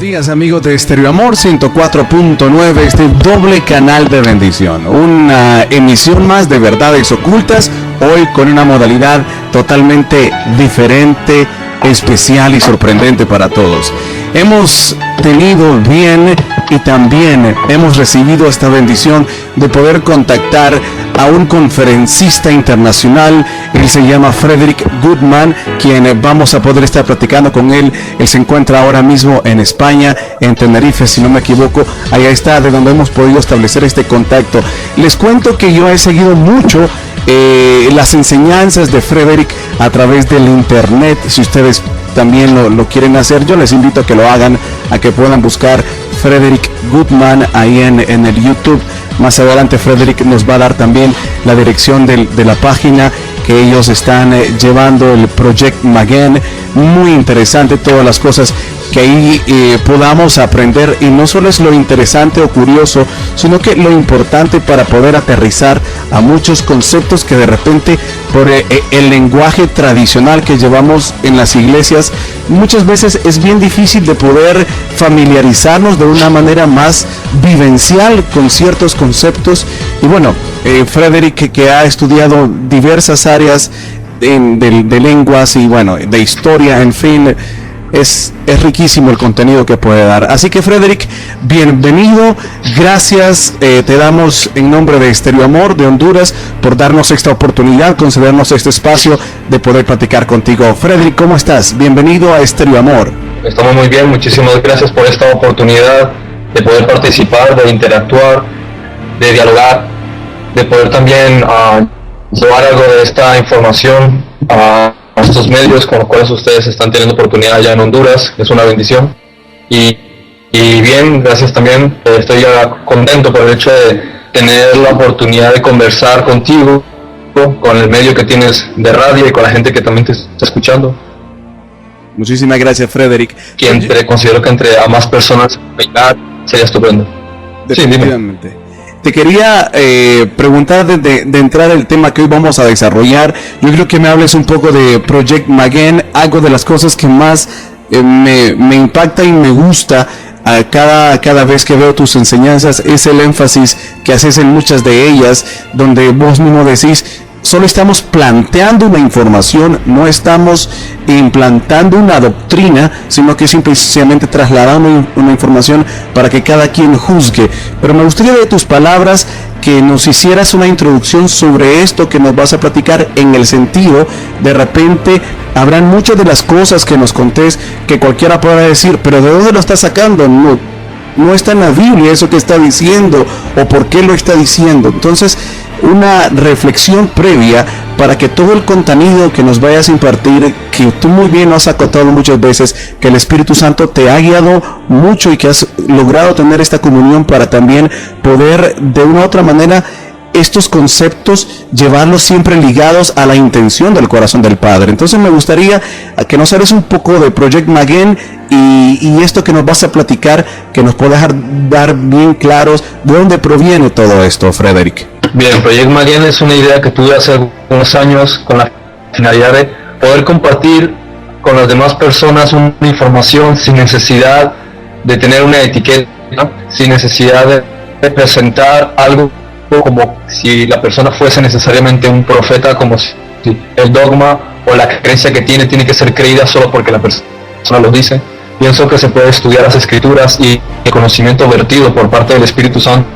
días, amigos de Estéreo Amor 104.9, este doble canal de bendición, una emisión más de verdades ocultas, hoy con una modalidad totalmente diferente, especial y sorprendente para todos. Hemos tenido bien y también hemos recibido esta bendición de poder contactar a un conferencista internacional. Él se llama Frederick Goodman, quien vamos a poder estar platicando con él. Él se encuentra ahora mismo en España, en Tenerife, si no me equivoco. Allá está de donde hemos podido establecer este contacto. Les cuento que yo he seguido mucho las enseñanzas de Frederick a través del internet. Si ustedes también lo quieren hacer, yo les invito a que lo hagan, a que puedan buscar Frederick Goodman ahí en el YouTube. Más adelante Frederick nos va a dar también la dirección de la página que ellos están llevando, el Project Magen. Muy interesante todas las cosas que ahí podamos aprender, y no solo es lo interesante o curioso, sino que lo importante para poder aterrizar a muchos conceptos que de repente por el lenguaje tradicional que llevamos en las iglesias muchas veces es bien difícil de poder familiarizarnos de una manera más vivencial con ciertos conceptos. Y bueno, Frederick, que ha estudiado diversas áreas de lenguas y bueno, de historia, en fin, es riquísimo el contenido que puede dar. Así que Frederick, bienvenido, gracias, te damos en nombre de Estéreo Amor de Honduras por darnos esta oportunidad, concedernos este espacio de poder platicar contigo. Frederick, ¿cómo estás? Bienvenido a Estéreo Amor. Estamos muy bien, muchísimas gracias por esta oportunidad de poder participar, de interactuar, de dialogar, de poder también llevar algo de esta información a estos medios con los cuales ustedes están teniendo oportunidad allá en Honduras. Es una bendición y bien, gracias también. Estoy ya contento por el hecho de tener la oportunidad de conversar contigo, con el medio que tienes de radio y con la gente que también te está escuchando. Muchísimas gracias, Frederick. Considero que entre a más personas sería estupendo. Definitivamente. Sí, te quería preguntar de entrar el tema que hoy vamos a desarrollar. Yo creo que me hables un poco de Project Magen. Algo de las cosas que más me impacta y me gusta cada vez que veo tus enseñanzas es el énfasis que haces en muchas de ellas, donde vos mismo decís: solo estamos planteando una información, no estamos implantando una doctrina, sino que simplemente trasladando una información para que cada quien juzgue. Pero me gustaría de tus palabras que nos hicieras una introducción sobre esto que nos vas a platicar, en el sentido, de repente habrán muchas de las cosas que nos contés que cualquiera podrá decir, pero ¿de dónde lo está sacando? No está en la Biblia eso que está diciendo, o por qué lo está diciendo. Entonces, una reflexión previa para que todo el contenido que nos vayas a impartir, que tú muy bien lo has acotado muchas veces, que el Espíritu Santo te ha guiado mucho y que has logrado tener esta comunión para también poder de una u otra manera estos conceptos llevarlos siempre ligados a la intención del corazón del Padre. Entonces me gustaría que nos hables un poco de Project Magen y esto que nos vas a platicar, que nos puedas dar bien claros de dónde proviene todo esto, Frederick. Bien, Project Magen es una idea que tuve hace algunos años con la finalidad de poder compartir con las demás personas una información sin necesidad de tener una etiqueta, sin necesidad de presentar algo como si la persona fuese necesariamente un profeta, como si el dogma o la creencia que tiene que ser creída solo porque la persona lo dice. Pienso que se puede estudiar las escrituras y el conocimiento vertido por parte del Espíritu Santo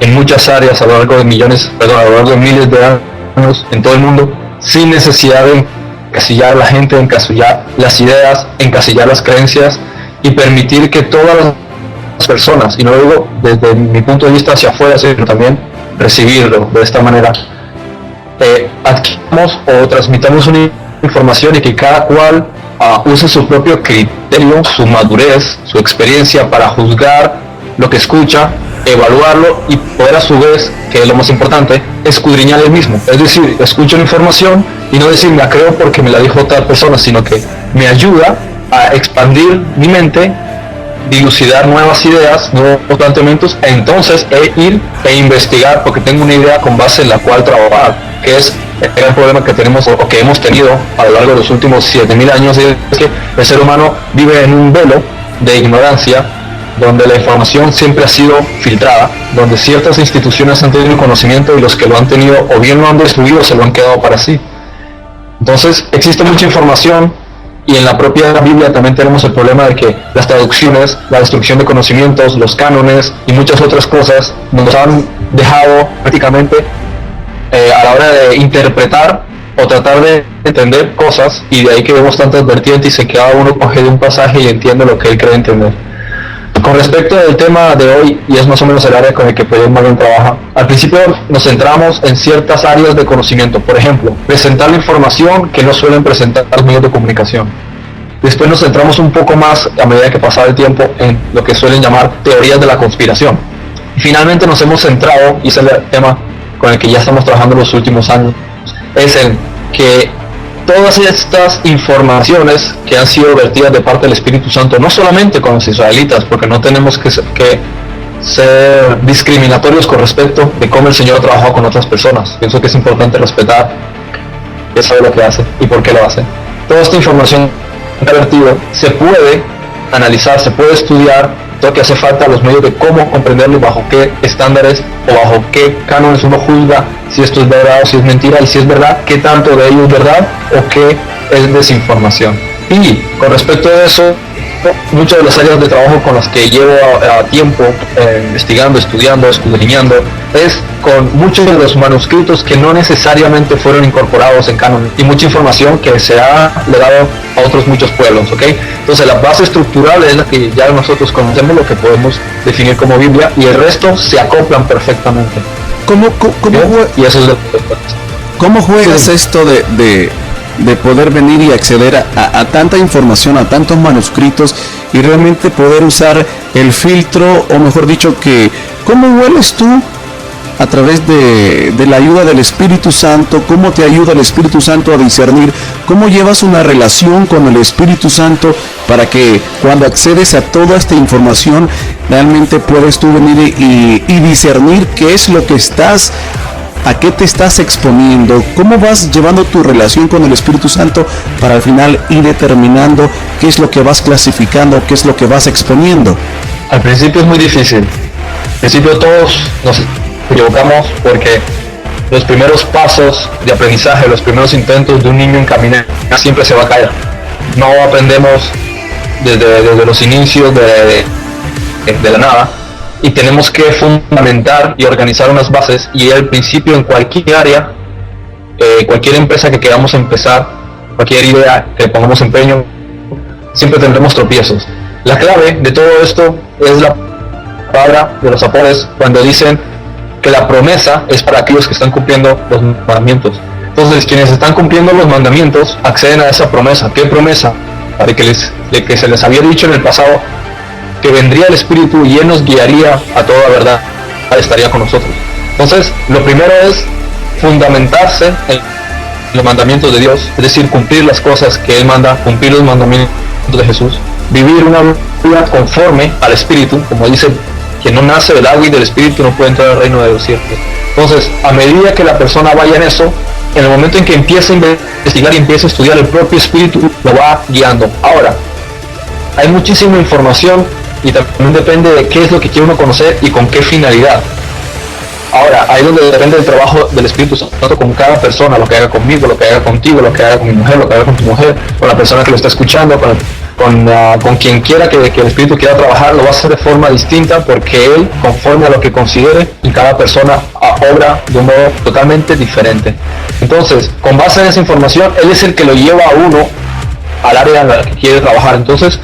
en muchas áreas a lo largo de miles de años en todo el mundo, sin necesidad de encasillar a la gente, encasillar las ideas, encasillar las creencias, y permitir que todas las personas, y no lo digo desde mi punto de vista hacia afuera, sino también recibirlo de esta manera, adquiramos o transmitamos una información y que cada cual use su propio criterio, su madurez, su experiencia para juzgar lo que escucha, evaluarlo y poder a su vez, que es lo más importante, escudriñar el mismo. Es decir, escucho la información y no decir la creo porque me la dijo otra persona, sino que me ayuda a expandir mi mente, dilucidar nuevas ideas, nuevos planteamientos, entonces ir e investigar, porque tengo una idea con base en la cual trabajar, que es el gran problema que tenemos o que hemos tenido a lo largo de los últimos 7.000 años, es que el ser humano vive en un velo de ignorancia, donde la información siempre ha sido filtrada, donde ciertas instituciones han tenido conocimiento y los que lo han tenido o bien lo han destruido o se lo han quedado para sí. Entonces existe mucha información, y en la propia Biblia también tenemos el problema de que las traducciones, la destrucción de conocimientos, los cánones y muchas otras cosas nos han dejado prácticamente a la hora de interpretar o tratar de entender cosas, y de ahí que vemos tantas vertientes y se queda uno coge de un pasaje y entiende lo que él cree entender. Con respecto al tema de hoy, y es más o menos el área con el que Proyecto Marlon trabaja, al principio nos centramos en ciertas áreas de conocimiento. Por ejemplo, presentar la información que no suelen presentar los medios de comunicación. Después nos centramos un poco más, a medida que pasaba el tiempo, en lo que suelen llamar teorías de la conspiración. Y finalmente nos hemos centrado, y ese es el tema con el que ya estamos trabajando los últimos años, es en que todas estas informaciones que han sido vertidas de parte del Espíritu Santo, no solamente con los israelitas, porque no tenemos que ser discriminatorios con respecto de cómo el Señor ha trabajado con otras personas. Pienso que es importante respetar, que sabe lo que hace y por qué lo hace. Toda esta información que ha vertido se puede analizar, se puede estudiar. Todo que hace falta los medios de cómo comprenderlo, bajo qué estándares o bajo qué cánones uno juzga si esto es verdad o si es mentira, y si es verdad, qué tanto de ello es verdad o qué es desinformación. Y con respecto a eso, muchas de las áreas de trabajo con las que llevo a tiempo investigando, estudiando, escudriñando, es con muchos de los manuscritos que no necesariamente fueron incorporados en canon, y mucha información que se ha legado a otros muchos pueblos, ¿ok? Entonces la base estructural es la que ya nosotros conocemos, lo que podemos definir como Biblia, y el resto se acoplan perfectamente. Y eso es ¿Cómo juegas esto de poder venir y acceder a tanta información, a tantos manuscritos, y realmente poder usar el filtro, o mejor dicho, cómo hueles tú a través de la ayuda del Espíritu Santo? ¿Cómo te ayuda el Espíritu Santo a discernir? ¿Cómo llevas una relación con el Espíritu Santo para que cuando accedes a toda esta información realmente puedes tú venir y discernir qué es lo que a qué te estás exponiendo? ¿Cómo vas llevando tu relación con el Espíritu Santo para al final ir determinando qué es lo que vas clasificando, qué es lo que vas exponiendo? Al principio es muy difícil. Al principio todos nos equivocamos porque los primeros pasos de aprendizaje, los primeros intentos de un niño en caminar, siempre se va a caer. No aprendemos desde los inicios de la nada, y tenemos que fundamentar y organizar unas bases, y al principio en cualquier área, cualquier empresa que queramos empezar, cualquier idea que pongamos empeño, siempre tendremos tropiezos. La clave de todo esto es la palabra de los apóstoles cuando dicen que la promesa es para aquellos que están cumpliendo los mandamientos. Entonces quienes están cumpliendo los mandamientos acceden a esa promesa. ¿Qué promesa? Para que se les había dicho en el pasado que vendría el Espíritu y Él nos guiaría a toda verdad, estaría con nosotros. Entonces lo primero es fundamentarse en los mandamientos de Dios, es decir, cumplir las cosas que Él manda, cumplir los mandamientos de Jesús, vivir una vida conforme al Espíritu, como dice, quien no nace del agua y del Espíritu no puede entrar al reino de los cielos. Entonces, a medida que la persona vaya en eso, en el momento en que empiece a investigar y empiece a estudiar, el propio Espíritu lo va guiando. Ahora, hay muchísima información y también depende de qué es lo que quiere uno conocer y con qué finalidad. Ahora, ahí es donde depende del trabajo del Espíritu Santo con cada persona, lo que haga conmigo, lo que haga contigo, lo que haga con mi mujer, lo que haga con tu mujer, con la persona que lo está escuchando, con quien quiera que el Espíritu quiera trabajar, lo va a hacer de forma distinta porque Él, conforme a lo que considere, y cada persona obra de un modo totalmente diferente. Entonces, con base en esa información, Él es el que lo lleva a uno al área en la que quiere trabajar. Entonces,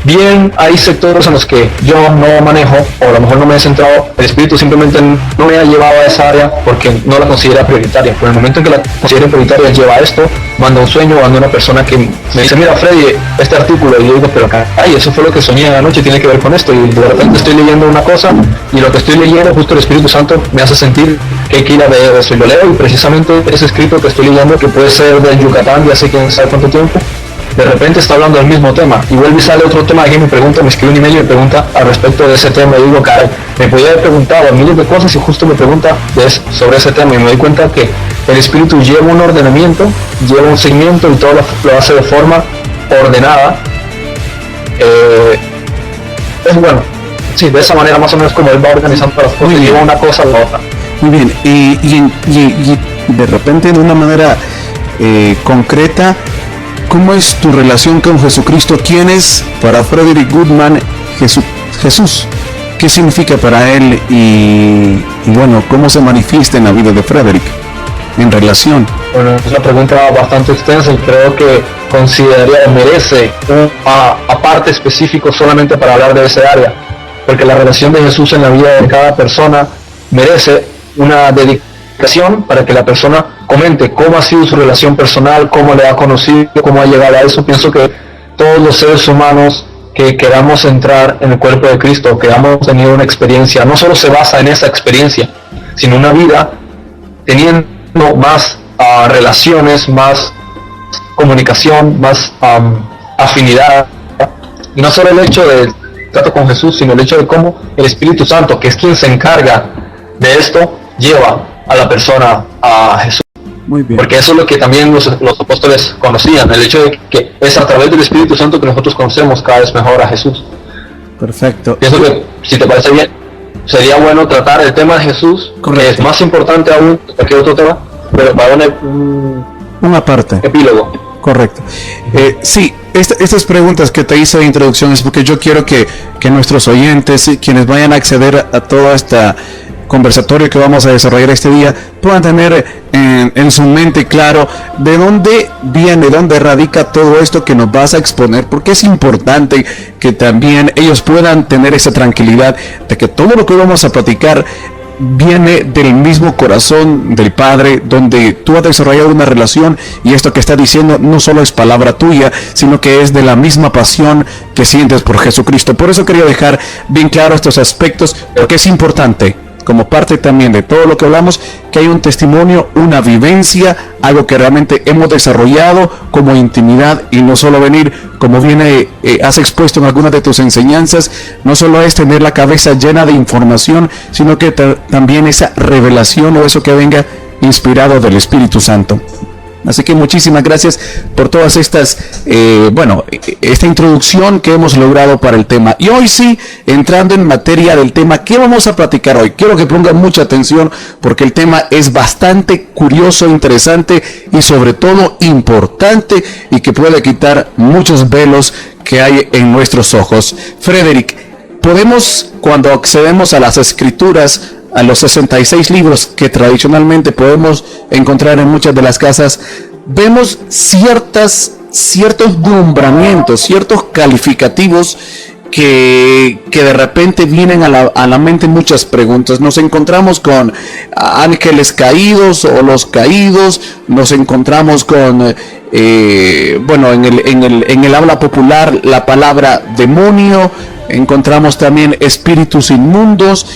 bien, hay sectores en los que yo no manejo, o a lo mejor no me he centrado, el Espíritu simplemente no me ha llevado a esa área porque no la considera prioritaria. Pero en el momento en que la considere prioritaria, Él lleva esto, manda un sueño, manda una persona que me dice, mira Freddy, este artículo, y yo digo, pero ay, eso fue lo que soñé anoche, tiene que ver con esto, y de repente estoy leyendo una cosa, y lo que estoy leyendo, justo el Espíritu Santo me hace sentir que hay que ir a leer eso, y lo leo, y precisamente ese escrito que estoy leyendo, que puede ser del Yucatán, ya sé quién sabe cuánto tiempo, de repente está hablando del mismo tema, y vuelve y sale otro tema, alguien me pregunta, me escribe un email y me pregunta al respecto de ese tema, y digo, caray, me podía haber preguntado miles de cosas y justo me pregunta sobre ese tema, y me doy cuenta que el Espíritu lleva un ordenamiento, lleva un seguimiento, y todo lo hace de forma ordenada, es bueno. Sí, de esa manera más o menos como él va organizando las cosas, lleva una cosa a la otra. Muy bien, y de repente de una manera concreta, ¿cómo es tu relación con Jesucristo? ¿Quién es para Frederick Goodman Jesús? ¿Qué significa para él? Y bueno, ¿cómo se manifiesta en la vida de Frederick en relación? Bueno, es una pregunta bastante extensa y creo que merece un aparte específico solamente para hablar de ese área, porque la relación de Jesús en la vida de cada persona merece una dedicación para que la persona comente cómo ha sido su relación personal, cómo le ha conocido, cómo ha llegado a eso. Pienso que todos los seres humanos que queramos entrar en el cuerpo de Cristo, que hemos tenido una experiencia, no solo se basa en esa experiencia, sino una vida teniendo más relaciones, más comunicación, más afinidad, y no solo el hecho del trato con Jesús, sino el hecho de cómo el Espíritu Santo, que es quien se encarga de esto, lleva a la persona a Jesús. Muy bien. Porque eso es lo que también los apóstoles conocían, el hecho de que es a través del Espíritu Santo que nosotros conocemos cada vez mejor a Jesús. Perfecto. Pienso que, si te parece bien, sería bueno tratar el tema de Jesús, correcto, que es más importante aún que cualquier otro tema, pero para una parte. Epílogo. Correcto. Sí, estas preguntas que te hice de introducción es porque yo quiero que nuestros oyentes, quienes vayan a acceder a toda esta conversatorio que vamos a desarrollar este día, puedan tener en su mente claro de dónde viene, dónde radica todo esto que nos vas a exponer, porque es importante que también ellos puedan tener esa tranquilidad de que todo lo que vamos a platicar viene del mismo corazón del Padre, donde tú has desarrollado una relación, y esto que está diciendo no solo es palabra tuya, sino que es de la misma pasión que sientes por Jesucristo. Por eso quería dejar bien claro estos aspectos, porque es importante, como parte también de todo lo que hablamos, que hay un testimonio, una vivencia, algo que realmente hemos desarrollado como intimidad, y no solo venir, como viene has expuesto en algunas de tus enseñanzas, no solo es tener la cabeza llena de información, sino que también esa revelación o eso que venga inspirado del Espíritu Santo. Así que muchísimas gracias por todas estas, esta introducción que hemos logrado para el tema. Y hoy sí, entrando en materia del tema, ¿qué vamos a platicar hoy? Quiero que pongan mucha atención porque el tema es bastante curioso, interesante y sobre todo importante, y que puede quitar muchos velos que hay en nuestros ojos. Frederick, podemos, cuando accedemos a las Escrituras, a los 66 libros que tradicionalmente podemos encontrar en muchas de las casas, vemos ciertos nombramientos, ciertos calificativos que de repente vienen a la mente muchas preguntas. Nos encontramos con ángeles caídos o los caídos, nos encontramos con en el habla popular la palabra demonio, encontramos también espíritus inmundos.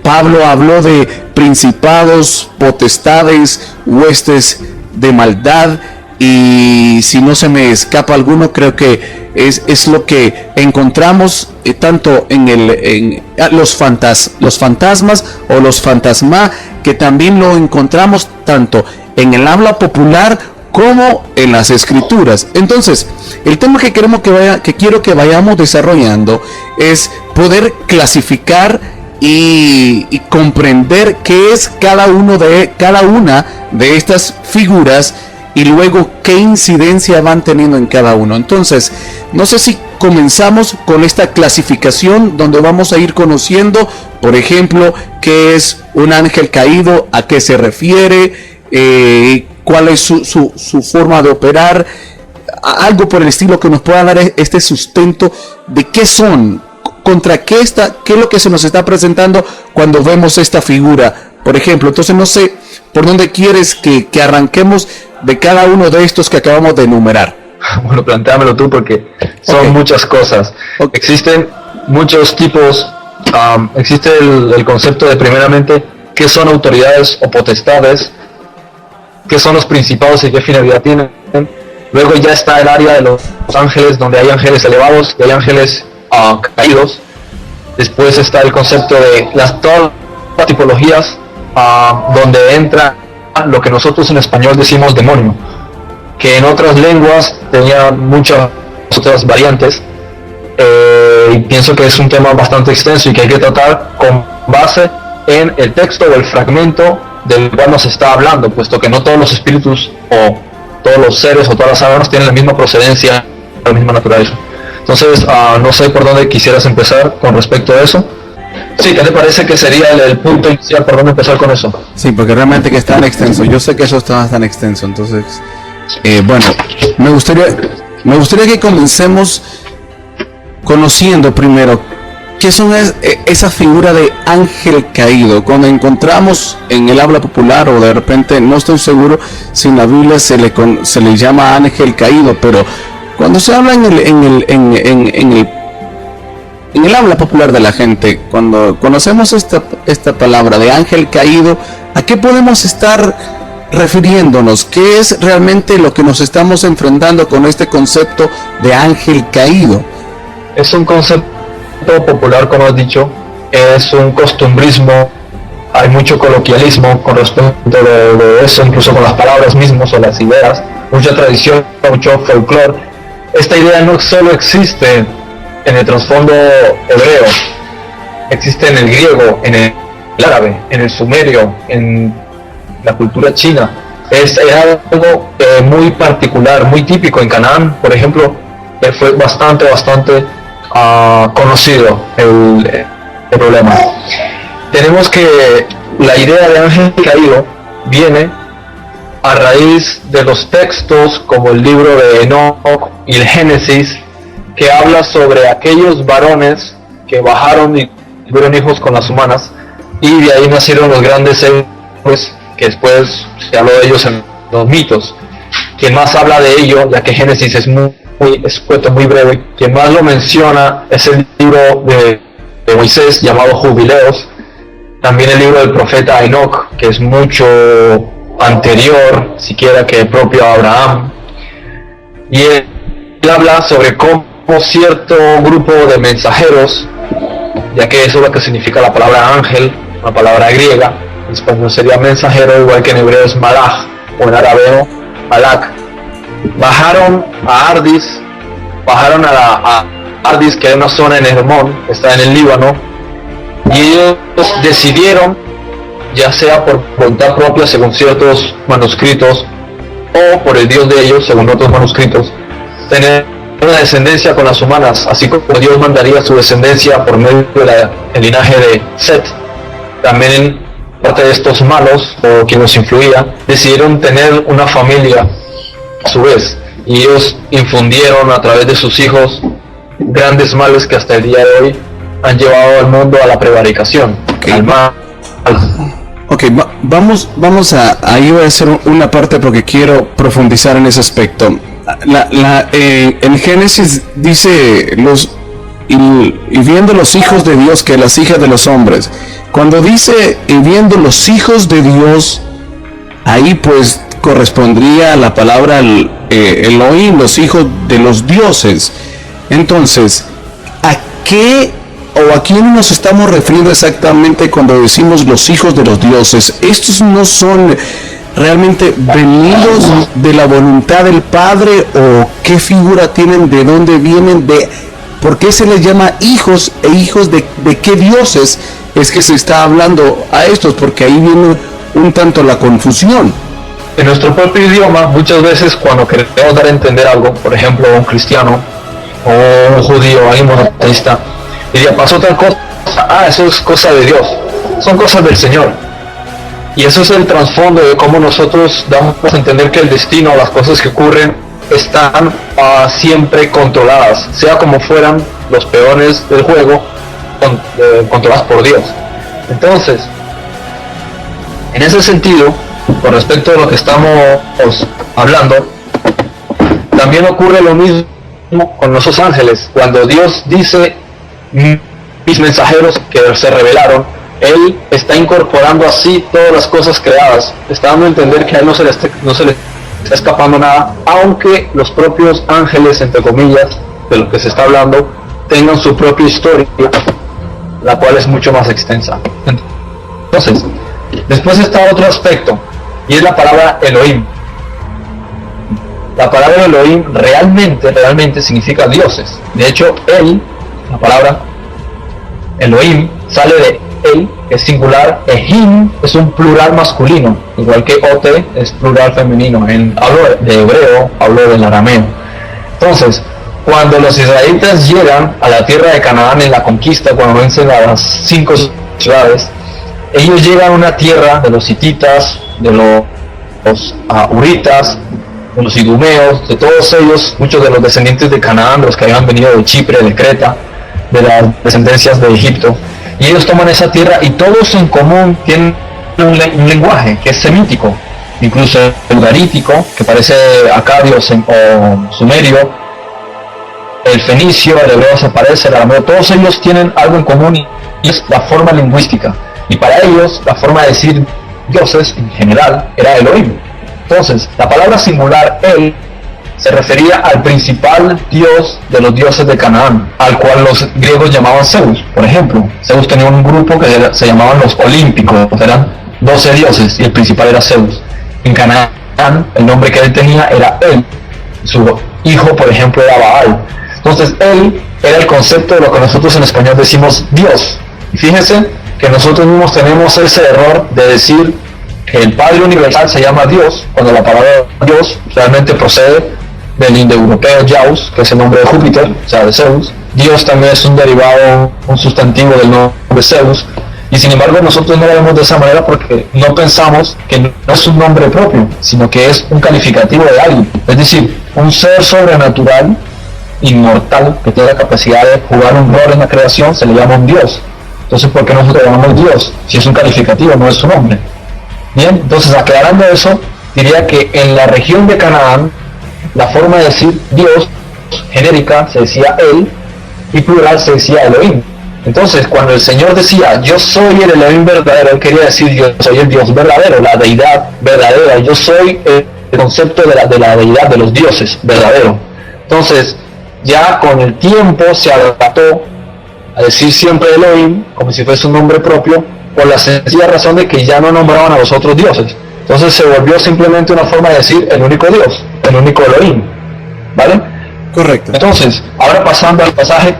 Pablo habló de principados, potestades, huestes de maldad, y si no se me escapa alguno, creo que es lo que encontramos tanto en los fantasmas o los fantasma, que también lo encontramos tanto en el habla popular como en las Escrituras. Entonces, el tema que quiero que vayamos desarrollando es poder clasificar y comprender qué es cada una de estas figuras, y luego qué incidencia van teniendo en cada uno. Entonces, no sé si comenzamos con esta clasificación, donde vamos a ir conociendo, por ejemplo, qué es un ángel caído, a qué se refiere, cuál es su forma de operar, algo por el estilo que nos pueda dar este sustento de qué son, contra qué es lo que se nos está presentando cuando vemos esta figura, por ejemplo. Entonces no sé por dónde quieres que arranquemos de cada uno de estos que acabamos de enumerar. Bueno, plantéamelo tú, porque son muchas cosas. Existen muchos tipos. Existe el concepto de, primeramente, qué son autoridades o potestades, qué son los principados y qué finalidad tienen. Luego ya está el área de los ángeles, donde hay ángeles elevados y hay ángeles caídos. Después está el concepto de todas las tipologías, donde entra lo que nosotros en español decimos demonio, que en otras lenguas tenía muchas otras variantes, y pienso que es un tema bastante extenso y que hay que tratar con base en el texto o el fragmento del cual nos está hablando, puesto que no todos los espíritus o todos los seres o todas las almas tienen la misma procedencia, la misma naturaleza. Entonces, no sé por dónde quisieras empezar con respecto a eso. Sí, ¿qué te parece que sería el punto inicial por dónde empezar con eso? Sí, porque realmente que es tan extenso. Yo sé que eso está tan extenso, entonces, bueno, me gustaría que comencemos conociendo primero qué son esa figura de ángel caído. Cuando encontramos en el habla popular, o de repente no estoy seguro si en la Biblia se le llama ángel caído, pero cuando se habla en el habla popular de la gente, cuando conocemos esta palabra de ángel caído, ¿a qué podemos estar refiriéndonos? ¿Qué es realmente lo que nos estamos enfrentando con este concepto de ángel caído? Es un concepto popular, como has dicho, es un costumbrismo, hay mucho coloquialismo con respecto de eso, incluso con las palabras mismas o las ideas, mucha tradición, mucho folclore. Esta idea no solo existe en el trasfondo hebreo, existe en el griego, en el árabe, en el sumerio, en la cultura china. Es algo muy particular, muy típico en Canaán, por ejemplo, fue bastante conocido el problema. Tenemos que la idea de ángel caído viene a raíz de los textos como el libro de Enoch y el Génesis, que habla sobre aquellos varones que bajaron y tuvieron hijos con las humanas, y de ahí nacieron los grandes héroes que después se habló de ellos en los mitos. Quien más habla de ello, ya que Génesis es muy escueto, muy breve, quien más lo menciona es el libro de Moisés llamado Jubileos, también el libro del profeta Enoch, que es mucho anterior siquiera que el propio Abraham, y él habla sobre cómo cierto grupo de mensajeros, ya que eso es lo que significa la palabra ángel, una palabra griega, en español sería mensajero, igual que en hebreo es malach, o en arameo malak, bajaron a Ardis, a Ardis, que es una zona en Hermón, está en el Líbano, y ellos decidieron, ya sea por voluntad propia según ciertos manuscritos, o por el Dios de ellos según otros manuscritos, tener una descendencia con las humanas, así como Dios mandaría su descendencia por medio del linaje de Set. También parte de estos malos, o quien los influía, decidieron tener una familia a su vez, y ellos infundieron a través de sus hijos grandes males que hasta el día de hoy han llevado al mundo a la prevaricación, al mal. Ok, vamos a ahí voy a hacer una parte porque quiero profundizar en ese aspecto. En Génesis dice y viendo los hijos de Dios que las hijas de los hombres. Cuando dice y viendo los hijos de Dios, ahí pues correspondría a la palabra Elohim, los hijos de los dioses. Entonces, ¿a qué o a quién nos estamos refiriendo exactamente cuando decimos los hijos de los dioses? Estos no son realmente venidos de la voluntad del Padre, o qué figura tienen, de dónde vienen, por qué se les llama hijos, e hijos de qué dioses es que se está hablando a estos, porque ahí viene un tanto la confusión. En nuestro propio idioma, muchas veces cuando queremos dar a entender algo, por ejemplo un cristiano o un judío, alguien monoteísta, diría, pasó tal cosa, eso es cosa de Dios, son cosas del Señor. Y eso es el trasfondo de cómo nosotros damos a entender que el destino, las cosas que ocurren, están siempre controladas, sea como fueran los peones del juego, controladas por Dios. Entonces, en ese sentido, con respecto a lo que estamos hablando, también ocurre lo mismo con los ángeles. Cuando Dios dice, mis mensajeros que se rebelaron, Él está incorporando así todas las cosas creadas, está dando a entender que a Él no se le está escapando nada, aunque los propios ángeles, entre comillas, de lo que se está hablando, tengan su propia historia, la cual es mucho más extensa. Entonces, después está otro aspecto, y es la palabra Elohim. La palabra Elohim realmente significa dioses. De hecho, él la palabra Elohim sale de el, es singular, Ehim es un plural masculino, igual que Ote es plural femenino. Hablo de hebreo, hablo del arameo. Entonces, cuando los israelitas llegan a la tierra de Canaán en la conquista, cuando vencen a las 5 ciudades, ellos llegan a una tierra de los hititas, de los uritas, de los idumeos, de todos ellos, muchos de los descendientes de Canaán, los que habían venido de Chipre, de Creta, de las descendencias de Egipto, y ellos toman esa tierra y todos en común tienen un lenguaje que es semítico, incluso el ugarítico, que parece acadio o sumerio, el fenicio, el hebreo se parece, el arameo, todos ellos tienen algo en común y es la forma lingüística, y para ellos la forma de decir dioses en general era Elohim. Entonces, la palabra singular, el, se refería al principal dios de los dioses de Canaán, al cual los griegos llamaban Zeus. Por ejemplo, Zeus tenía un grupo que se llamaban los olímpicos, eran 12 dioses y el principal era Zeus. En Canaán, el nombre que él tenía era él, su hijo, por ejemplo, era Baal. Entonces, él era el concepto de lo que nosotros en español decimos Dios. Y fíjense que nosotros mismos tenemos ese error de decir que el Padre Universal se llama Dios, cuando la palabra Dios realmente procede del indoeuropeo Jaus, que es el nombre de Júpiter, o sea, de Zeus. Dios también es un derivado, un sustantivo del nombre Zeus, y sin embargo nosotros no lo vemos de esa manera porque no pensamos que no es un nombre propio, sino que es un calificativo de alguien, es decir, un ser sobrenatural, inmortal, que tiene la capacidad de jugar un rol en la creación, se le llama un Dios. Entonces, ¿por qué nosotros le llamamos Dios? Si es un calificativo, no es su nombre. Bien, entonces aclarando eso, diría que en la región de Canaán, la forma de decir Dios, genérica, se decía él, y plural se decía Elohim. Entonces, cuando el Señor decía, yo soy el Elohim verdadero, él quería decir, yo soy el Dios verdadero, la deidad verdadera, yo soy el concepto de la deidad de los dioses verdadero. Entonces, ya con el tiempo se adaptó a decir siempre Elohim, como si fuese un nombre propio, por la sencilla razón de que ya no nombraban a los otros dioses. Entonces se volvió simplemente una forma de decir el único Dios, el único Elohim, ¿vale? Correcto. Entonces, ahora pasando al pasaje,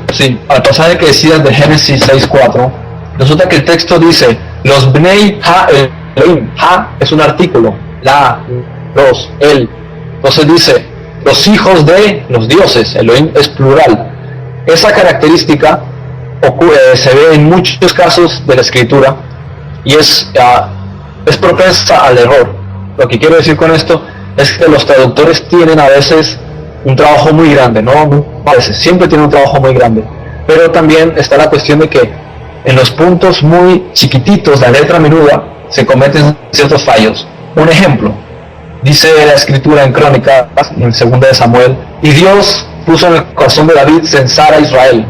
al pasaje que decías de Génesis 6:4, resulta que el texto dice, los Bnei Ha Elohim, Ha es un artículo, la, los, el, entonces dice, los hijos de los dioses, Elohim es plural. Esa característica se ve en muchos casos de la escritura y es propensa al error. Lo que quiero decir con esto es que los traductores tienen a veces un trabajo muy grande, no a veces, siempre tienen un trabajo muy grande, pero también está la cuestión de que en los puntos muy chiquititos de la letra menuda se cometen ciertos fallos. Un ejemplo, dice la escritura en Crónicas, en 2 de Samuel, y Dios puso en el corazón de David censar a Israel.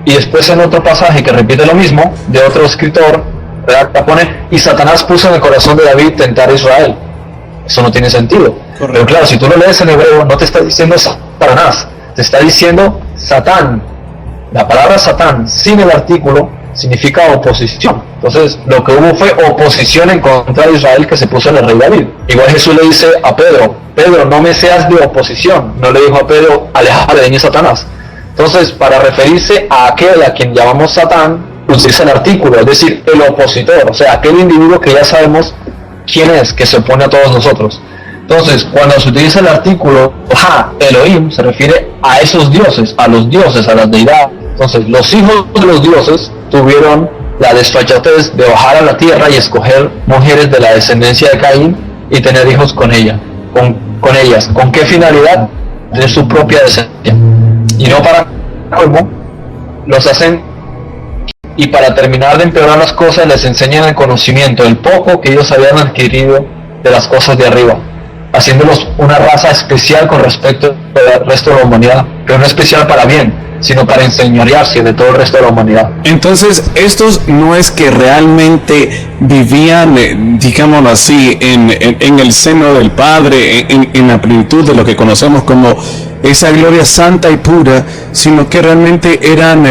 Y después en otro pasaje que repite lo mismo, de otro escritor, redacta, pone, y Satanás puso en el corazón de David tentar a Israel. Eso no tiene sentido. Correcto. Pero claro, si tú lo lees en hebreo, no te está diciendo Satanás, te está diciendo Satán. La palabra Satán, sin el artículo, significa oposición. Entonces, lo que hubo fue oposición en contra de Israel que se puso en el rey David. Igual Jesús le dice a Pedro, Pedro, no me seas de oposición. No le dijo a Pedro, alejate de mí, Satanás. Entonces, para referirse a aquel a quien llamamos Satán, utiliza el artículo, es decir, el opositor, o sea, aquel individuo que ya sabemos quién es, que se opone a todos nosotros. Entonces, cuando se utiliza el artículo Ha, Elohim, se refiere a esos dioses, a los dioses, a las deidades. Entonces, los hijos de los dioses tuvieron la desfachatez de bajar a la tierra y escoger mujeres de la descendencia de Caín y tener hijos con ellas. ¿Con qué finalidad? De su propia descendencia. Y no para colmo, los hacen, y para terminar de empeorar las cosas, les enseñan el conocimiento, el poco que ellos habían adquirido de las cosas de arriba, haciéndolos una raza especial con respecto al resto de la humanidad, pero no especial para bien, sino para enseñorearse de todo el resto de la humanidad. Entonces, estos no es que realmente vivían, digámoslo así, en el seno del Padre, en la plenitud de lo que conocemos como esa gloria santa y pura, sino que realmente eran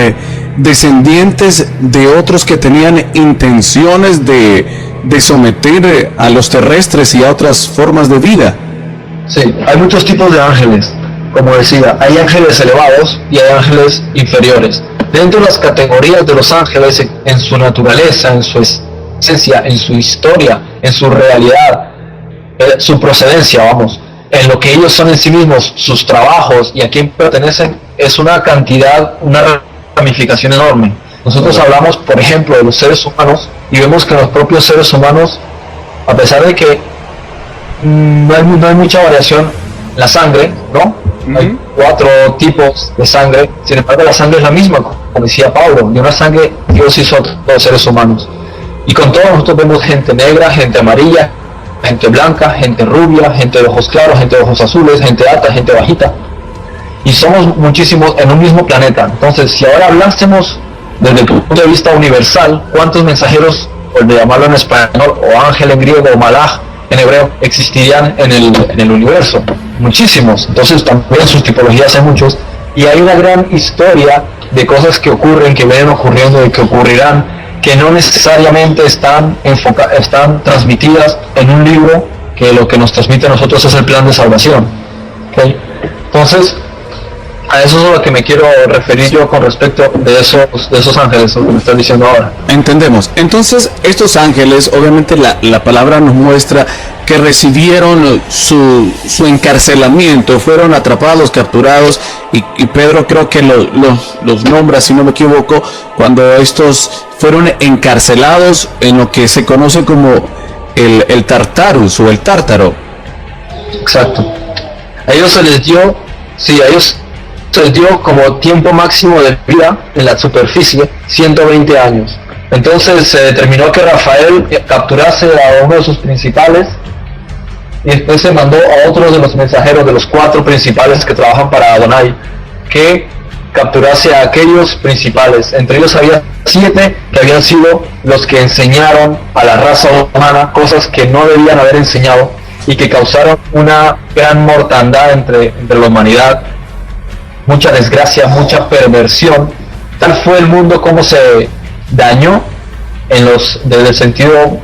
descendientes de otros que tenían intenciones de someter a los terrestres y a otras formas de vida. Sí, hay muchos tipos de ángeles. Como decía, hay ángeles elevados y hay ángeles inferiores. dentro de las categorías de los ángeles, en su naturaleza, en su esencia, en su historia, en su realidad, su procedencia, vamos, en lo que ellos son en sí mismos, sus trabajos y a quién pertenecen, es una cantidad, una ramificación enorme. Nosotros hablamos, por ejemplo, de los seres humanos y vemos que los propios seres humanos, a pesar de que no hay mucha variación en la sangre, ¿no? Hay 4 tipos de sangre, sin embargo la sangre es la misma, como decía Pablo, de una sangre Dios hizo a todos los seres humanos. Y con todos nosotros vemos gente negra, gente amarilla, gente blanca, gente rubia, gente de ojos claros, gente de ojos azules, gente alta, gente bajita. Y somos muchísimos en un mismo planeta. Entonces, si ahora hablásemos desde el punto de vista universal, ¿cuántos mensajeros, por de llamarlo en español, o ángel en griego, o malaj en hebreo, existirían en el universo? Muchísimos. Entonces también sus tipologías hay muchos, y hay una gran historia de cosas que ocurren, que vienen ocurriendo y que ocurrirán, que no necesariamente están transmitidas en un libro, que lo que nos transmite a nosotros es el plan de salvación. ¿Okay? Entonces, a eso es a lo que me quiero referir yo con respecto de esos ángeles, lo que me estás diciendo ahora. Entendemos. Entonces, estos ángeles, obviamente la palabra nos muestra que recibieron su encarcelamiento, fueron atrapados, capturados, y Pedro creo que los nombra, si no me equivoco, cuando estos fueron encarcelados en lo que se conoce como el Tartarus o el Tártaro. Exacto. A ellos se les dio, como tiempo máximo de vida en la superficie 120 años. Entonces se determinó que Rafael capturase a uno de sus principales, y después se mandó a otros de los mensajeros de los 4 principales que trabajan para Adonai, que capturase a aquellos principales. Entre ellos había 7 que habían sido los que enseñaron a la raza humana cosas que no debían haber enseñado y que causaron una gran mortandad entre la humanidad, mucha desgracia, mucha perversión. Tal fue el mundo como se dañó desde el sentido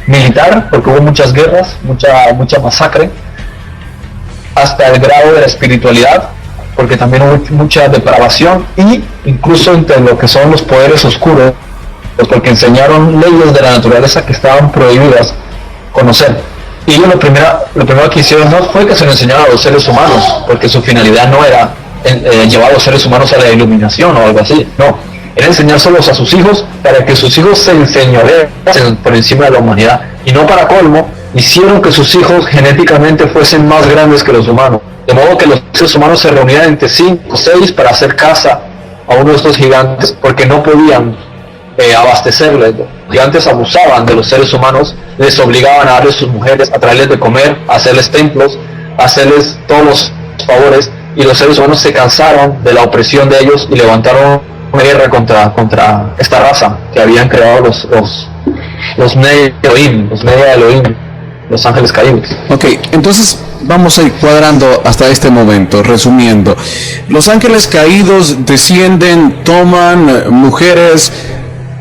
militar, porque hubo muchas guerras, mucha masacre, hasta el grado de la espiritualidad, porque también hubo mucha depravación, y incluso entre lo que son los poderes oscuros, porque enseñaron leyes de la naturaleza que estaban prohibidas conocer. Y ellos lo primero que hicieron no fue que se lo enseñaran a los seres humanos, porque su finalidad no era llevar a los seres humanos a la iluminación o algo así, no, era enseñárselos a sus hijos para que sus hijos se enseñoreen por encima de la humanidad. Y no para colmo, hicieron que sus hijos genéticamente fuesen más grandes que los humanos, de modo que los seres humanos se reunían entre 5 o 6 para hacer caza a uno de estos gigantes, porque no podían abastecerles. Los gigantes abusaban de los seres humanos, les obligaban a darles sus mujeres, a traerles de comer, a hacerles templos, a hacerles todos los favores, y los seres humanos se cansaron de la opresión de ellos y levantaron una guerra contra esta raza que habían creado los Nea Elohim, los ángeles caídos. Ok, entonces vamos a ir cuadrando hasta este momento, resumiendo. Los ángeles caídos descienden, toman mujeres,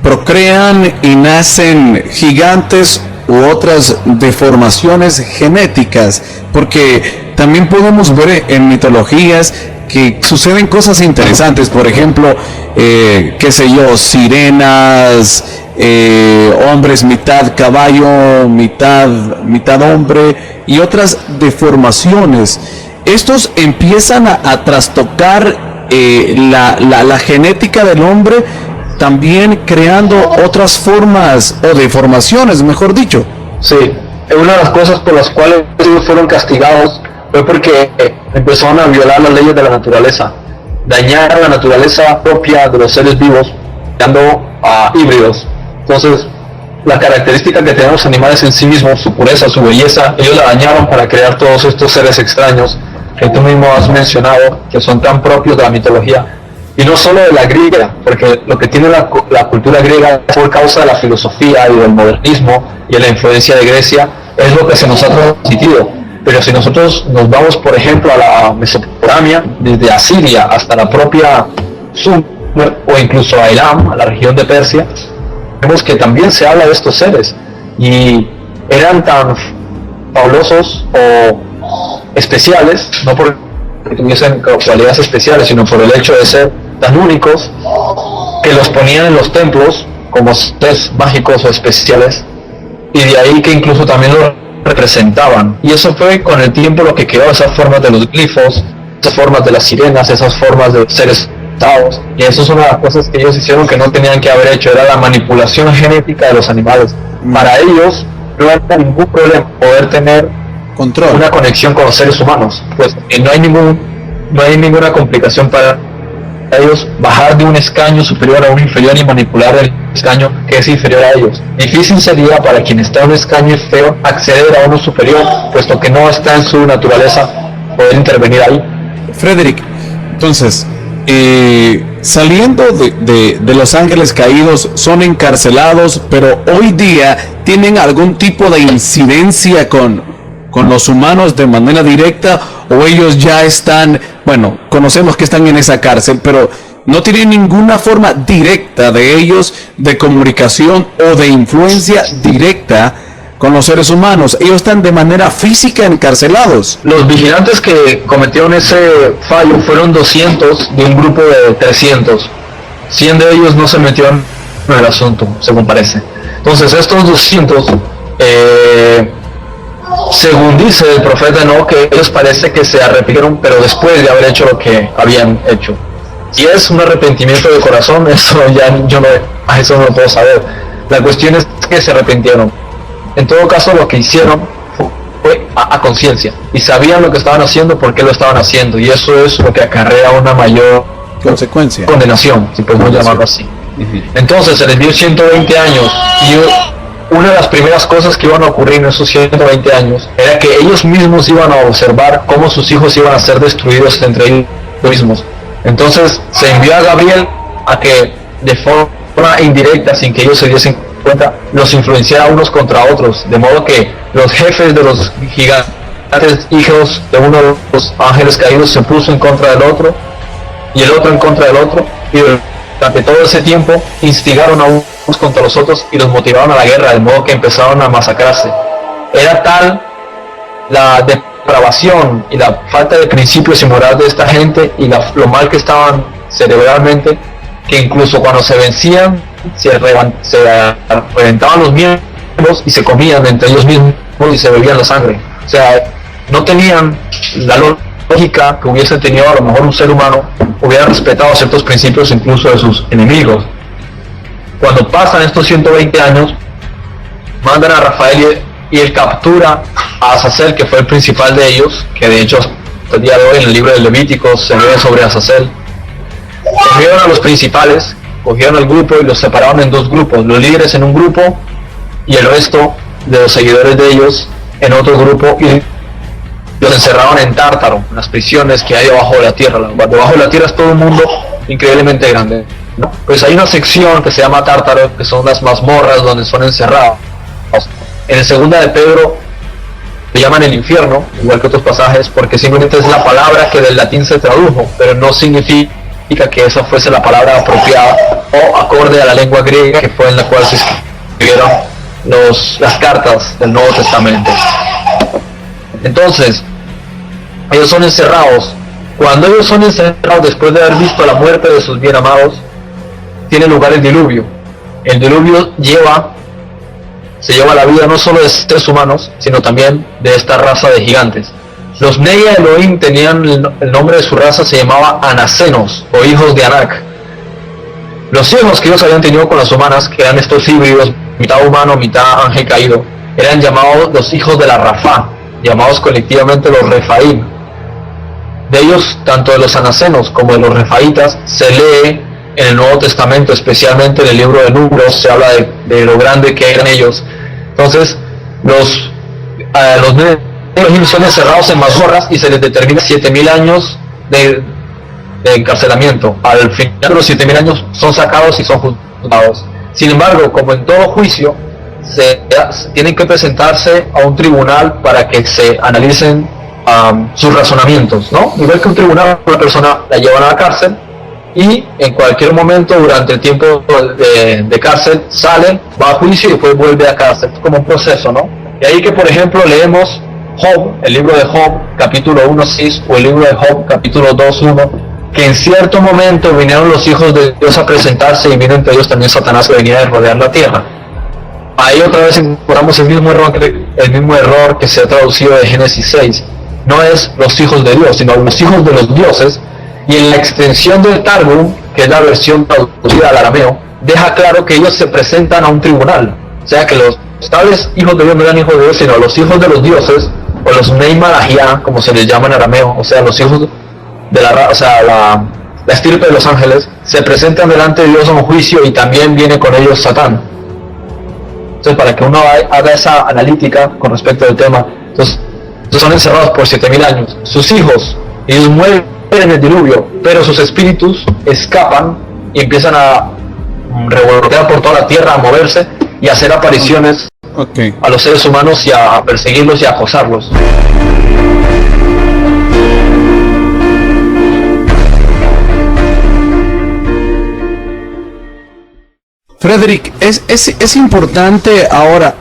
procrean y nacen gigantes u otras deformaciones genéticas, porque también podemos ver en mitologías que suceden cosas interesantes. Por ejemplo, qué sé yo, sirenas, hombres mitad caballo, mitad hombre, y otras deformaciones. Estos empiezan a trastocar la genética del hombre, también creando otras formas o deformaciones, mejor dicho. Sí, una de las cosas por las cuales ellos fueron castigados fue porque empezaron a violar las leyes de la naturaleza, dañar la naturaleza propia de los seres vivos, creando a híbridos. Entonces, la característica que tienen los animales en sí mismos, su pureza, su belleza, ellos la dañaron para crear todos estos seres extraños que tú mismo has mencionado, que son tan propios de la mitología. Y no solo de la griega, porque lo que tiene la cultura griega por causa de la filosofía y del modernismo y de la influencia de Grecia, es lo que se nos ha transmitido. Pero si nosotros nos vamos, por ejemplo, a la Mesopotamia, desde Asiria hasta la propia Sumer, o incluso a Elam, a la región de Persia, vemos que también se habla de estos seres, y eran tan fabulosos o especiales, no porque tuviesen cualidades especiales, sino por el hecho de ser tan únicos que los ponían en los templos como seres mágicos o especiales, y de ahí que incluso también los representaban. Y eso fue con el tiempo lo que quedó, esas formas de los glifos, esas formas de las sirenas, esas formas de seres taos. Y eso es una de las cosas que ellos hicieron que no tenían que haber hecho, era la manipulación genética de los animales. Para ellos no era ningún problema poder tener control, una conexión con los seres humanos, pues no hay ninguna complicación para ellos bajar de un escaño superior a un inferior y manipular el escaño que es inferior a ellos. Difícil sería para quien está en un escaño inferior acceder a uno superior, puesto que no está en su naturaleza poder intervenir ahí. Frederick, entonces, saliendo de los ángeles caídos, son encarcelados, pero hoy día tienen algún tipo de incidencia con los humanos de manera directa, o ellos ya están, bueno, conocemos que están en esa cárcel, pero no tienen ninguna forma directa de ellos de comunicación o de influencia directa con los seres humanos. Ellos están de manera física encarcelados. Los vigilantes que cometieron ese fallo fueron 200 de un grupo de 300. 100 de ellos no se metieron en el asunto, según parece. Entonces estos 200, según dice el profeta, no, que ellos parece que se arrepintieron, pero después de haber hecho lo que habían hecho. Si es un arrepentimiento de corazón, eso ya yo no, a eso no lo puedo saber. La cuestión es que se arrepintieron. En todo caso, lo que hicieron fue a conciencia, y sabían lo que estaban haciendo, por qué lo estaban haciendo, y eso es lo que acarrea una mayor consecuencia, condenación, si podemos llamarlo así. Entonces se les dio 120 años, y una de las primeras cosas que iban a ocurrir en esos 120 años era que ellos mismos iban a observar cómo sus hijos iban a ser destruidos entre ellos mismos. Entonces se envió a Gabriel a que de forma indirecta, sin que ellos se diesen cuenta, los influenciara unos contra otros, de modo que los jefes de los gigantes hijos de uno de los ángeles caídos se puso en contra del otro, y el otro en contra del otro, y durante todo ese tiempo instigaron a unos contra los otros y los motivaron a la guerra, de modo que empezaron a masacrarse. Era tal la depravación y la falta de principios y moral de esta gente, y lo mal que estaban cerebralmente, que incluso cuando se vencían se reventaban los miembros y se comían entre ellos mismos y se bebían la sangre. O sea, no tenían la lógica que hubiese tenido a lo mejor un ser humano, hubiera respetado ciertos principios incluso de sus enemigos. Cuando pasan estos 120 años, mandan a Rafael y él captura a Azazel, que fue el principal de ellos, que de hecho hasta el día de hoy en el libro de Levíticos se lee sobre Azazel. Cogieron a los principales, cogieron al grupo y los separaron en dos grupos, los líderes en un grupo y el resto de los seguidores de ellos en otro grupo, y los encerraron en Tártaro, en las prisiones que hay debajo de la tierra. Debajo de la tierra es todo un mundo increíblemente grande, ¿no? Pues hay una sección que se llama Tártaro, que son las mazmorras donde son encerrados. En el segunda de Pedro le llaman el infierno, igual que otros pasajes, porque simplemente es la palabra que del latín se tradujo, pero no significa que esa fuese la palabra apropiada o acorde a la lengua griega que fue en la cual se escribieron las cartas del Nuevo Testamento. Entonces, ellos son encerrados. Cuando ellos son encerrados, después de haber visto la muerte de sus bien amados, tiene lugar el diluvio. El diluvio se lleva la vida no solo de seres humanos, sino también de esta raza de gigantes. Los Nea Elohim tenían el nombre de su raza, se llamaba Anacenos, o hijos de Anak. Los hijos que ellos habían tenido con las humanas, que eran estos híbridos, mitad humano, mitad ángel caído, eran llamados los hijos de la Rafá, llamados colectivamente los Refaim. De ellos, tanto de los Anacenos como de los Refaitas, se lee en el Nuevo Testamento, especialmente en el libro de Números, se habla de lo grande que eran ellos. Entonces, los son encerrados en mazmorras y se les determina 7.000 años de encarcelamiento. Al final de los 7.000 años son sacados y son juzgados. Sin embargo, como en todo juicio, tienen que presentarse a un tribunal para que se analicen sus razonamientos, ¿no? Igual que un tribunal, una persona la llevan a la cárcel y en cualquier momento durante el tiempo de cárcel sale, va a juicio y después vuelve a cárcel. Es como un proceso, ¿no? Y ahí que, por ejemplo, leemos Job, el libro de Job, capítulo 1:6, o el libro de Job, capítulo 2:1, que en cierto momento vinieron los hijos de Dios a presentarse y vino entre ellos también Satanás, que venía de rodear la tierra. Ahí otra vez encontramos el mismo error que se ha traducido de Génesis 6. No es los hijos de Dios, sino los hijos de los dioses. Y en la extensión del Targum, que es la versión traducida al arameo, deja claro que ellos se presentan a un tribunal. O sea que los tales hijos de Dios no eran hijos de Dios, sino los hijos de los dioses, o los Nei Malachia, como se les llama en arameo, o sea, los hijos de la estirpe de los ángeles, se presentan delante de Dios a un juicio, y también viene con ellos Satán. Entonces, para que uno haga esa analítica con respecto al tema, entonces son encerrados por 7000 años. Sus hijos, ellos mueren en el diluvio, pero sus espíritus escapan y empiezan a revolotear por toda la tierra, a moverse y a hacer apariciones a los seres humanos y a perseguirlos y a acosarlos. Frederick, es importante ahora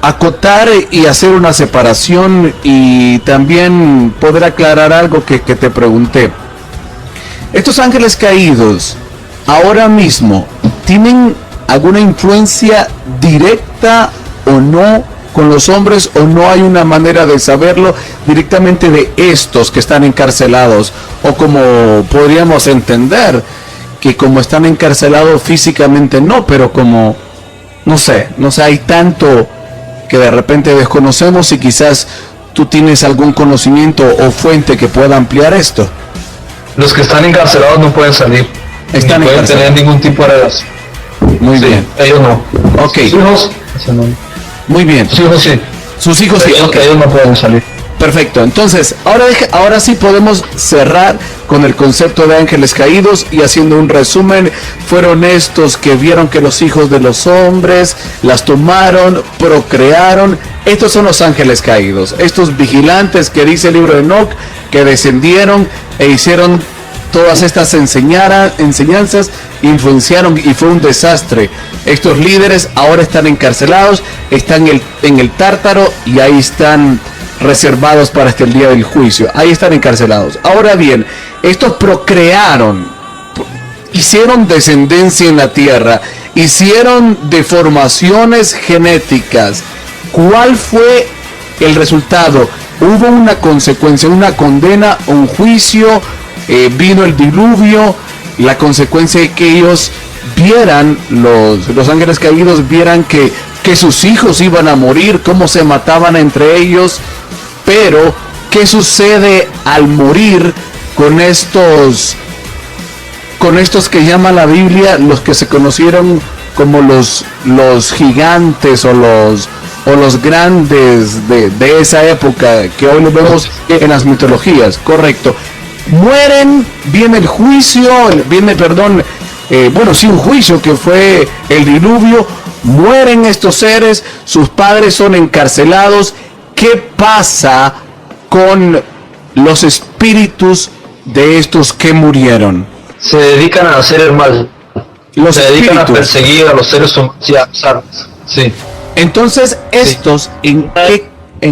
acotar y hacer una separación, y también poder aclarar algo que te pregunté. ¿Estos ángeles caídos ahora mismo tienen alguna influencia directa o no con los hombres, o no hay una manera de saberlo directamente de estos que están encarcelados? O como podríamos entender que como están encarcelados físicamente no, pero como no sé, hay tanto que de repente desconocemos, y quizás tú tienes algún conocimiento o fuente que pueda ampliar esto. Los que están encarcelados no pueden salir, ni pueden tener ningún tipo de relación. Muy bien. Ellos no. Ok. Sus hijos, muy bien. Sus hijos sí. Sus hijos sí. Okay. Ellos no pueden salir. Perfecto, entonces ahora sí podemos cerrar con el concepto de ángeles caídos, y haciendo un resumen, fueron estos que vieron que los hijos de los hombres las tomaron, procrearon. Estos son los ángeles caídos, estos vigilantes que dice el libro de Enoc, que descendieron e hicieron todas estas enseñanzas, influenciaron, y fue un desastre. Estos líderes ahora están encarcelados, están en el Tártaro, y ahí están reservados para el día del juicio. Ahí están encarcelados. Ahora bien, estos procrearon, hicieron descendencia en la tierra, hicieron deformaciones genéticas. ¿Cuál fue el resultado? Hubo una consecuencia, una condena, un juicio, vino el diluvio. La consecuencia es que ellos vieran, los ángeles caídos vieran que sus hijos iban a morir, cómo se mataban entre ellos. Pero, ¿qué sucede al morir con estos que llama la Biblia, los que se conocieron como los gigantes o los grandes de esa época, que hoy lo vemos en las mitologías? Correcto. Mueren, viene el juicio, un juicio que fue el diluvio. Mueren estos seres, sus padres son encarcelados. ¿Qué pasa con los espíritus de estos que murieron? Se dedican a hacer el mal. Se dedican a perseguir a los seres humanos y a acusarlos. Sí. Entonces, estos, ¿en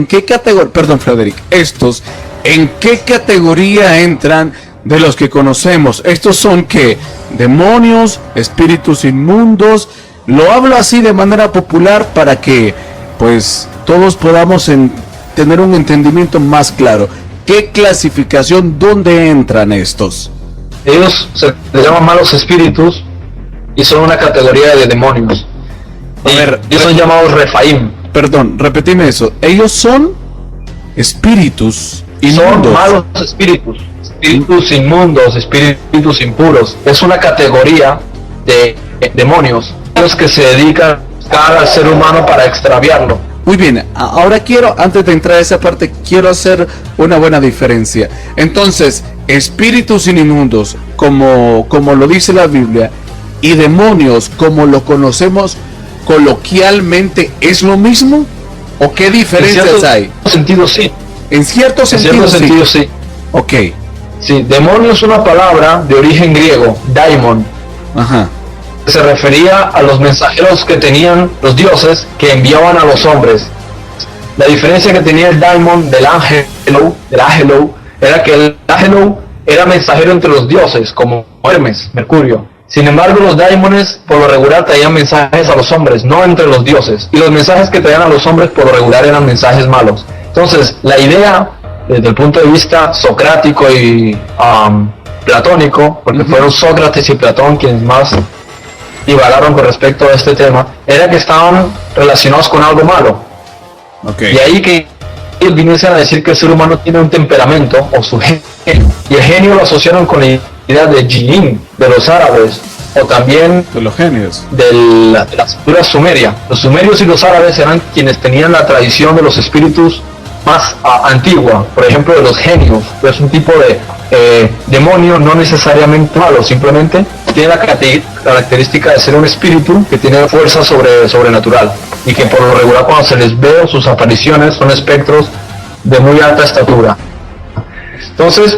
qué categoría? Perdón, Frederick. Estos, ¿en qué categoría entran de los que conocemos? Estos son ¿qué? Demonios, espíritus inmundos. Lo hablo así de manera popular para que, pues, todos podamos tener un entendimiento más claro. ¿Qué clasificación? ¿Dónde entran estos? Ellos se les llaman malos espíritus y son una categoría de demonios. Ellos son llamados Refaim. Perdón, repetime eso. Ellos son espíritus inmundos. Son malos espíritus, espíritus inmundos, espíritus impuros. Es una categoría de demonios, los que se dedican a buscar al ser humano para extraviarlo. Muy bien, ahora antes de entrar a esa parte, quiero hacer una buena diferencia. Entonces, espíritus inmundos, como lo dice la Biblia, y demonios, como lo conocemos coloquialmente, ¿es lo mismo? ¿O qué diferencias hay? En cierto sentido, sí. Ok. Sí, demonio es una palabra de origen griego, daimon. Ajá. Se refería a los mensajeros que tenían los dioses que enviaban a los hombres. La diferencia que tenía el daimon del ángelo era que el ángelo era mensajero entre los dioses, como Hermes, Mercurio. Sin embargo, los daimones por lo regular traían mensajes a los hombres, no entre los dioses. Y los mensajes que traían a los hombres por lo regular eran mensajes malos. Entonces, la idea, desde el punto de vista socrático y platónico, porque fueron Sócrates y Platón quienes más divagaron con respecto a este tema, era que estaban relacionados con algo malo. Okay. Y ahí que ellos viniesen a decir que el ser humano tiene un temperamento o su genio, y el genio lo asociaron con la idea de Jinn, de los árabes, o también de los genios, de la cultura sumeria. Los sumerios y los árabes eran quienes tenían la tradición de los espíritus más antigua, por ejemplo de los genios, que es un tipo de demonio no necesariamente malo, simplemente tiene la característica de ser un espíritu que tiene fuerza sobrenatural, y que por lo regular cuando se les ve sus apariciones son espectros de muy alta estatura. Entonces,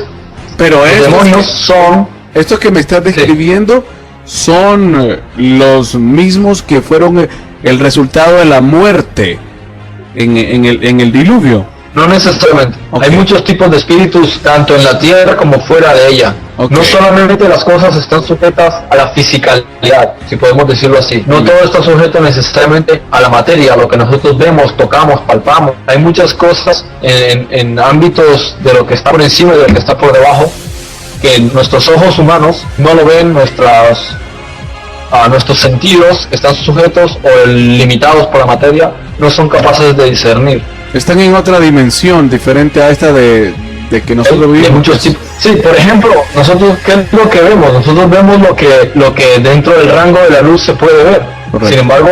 pero los demonios son... Estos que me estás describiendo son los mismos que fueron el resultado de la muerte en el diluvio. No necesariamente. Okay. Hay muchos tipos de espíritus, tanto en la tierra como fuera de ella. Okay. No solamente las cosas están sujetas a la fisicalidad, si podemos decirlo así. No todo está sujeto necesariamente a la materia, a lo que nosotros vemos, tocamos, palpamos. Hay muchas cosas en ámbitos de lo que está por encima y de lo que está por debajo, que nuestros ojos humanos no lo ven, nuestros sentidos están sujetos o limitados por la materia, no son capaces de discernir. Están en otra dimensión diferente a esta de que nosotros vivimos. Muchos tipos. Sí, por ejemplo, nosotros, ¿qué es lo que vemos? Nosotros vemos lo que dentro del rango de la luz se puede ver. Correcto. Sin embargo,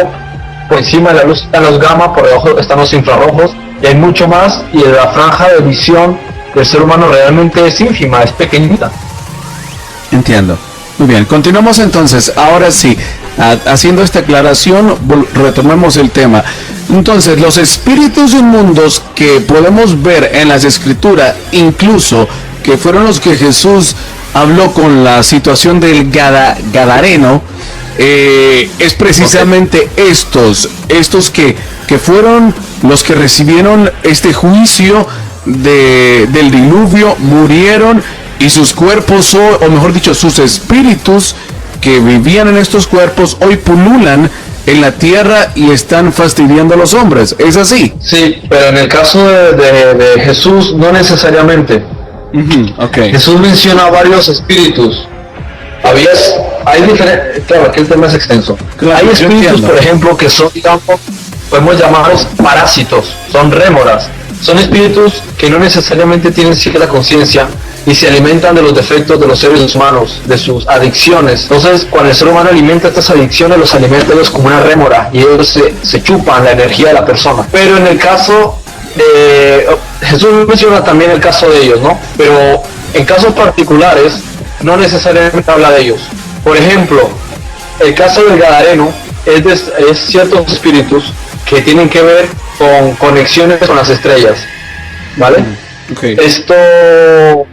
por encima de la luz están los gamma, por debajo están los infrarrojos, y hay mucho más, y la franja de visión del ser humano realmente es ínfima, es pequeñita. Entiendo. Muy bien, continuamos entonces. Ahora sí, haciendo esta aclaración, retomemos el tema. Entonces, los espíritus inmundos que podemos ver en las escrituras, incluso que fueron los que Jesús habló con la situación del Gadareno, es precisamente estos que fueron los que recibieron este juicio del diluvio, murieron, y sus cuerpos, o mejor dicho, sus espíritus que vivían en estos cuerpos, hoy pululan en la tierra y están fastidiando a los hombres. ¿Es así? Sí, pero en el caso de Jesús no necesariamente. Okay. Jesús menciona varios espíritus. Hay diferentes, claro, aquí el tema es extenso. Claro, hay espíritus, por ejemplo, que son, digamos, podemos llamarlos parásitos, son rémoras. Son espíritus que no necesariamente tienen siquiera conciencia y se alimentan de los defectos de los seres humanos, de sus adicciones. Entonces, cuando el ser humano alimenta estas adicciones, los alimenta ellos como una rémora, y ellos se chupan la energía de la persona. Pero en el caso de... Jesús menciona también el caso de ellos, ¿no? Pero en casos particulares, no necesariamente habla de ellos. Por ejemplo, el caso del Gadareno es ciertos espíritus que tienen que ver con conexiones con las estrellas, ¿vale? Okay. Esto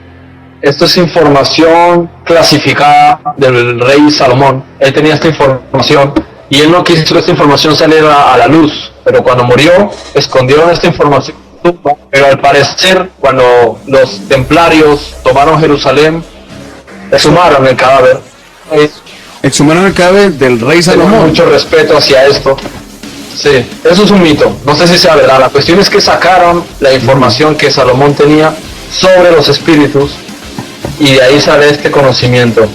es información clasificada del rey Salomón. Él tenía esta información y él no quiso que esta información saliera a la luz, pero cuando murió escondieron esta información. Pero al parecer, cuando los templarios tomaron Jerusalén, exhumaron el cadáver. Exhumaron el cadáver del rey Salomón. Tengo mucho respeto hacia esto. Sí, eso es un mito, no sé si sea verdad. La cuestión es que sacaron la información que Salomón tenía sobre los espíritus y de ahí sale este conocimiento.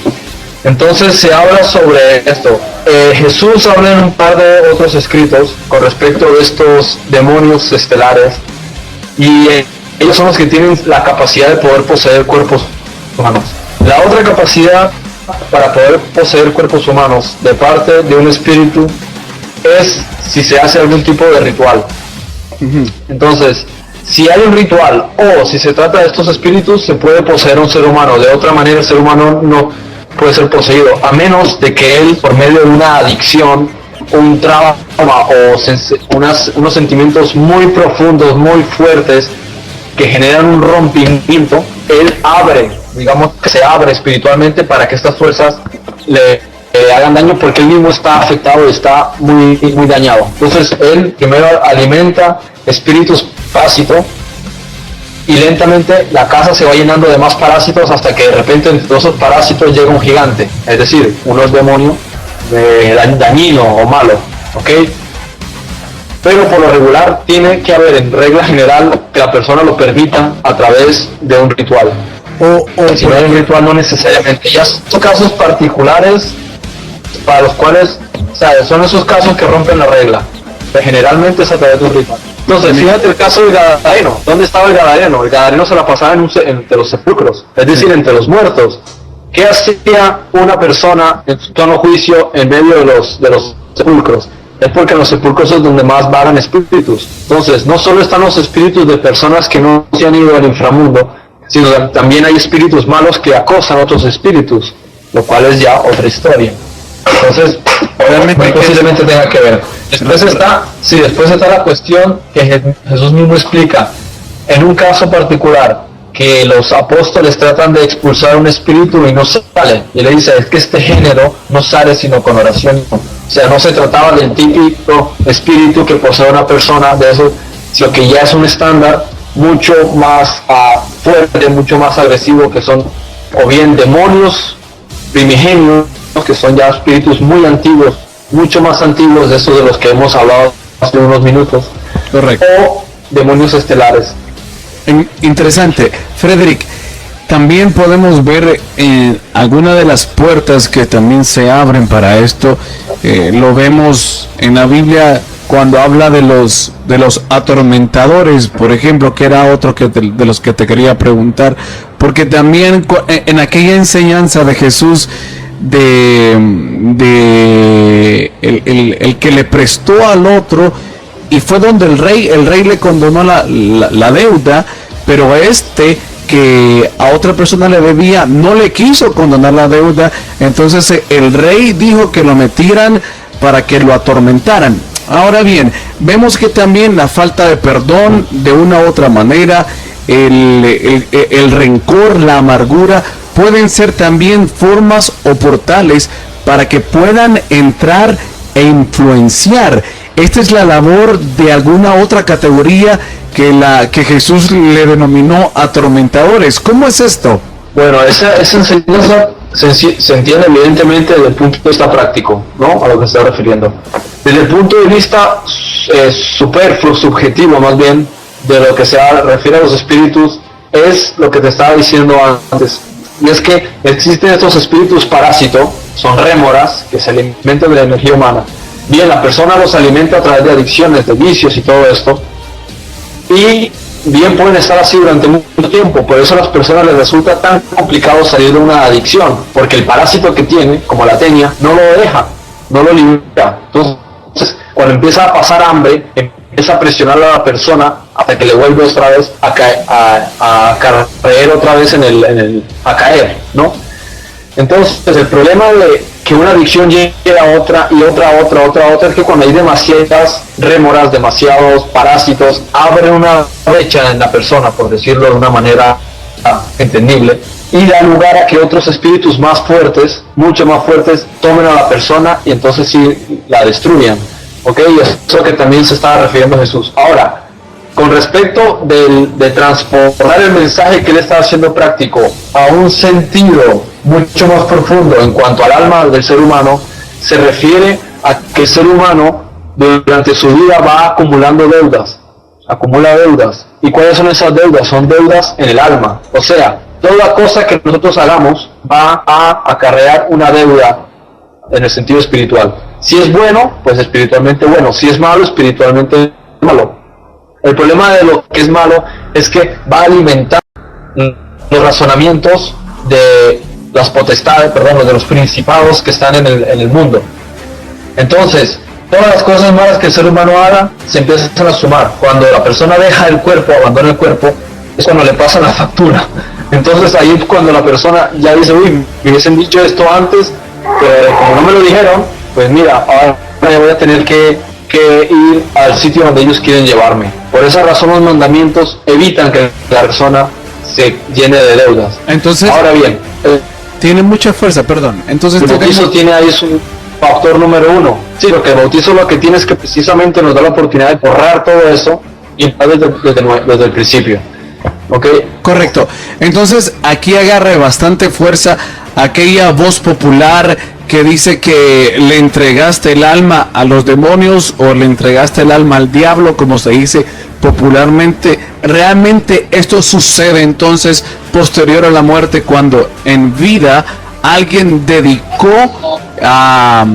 Entonces se habla sobre esto. Jesús habla en un par de otros escritos con respecto a estos demonios estelares, y ellos son los que tienen la capacidad de poder poseer cuerpos humanos. La otra capacidad para poder poseer cuerpos humanos de parte de un espíritu es si se hace algún tipo de ritual. Entonces, si hay un ritual o si se trata de estos espíritus, se puede poseer a un ser humano. De otra manera, el ser humano no puede ser poseído, a menos de que él, por medio de una adicción, un trauma o unos sentimientos muy profundos, muy fuertes, que generan un rompimiento, él se abre espiritualmente para que estas fuerzas le hagan daño, porque él mismo está afectado y está muy, muy dañado. Entonces él primero alimenta espíritus parásitos y lentamente la casa se va llenando de más parásitos hasta que de repente entre todos esos parásitos llega un gigante, es decir, uno es demonio dañino o malo, ¿ok? Pero por lo regular tiene que haber en regla general que la persona lo permita a través de un ritual. O si no hay un ritual, no necesariamente. Ya son casos particulares para los cuales, o sea, son esos casos que rompen la regla. Pero generalmente es a través de un ritual. Entonces, fíjate el caso del Gadareno. ¿Dónde estaba el Gadareno? El Gadareno se la pasaba entre los sepulcros, es decir, entre los muertos. ¿Qué hacía una persona en su tono juicio en medio de los sepulcros? Es porque en los sepulcros es donde más vagan espíritus. Entonces, no solo están los espíritus de personas que no se han ido al inframundo, sino también hay espíritus malos que acosan a otros espíritus, lo cual es ya otra historia. Entonces, obviamente posiblemente tenga que ver. Después está la cuestión que Jesús mismo explica. En un caso particular, que los apóstoles tratan de expulsar un espíritu y no sale. Y le dice, es que este género no sale sino con oración. O sea, no se trataba del típico espíritu que posee una persona de eso, sino que ya es un estándar mucho más fuerte, mucho más agresivo, que son o bien demonios primigenios, que son ya espíritus muy antiguos, mucho más antiguos de esos de los que hemos hablado hace unos minutos. Correcto. O demonios estelares. Interesante. Frederick, también podemos ver algunas de las puertas que también se abren para esto. Lo vemos en la Biblia cuando habla de los atormentadores, por ejemplo, que era otro de los que te quería preguntar, porque también en aquella enseñanza de Jesús el que le prestó al otro, y fue donde el rey le condonó la deuda, pero que a otra persona le debía, no le quiso condonar la deuda, entonces el rey dijo que lo metieran para que lo atormentaran. Ahora bien, vemos que también la falta de perdón, de una u otra manera, el rencor, la amargura, pueden ser también formas o portales para que puedan entrar e influenciar. Esta es la labor de alguna otra categoría que Jesús le denominó atormentadores. ¿Cómo es esto? Bueno, esa enseñanza se entiende evidentemente desde el punto de vista práctico, ¿no? A lo que se está refiriendo. Desde el punto de vista superfluo, subjetivo más bien, de lo que se refiere a los espíritus, es lo que te estaba diciendo antes. Y es que existen estos espíritus parásitos, son rémoras, que se alimentan de la energía humana. Bien, la persona los alimenta a través de adicciones, de vicios y todo esto. Y bien pueden estar así durante mucho tiempo, por eso a las personas les resulta tan complicado salir de una adicción, porque el parásito que tiene, como la tenia, no lo deja, no lo libera. Entonces, cuando empieza a pasar hambre, empieza a presionar a la persona hasta que le vuelve otra vez a caer otra vez a caer, ¿no? Entonces, el problema de que una adicción llegue a otra y otra es que cuando hay demasiadas rémoras, demasiados parásitos, abre una brecha en la persona, por decirlo de una manera entendible, y da lugar a que otros espíritus más fuertes, mucho más fuertes, tomen a la persona y entonces sí la destruyan. ¿Ok? Y eso que también se estaba refiriendo a Jesús. Ahora, con respecto de transportar el mensaje que él está haciendo práctico a un sentido mucho más profundo en cuanto al alma del ser humano, se refiere a que el ser humano durante su vida va acumulando deudas, acumula deudas. ¿Y cuáles son esas deudas? Son deudas en el alma. O sea, toda cosa que nosotros hagamos va a acarrear una deuda en el sentido espiritual. Si es bueno, pues espiritualmente bueno. Si es malo, espiritualmente malo. El problema de lo que es malo es que va a alimentar los razonamientos de las potestades, de los principados que están en el mundo. Entonces, todas las cosas malas que el ser humano haga se empiezan a sumar. Cuando la persona deja el cuerpo, abandona el cuerpo, es cuando le pasa la factura. Entonces ahí es cuando la persona ya dice, uy, me hubiesen dicho esto antes, pero como no me lo dijeron, pues mira, ahora voy a tener que ir al sitio donde ellos quieren llevarme. Por esa razón los mandamientos evitan que la persona se llene de deudas. Entonces, ahora bien, tiene mucha fuerza, perdón. Entonces, el bautizo tiene ahí su factor número uno. Sí, porque el bautizo lo que tiene es que precisamente nos da la oportunidad de borrar todo eso y desde el principio. ¿Ok? Correcto. Entonces aquí agarra bastante fuerza aquella voz popular que dice que le entregaste el alma a los demonios o le entregaste el alma al diablo, como se dice popularmente. Realmente esto sucede entonces posterior a la muerte, cuando en vida alguien dedicó a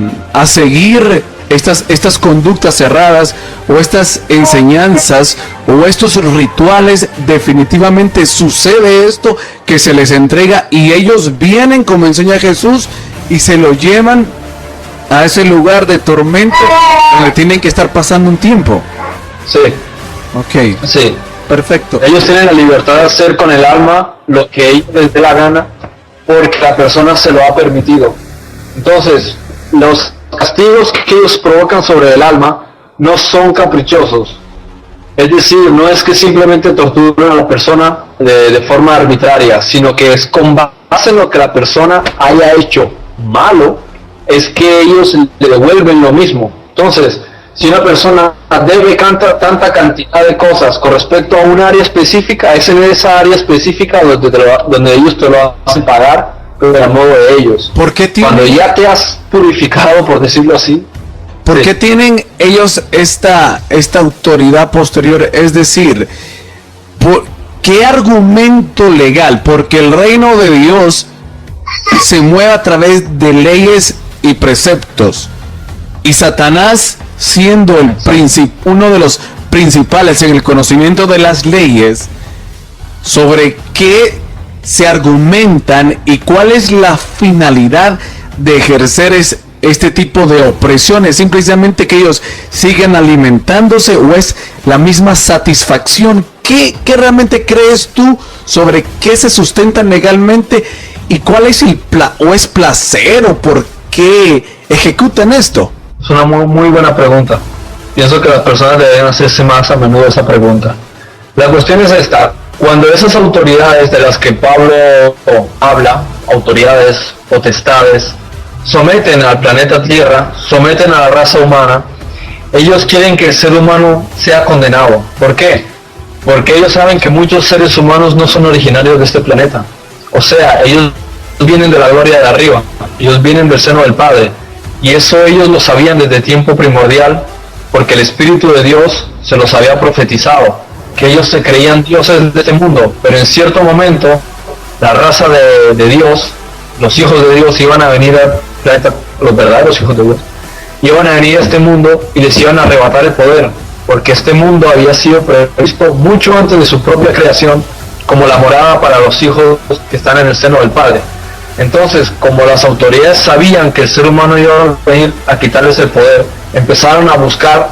seguir estas conductas cerradas o estas enseñanzas o estos rituales. Definitivamente sucede esto, que se les entrega y ellos vienen, como enseña Jesús, y se lo llevan a ese lugar de tormento donde tienen que estar pasando un tiempo. Sí. Ok. Sí. Perfecto. Ellos tienen la libertad de hacer con el alma lo que ellos les dé la gana, porque la persona se lo ha permitido. Entonces, los castigos que ellos provocan sobre el alma no son caprichosos. Es decir, no es que simplemente torturan a la persona de forma arbitraria, sino que es con base en lo que la persona haya hecho malo, es que ellos le devuelven lo mismo. Entonces, si una persona debe tanta cantidad de cosas con respecto a un área específica, es en esa área específica donde ellos te lo hacen pagar, pero a modo de ellos. ¿Por qué Cuando ya te has purificado, por decirlo así. ¿Por qué tienen ellos esta autoridad posterior? Es decir, ¿qué argumento legal? Porque el reino de Dios se mueve a través de leyes y preceptos. Y Satanás, siendo uno de los principales en el conocimiento de las leyes, sobre qué se argumentan y cuál es la finalidad de ejercer este tipo de opresiones. Simplemente que ellos siguen alimentándose, o es la misma satisfacción. ¿Qué realmente crees tú sobre qué se sustentan legalmente y cuál es o es placer o por qué ejecutan esto? Es una muy buena pregunta. Pienso que las personas deben hacerse más a menudo esa pregunta. La cuestión es esta: cuando esas autoridades de las que Pablo habla, autoridades, potestades, someten al planeta Tierra, someten a la raza humana, ellos quieren que el ser humano sea condenado. ¿Por qué? Porque ellos saben que muchos seres humanos no son originarios de este planeta. O sea, ellos vienen de la gloria de arriba, ellos vienen del seno del Padre, y eso ellos lo sabían desde tiempo primordial, porque el Espíritu de Dios se los había profetizado, que ellos se creían dioses de este mundo, pero en cierto momento la raza de Dios, los hijos de Dios, iban a venir al planeta, los verdaderos hijos de Dios, iban a venir a este mundo y les iban a arrebatar el poder, porque este mundo había sido previsto mucho antes de su propia creación como la morada para los hijos que están en el seno del Padre. Entonces, como las autoridades sabían que el ser humano iba a venir a quitarles el poder, empezaron a buscar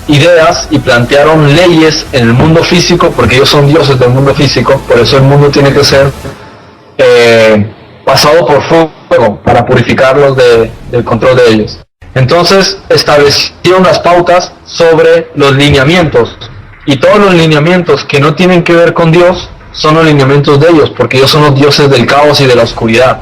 ideas y plantearon leyes en el mundo físico, porque ellos son dioses del mundo físico, por eso el mundo tiene que ser pasado por fuego para purificarlos del control de ellos. Entonces establecieron las pautas sobre los lineamientos, y todos los lineamientos que no tienen que ver con Dios son los lineamientos de ellos, porque ellos son los dioses del caos y de la oscuridad.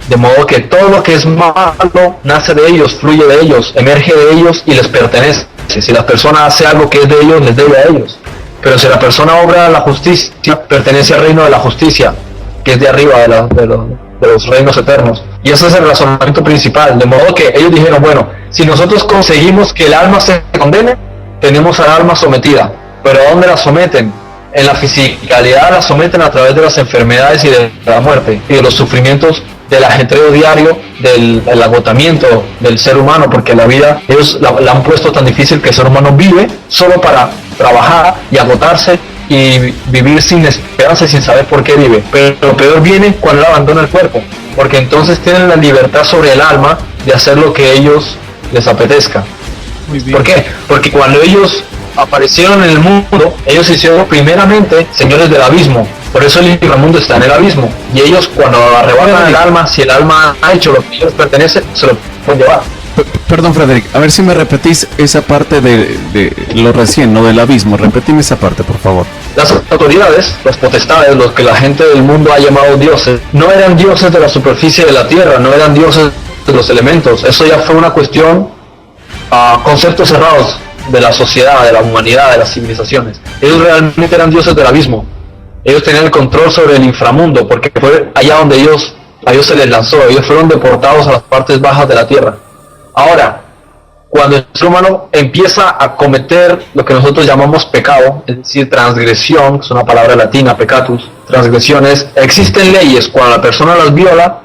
De modo que todo lo que es malo nace de ellos, fluye de ellos, emerge de ellos y les pertenece. Si la persona hace algo que es de ellos, les debe a ellos. Pero si la persona obra la justicia, pertenece al reino de la justicia, que es de arriba de los reinos eternos. Y ese es el razonamiento principal. De modo que ellos dijeron, bueno, si nosotros conseguimos que el alma se condene, tenemos al alma sometida. Pero ¿a dónde la someten? En la fisicalidad la someten a través de las enfermedades y de la muerte y de los sufrimientos del ajetreo diario, del agotamiento del ser humano, porque la vida ellos la han puesto tan difícil que el ser humano vive solo para trabajar y agotarse y vivir sin esperanza y sin saber por qué vive. Pero lo peor viene cuando él abandona el cuerpo, porque entonces tienen la libertad sobre el alma de hacer lo que ellos les apetezca. Muy bien. ¿Por qué? Porque cuando ellos aparecieron en el mundo, ellos se hicieron primeramente señores del abismo. Por eso el inframundo está en el abismo. Y ellos, cuando arrebatan el alma, si el alma ha hecho lo que ellos pertenece, se lo pueden llevar. Perdón, Frederick, a ver si me repetís esa parte de lo recién, no del abismo. Repetime esa parte, por favor. Las autoridades, los potestades, los que la gente del mundo ha llamado dioses, no eran dioses de la superficie de la tierra, no eran dioses de los elementos. Eso ya fue una cuestión, conceptos cerrados de la sociedad, de la humanidad, de las civilizaciones. Ellos realmente eran dioses del abismo. Ellos tenían el control sobre el inframundo, porque fue allá donde a ellos se les lanzó. Ellos fueron deportados a las partes bajas de la tierra. Ahora, cuando el ser humano empieza a cometer lo que nosotros llamamos pecado, es decir, transgresión, que es una palabra latina, peccatus, transgresiones, existen leyes, cuando la persona las viola,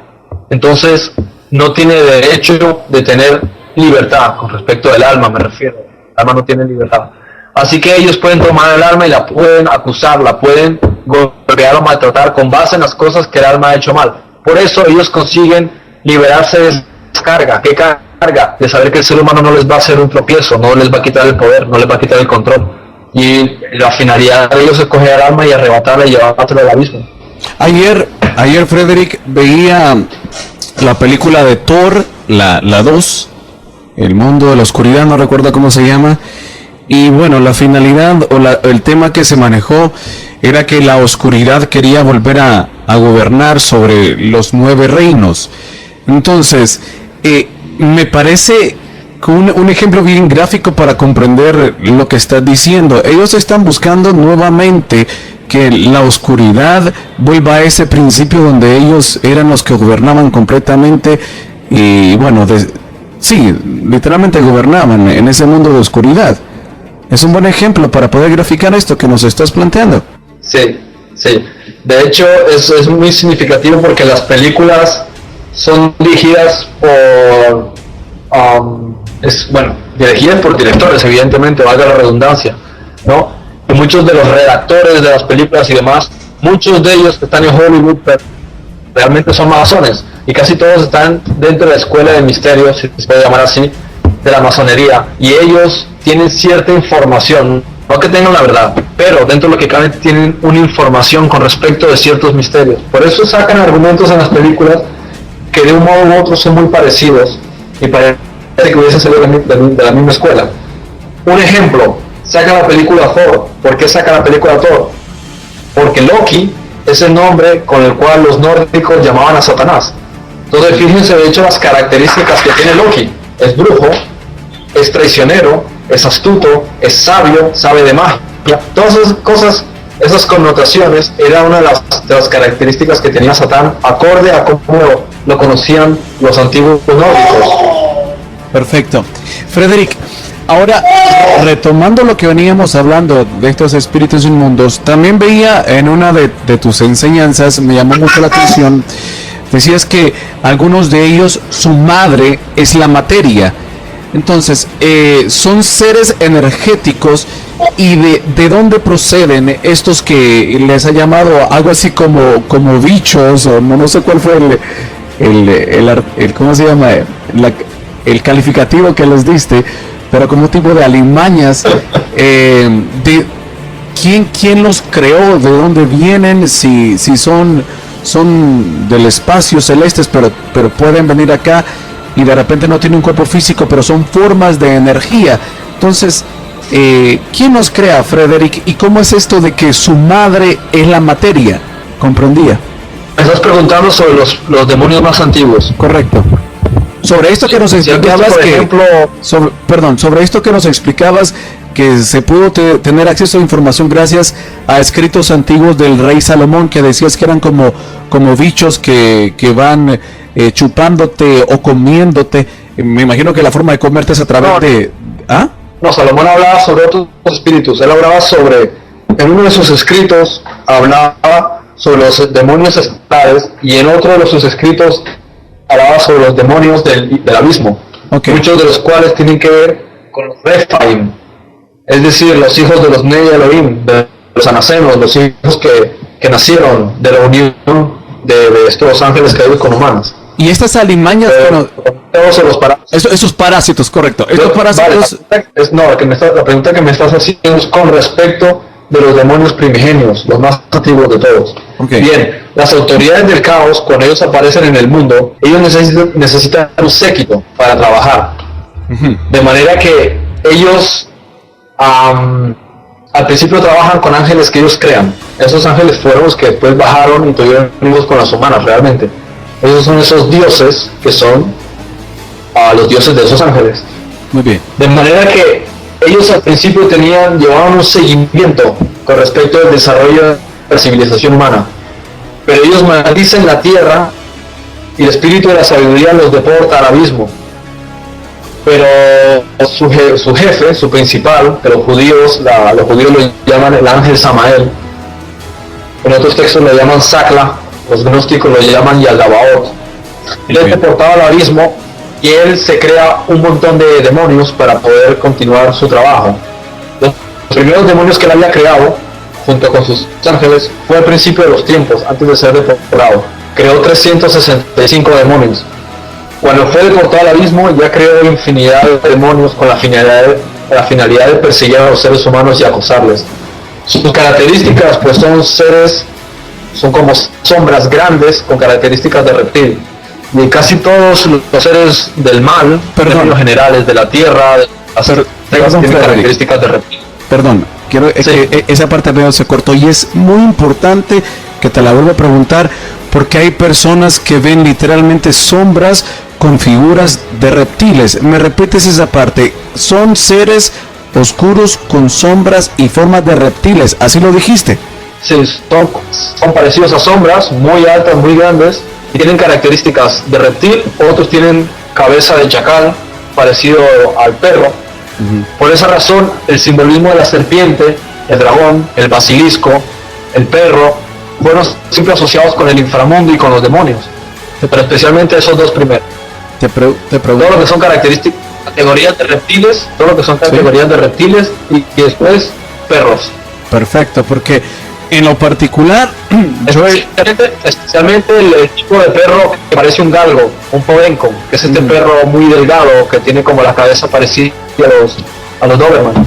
entonces no tiene derecho de tener libertad, con respecto del alma me refiero, el alma no tiene libertad. Así que ellos pueden tomar el alma y la pueden acusar, la pueden golpear o maltratar con base en las cosas que el alma ha hecho mal. Por eso ellos consiguen liberarse de esa carga. ¿Qué carga? De saber que el ser humano no les va a hacer un tropiezo, no les va a quitar el poder, no les va a quitar el control. Y la finalidad de ellos es coger el alma y arrebatarla y llevarla al abismo. Ayer Frederick veía la película de Thor, la 2, El mundo de la oscuridad, no recuerdo cómo se llama. Y bueno, la finalidad o el tema que se manejó era que la oscuridad quería volver a gobernar sobre los 9 reinos. Entonces, me parece un ejemplo bien gráfico para comprender lo que estás diciendo. Ellos están buscando nuevamente que la oscuridad vuelva a ese principio donde ellos eran los que gobernaban completamente y bueno, sí, literalmente gobernaban en ese mundo de oscuridad. Es un buen ejemplo para poder graficar esto que nos estás planteando. Sí. De hecho, es muy significativo porque las películas son dirigidas por... dirigidas por directores, evidentemente, valga la redundancia, ¿no? Y muchos de los redactores de las películas y demás, muchos de ellos que están en Hollywood realmente son masones, y casi todos están dentro de la escuela de misterios, si se puede llamar así, de la masonería, y ellos tienen cierta información, no que tengan la verdad, pero dentro de lo que cabe tienen una información con respecto de ciertos misterios. Por eso sacan argumentos en las películas que de un modo u otro son muy parecidos y parece que hubiesen salido de la misma escuela. Un ejemplo, saca la película Thor. ¿Por qué saca la película Thor? Porque Loki es el nombre con el cual los nórdicos llamaban a Satanás. Entonces fíjense de hecho las características que tiene Loki. Es brujo, es traicionero, es astuto, es sabio, sabe de magia. Todas esas cosas, esas connotaciones, era una de las características que tenía Satán, acorde a cómo lo conocían los antiguos nórdicos. Perfecto. Frederick, ahora retomando lo que veníamos hablando de estos espíritus inmundos, también veía en una de tus enseñanzas, me llamó mucho la atención, decías que algunos de ellos, su madre es la materia. Entonces, son seres energéticos. ¿Y de dónde proceden estos que les ha llamado algo así como bichos? O no sé cuál fue el ¿cómo se llama? El calificativo que les diste, pero como tipo de alimañas. ¿Quién los creó? ¿De dónde vienen? Si son del espacio celestes, pero pueden venir acá y de repente no tienen un cuerpo físico, pero son formas de energía. Entonces, ¿quién nos crea, Frederick? ¿Y cómo es esto de que su madre es la materia? ¿Comprendía? Me estás preguntando sobre los demonios más antiguos. Correcto. Sobre esto que nos explicabas sobre esto que nos explicabas que se pudo tener acceso a información gracias a escritos antiguos del rey Salomón, que decías que eran como bichos que van chupándote o comiéndote. Me imagino que la forma de comerte es a través de... ¿Ah? No, Salomón hablaba sobre otros espíritus. Él hablaba en uno de sus escritos hablaba sobre los demonios estelares, y en otro de sus escritos hablaba sobre los demonios del abismo. Okay. Muchos de los cuales tienen que ver con los Rephaim, es decir, los hijos de los Nei Elohim, de los anasenos, los hijos que nacieron de la unión de estos ángeles caídos con humanos. Y estas alimañas, esos parásitos, correcto. Estos parásitos. La pregunta que me estás haciendo es con respecto de los demonios primigenios, los más antiguos de todos. Okay. Bien, las autoridades del caos, cuando ellos aparecen en el mundo, ellos necesitan un séquito para trabajar. Uh-huh. De manera que ellos al principio trabajan con ángeles que ellos crean. Esos ángeles fueron los que después bajaron y tuvieron hijos con las humanas realmente. Esos son esos dioses que son los dioses de esos ángeles. Muy bien. De manera que ellos al principio llevaban un seguimiento con respecto al desarrollo de la civilización humana, pero ellos maldicen la tierra y el espíritu de la sabiduría los deporta al abismo. Pero su jefe, su principal, que los judíos lo llaman el ángel Samael, en otros textos lo llaman Sakla, los gnósticos lo llaman Yaldabaoth. Él es deportado al abismo y él se crea un montón de demonios para poder continuar su trabajo. Los primeros demonios que él había creado, junto con sus ángeles, fue al principio de los tiempos, antes de ser deportado. Creó 365 demonios. Cuando fue deportado al abismo, ya creó infinidad de demonios con la finalidad de perseguir a los seres humanos y acosarles. Sus características, pues, son como sombras grandes con características de reptil. Y casi todos los seres del mal, en términos generales, de la tierra, tienen características de reptil. Perdón, que esa parte veo se cortó y es muy importante que te la vuelva a preguntar, porque hay personas que ven literalmente sombras con figuras de reptiles. ¿Me repites esa parte? Son seres oscuros con sombras y formas de reptiles, ¿así lo dijiste? Sí, son parecidos a sombras, muy altas, muy grandes, y tienen características de reptil. Otros tienen cabeza de chacal, parecido al perro. Por esa razón, el simbolismo de la serpiente, el dragón, el basilisco, el perro, fueron siempre asociados con el inframundo y con los demonios, pero especialmente esos dos primeros. Te pregunto. Todo lo que son categorías de reptiles, y después perros. Perfecto, porque en lo particular, especialmente el tipo de perro que parece un galgo, un podenco, que es este perro muy delgado que tiene como la cabeza parecida a los Doberman.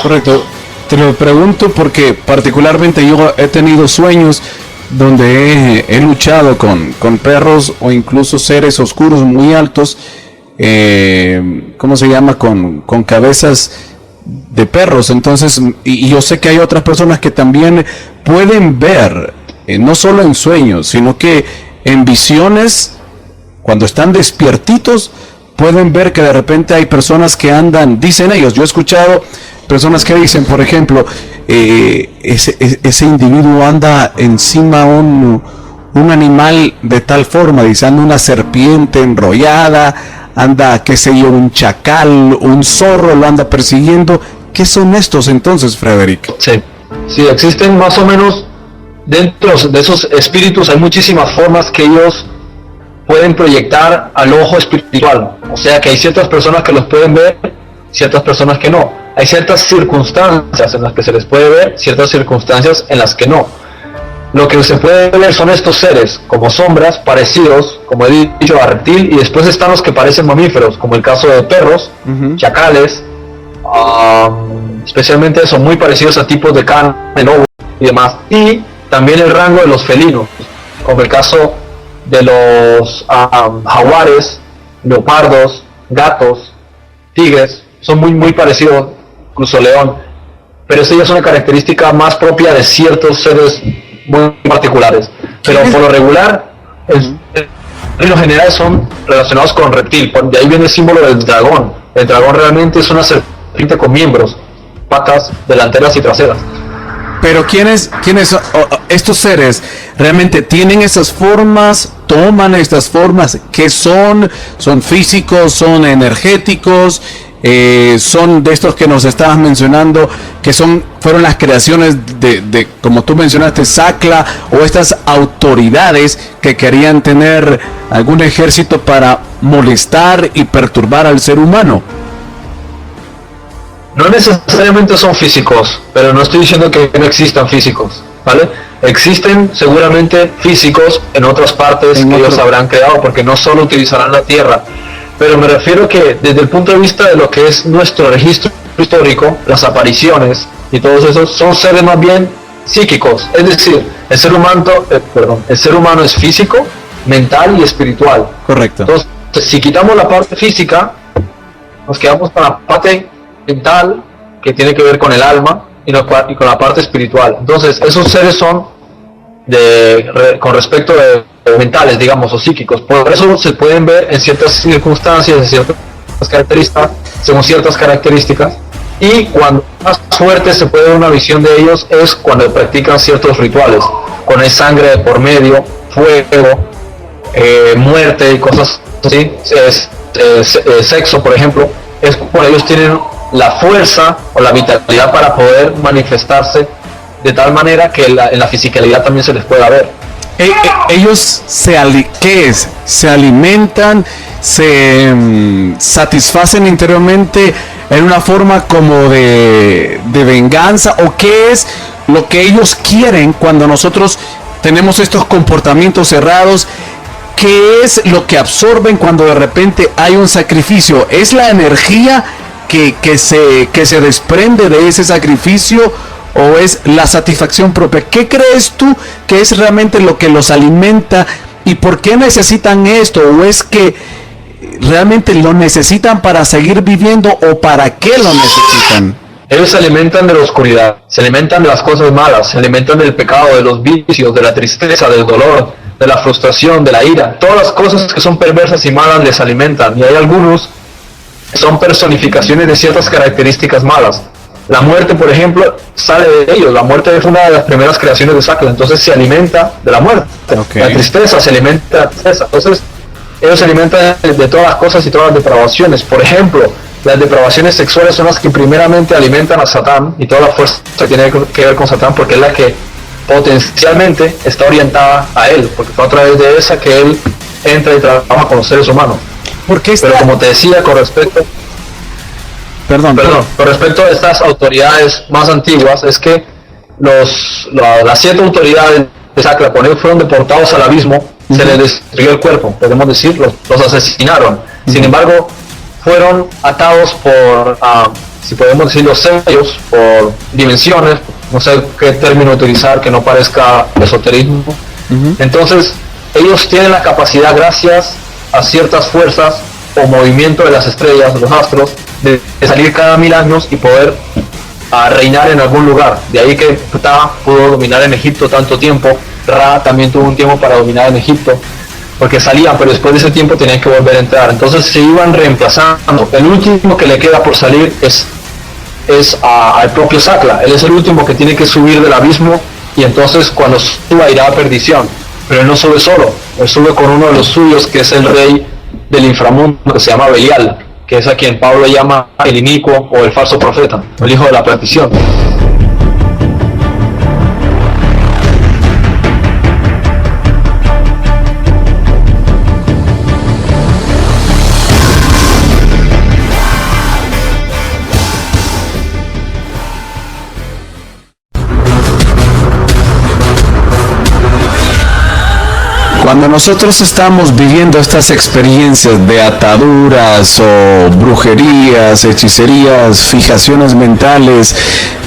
Correcto. Te lo pregunto porque particularmente yo he tenido sueños donde he luchado con perros o incluso seres oscuros muy altos, ¿cómo se llama? Con cabezas de perros. Entonces, y yo sé que hay otras personas que también pueden ver, no solo en sueños, sino que en visiones, cuando están despiertitos, pueden ver que de repente hay personas que andan, dicen ellos, yo he escuchado personas que dicen, por ejemplo, ese individuo anda encima un animal de tal forma, dice, anda una serpiente enrollada, anda, qué sé yo, un chacal, un zorro lo anda persiguiendo. ¿Qué son estos entonces, Frederick? Sí, existen más o menos, dentro de esos espíritus hay muchísimas formas que ellos pueden proyectar al ojo espiritual. O sea que hay ciertas personas que los pueden ver, ciertas personas que no. Hay ciertas circunstancias en las que se les puede ver, ciertas circunstancias en las que no. Lo que se puede ver son estos seres, como sombras, parecidos, como he dicho, a reptil, y después están los que parecen mamíferos, como el caso de perros, chacales, especialmente son muy parecidos a tipos de carne, lobo y demás. Y también el rango de los felinos, como el caso de los jaguares, leopardos, gatos, tigres, son muy parecidos, incluso león, pero esa ya es una característica más propia de ciertos seres muy particulares, pero por lo regular, en lo general son relacionados con reptil. De ahí viene el símbolo del dragón. El dragón realmente es una serpiente con miembros, patas delanteras y traseras. Pero ¿quiénes estos seres realmente tienen esas formas, toman estas formas? ¿Qué son? ¿Son físicos? ¿Son energéticos? Son de estos que nos estabas mencionando, que fueron las creaciones de como tú mencionaste, Sakla, o estas autoridades que querían tener algún ejército para molestar y perturbar al ser humano. No necesariamente son físicos, pero no estoy diciendo que no existan físicos, ¿vale? Existen seguramente físicos en otras partes que ellos habrán creado, porque no solo utilizarán la tierra. Pero me refiero que desde el punto de vista de lo que es nuestro registro histórico, las apariciones y todos esos son seres más bien psíquicos. Es decir, el ser humano es físico, mental y espiritual. Correcto. Entonces, si quitamos la parte física, nos quedamos con la parte mental, que tiene que ver con el alma, y con la parte espiritual. Entonces, esos seres son con respecto de mentales, digamos, o psíquicos. Por eso se pueden ver en ciertas circunstancias, en ciertas características, según ciertas características, y cuando más fuerte se puede ver una visión de ellos es cuando practican ciertos rituales, cuando hay sangre de por medio, fuego, muerte y cosas así, sexo por ejemplo, es cuando ellos tienen la fuerza o la vitalidad para poder manifestarse de tal manera que en la fisicalidad también se les pueda ver. Ellos ¿qué es? Se alimentan, se satisfacen interiormente en una forma como de venganza, o qué es lo que ellos quieren cuando nosotros tenemos estos comportamientos cerrados. ¿Qué es lo que absorben cuando de repente hay un sacrificio? ¿Es la energía que se desprende de ese sacrificio, o es la satisfacción propia? ¿Qué crees tú que es realmente lo que los alimenta, y por qué necesitan esto? ¿O es que realmente lo necesitan para seguir viviendo, o para qué lo necesitan? Ellos se alimentan de la oscuridad, se alimentan de las cosas malas, se alimentan del pecado, de los vicios, de la tristeza, del dolor, de la frustración, de la ira. Todas las cosas que son perversas y malas les alimentan, y hay algunos que son personificaciones de ciertas características malas. La muerte, por ejemplo, sale de ellos. La muerte es una de las primeras creaciones de Sakla, entonces se alimenta de la muerte. Okay. La tristeza se alimenta de la tristeza. Entonces ellos se alimentan de todas las cosas y todas las depravaciones. Por ejemplo, las depravaciones sexuales son las que primeramente alimentan a Satán, y toda la fuerza tiene que ver con Satán, porque es la que potencialmente está orientada a él, porque fue a través de esa que él entra y trabaja con los seres humanos. Pero como te decía, con respecto con respecto a estas autoridades más antiguas, es que las 7 autoridades de Sakla, cuando ellos fueron deportados al abismo, se les destruyó el cuerpo, podemos decir, los asesinaron. Sin embargo, fueron atados por, si podemos decir, los sellos, por dimensiones, no sé qué término utilizar que no parezca esoterismo. Entonces, ellos tienen la capacidad, gracias a ciertas fuerzas o movimiento de las estrellas, los astros, de salir cada 1000 años y poder reinar en algún lugar. De ahí que Ptah pudo dominar en Egipto tanto tiempo. Ra también tuvo un tiempo para dominar en Egipto, porque salían, pero después de ese tiempo tenían que volver a entrar. Entonces se iban reemplazando. El último que le queda por salir es al propio Sakla. Él es el último que tiene que subir del abismo, y entonces cuando suba irá a perdición. Pero él no sube solo, él sube con uno de los suyos, que es el rey del inframundo, que se llama Belial, que es a quien Pablo llama el inicuo o el falso profeta, el hijo de la perdición. Cuando nosotros estamos viviendo estas experiencias de ataduras o brujerías, hechicerías, fijaciones mentales,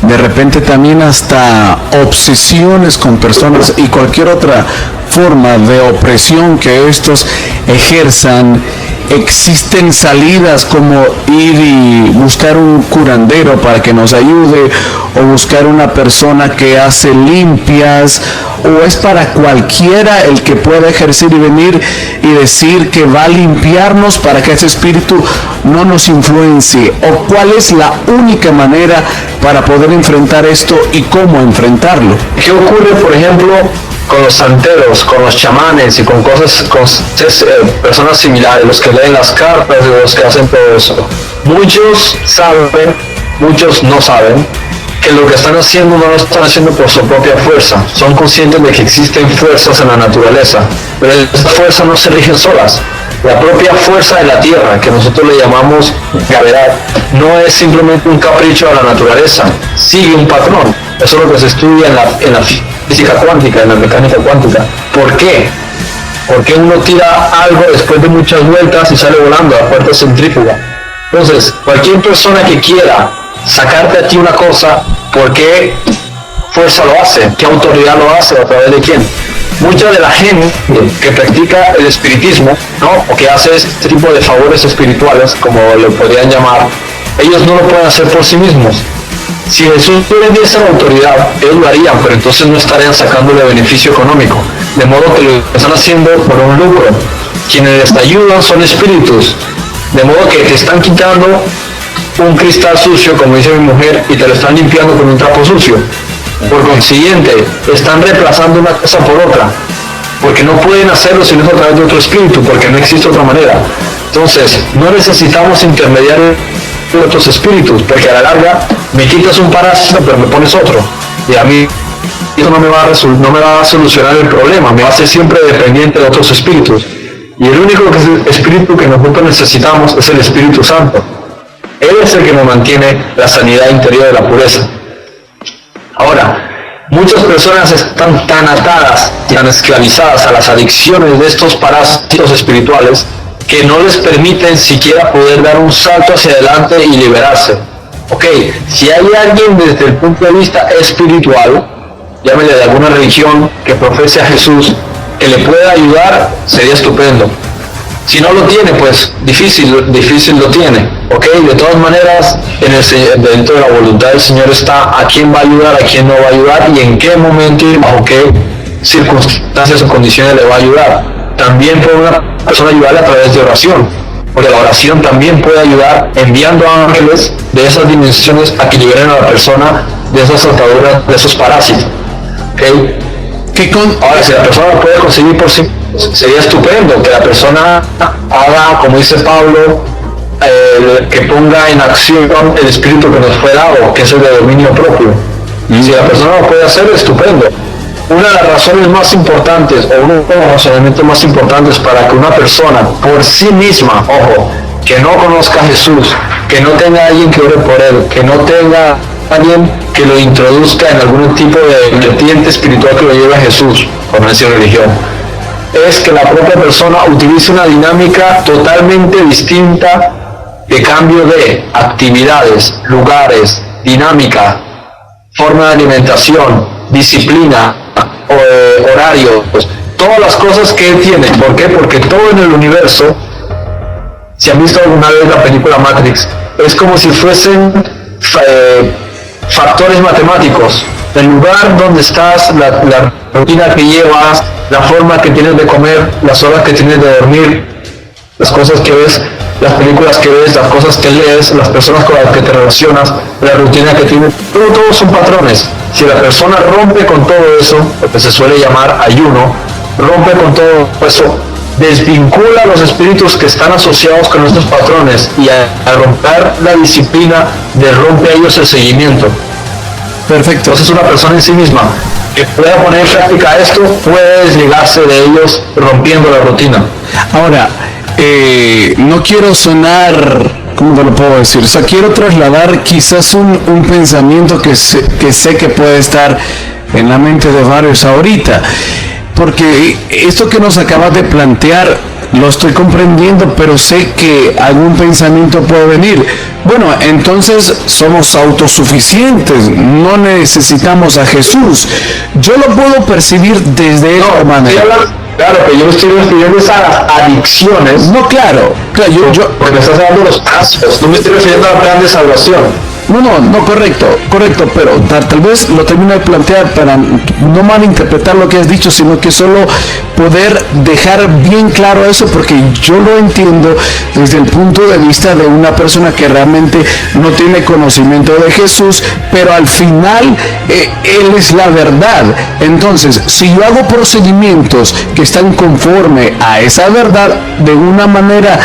de repente también hasta obsesiones con personas y cualquier otra forma de opresión que estos ejerzan, existen salidas como ir y buscar un curandero para que nos ayude, o buscar una persona que hace limpias, o es para cualquiera el que pueda ejercer y venir y decir que va a limpiarnos para que ese espíritu no nos influencie, o cuál es la única manera para poder enfrentar esto y cómo enfrentarlo. ¿Qué ocurre, por ejemplo, con los santeros, con los chamanes y con personas similares, los que leen las cartas y los que hacen todo eso? Muchos saben, muchos no saben que lo que están haciendo no lo están haciendo por su propia fuerza. Son conscientes de que existen fuerzas en la naturaleza, pero estas fuerzas no se rigen solas. La propia fuerza de la Tierra, que nosotros le llamamos gravedad, no es simplemente un capricho de la naturaleza, sigue un patrón. Eso es lo que se estudia en la física cuántica, en la mecánica cuántica. ¿Por qué? Porque uno tira algo después de muchas vueltas y sale volando a fuerza centrífuga. Entonces, cualquier persona que quiera sacarte a ti una cosa, ¿por qué fuerza lo hace? ¿Qué autoridad lo hace? ¿A través de quién? Mucha de la gente que practica el espiritismo, ¿no?, o que hace este tipo de favores espirituales, como lo podrían llamar, ellos no lo pueden hacer por sí mismos. Si Jesús les diese la autoridad, ellos lo harían, pero entonces no estarían sacándole beneficio económico. De modo que lo están haciendo por un lucro. Quienes les ayudan son espíritus. De modo que te están quitando un cristal sucio, como dice mi mujer, y te lo están limpiando con un trapo sucio. Por consiguiente, están reemplazando una cosa por otra, porque no pueden hacerlo si no es a través de otro espíritu, porque no existe otra manera. Entonces, no necesitamos intermediarios de otros espíritus, porque a la larga me quitas un parásito, pero me pones otro, y a mí eso no me va a solucionar el problema, me va a hacer siempre dependiente de otros espíritus. Y el único espíritu que nosotros necesitamos es el Espíritu Santo. Él es el que nos mantiene la sanidad interior de la pureza. Ahora, muchas personas están tan atadas, tan esclavizadas a las adicciones de estos parásitos espirituales que no les permiten siquiera poder dar un salto hacia adelante y liberarse. Ok, si hay alguien desde el punto de vista espiritual, llámele de alguna religión que profese a Jesús, que le pueda ayudar, sería estupendo. Si no lo tiene, pues difícil lo tiene. Ok, de todas maneras, dentro de la voluntad del Señor está a quién va a ayudar, a quién no va a ayudar y en qué momento y bajo qué circunstancias o condiciones le va a ayudar. También puede una persona ayudarle a través de oración, porque la oración también puede ayudar enviando ángeles de esas dimensiones a que liberen a la persona de esas ataduras, de esos parásitos. ¿Okay? Ahora, si la persona lo puede conseguir por sí, sería estupendo que la persona haga, como dice Pablo, que ponga en acción el espíritu que nos fue dado, que es el de dominio propio. Si la persona lo puede hacer, estupendo. Una de las razones más importantes, o uno de los razonamientos más importantes para que una persona por sí misma, ojo, que no conozca a Jesús, que no tenga a alguien que ore por él, que no tenga a alguien que lo introduzca en algún tipo de vertiente espiritual que lo lleve a Jesús, por no decir religión, es que la propia persona utilice una dinámica totalmente distinta de cambio de actividades, lugares, dinámica, forma de alimentación, disciplina, horarios, todas las cosas que él tiene. ¿Por qué? Porque todo en el universo, si han visto alguna vez la película Matrix, es como si fuesen factores matemáticos. El lugar donde estás, la rutina que llevas, la forma que tienes de comer, las horas que tienes de dormir, las cosas que ves, las películas que ves, las cosas que lees, las personas con las que te relacionas, la rutina que tienes, todos son patrones. Si la persona rompe con todo eso, lo que se suele llamar ayuno, rompe con todo eso, desvincula los espíritus que están asociados con estos patrones y al romper la disciplina, le rompe a ellos el seguimiento. Perfecto. Entonces una persona en sí misma que pueda poner en práctica esto, puede desligarse de ellos rompiendo la rutina. Ahora, no quiero sonar, ¿cómo te lo puedo decir? O sea, quiero trasladar quizás un pensamiento que sé que puede estar en la mente de varios ahorita, porque esto que nos acabas de plantear lo estoy comprendiendo, pero sé que algún pensamiento puede venir. Bueno, entonces somos autosuficientes, no necesitamos a Jesús. Yo lo puedo percibir desde esta manera. Claro, pero yo me estoy refiriendo a esas adicciones. No, claro, porque me estás dando los pasos, no me estoy refiriendo al plan de salvación. No, correcto, pero tal vez lo termino de plantear para no malinterpretar lo que has dicho, sino que solo poder dejar bien claro eso, porque yo lo entiendo desde el punto de vista de una persona que realmente no tiene conocimiento de Jesús, pero al final Él es la verdad. Entonces, si yo hago procedimientos que están conforme a esa verdad, de una manera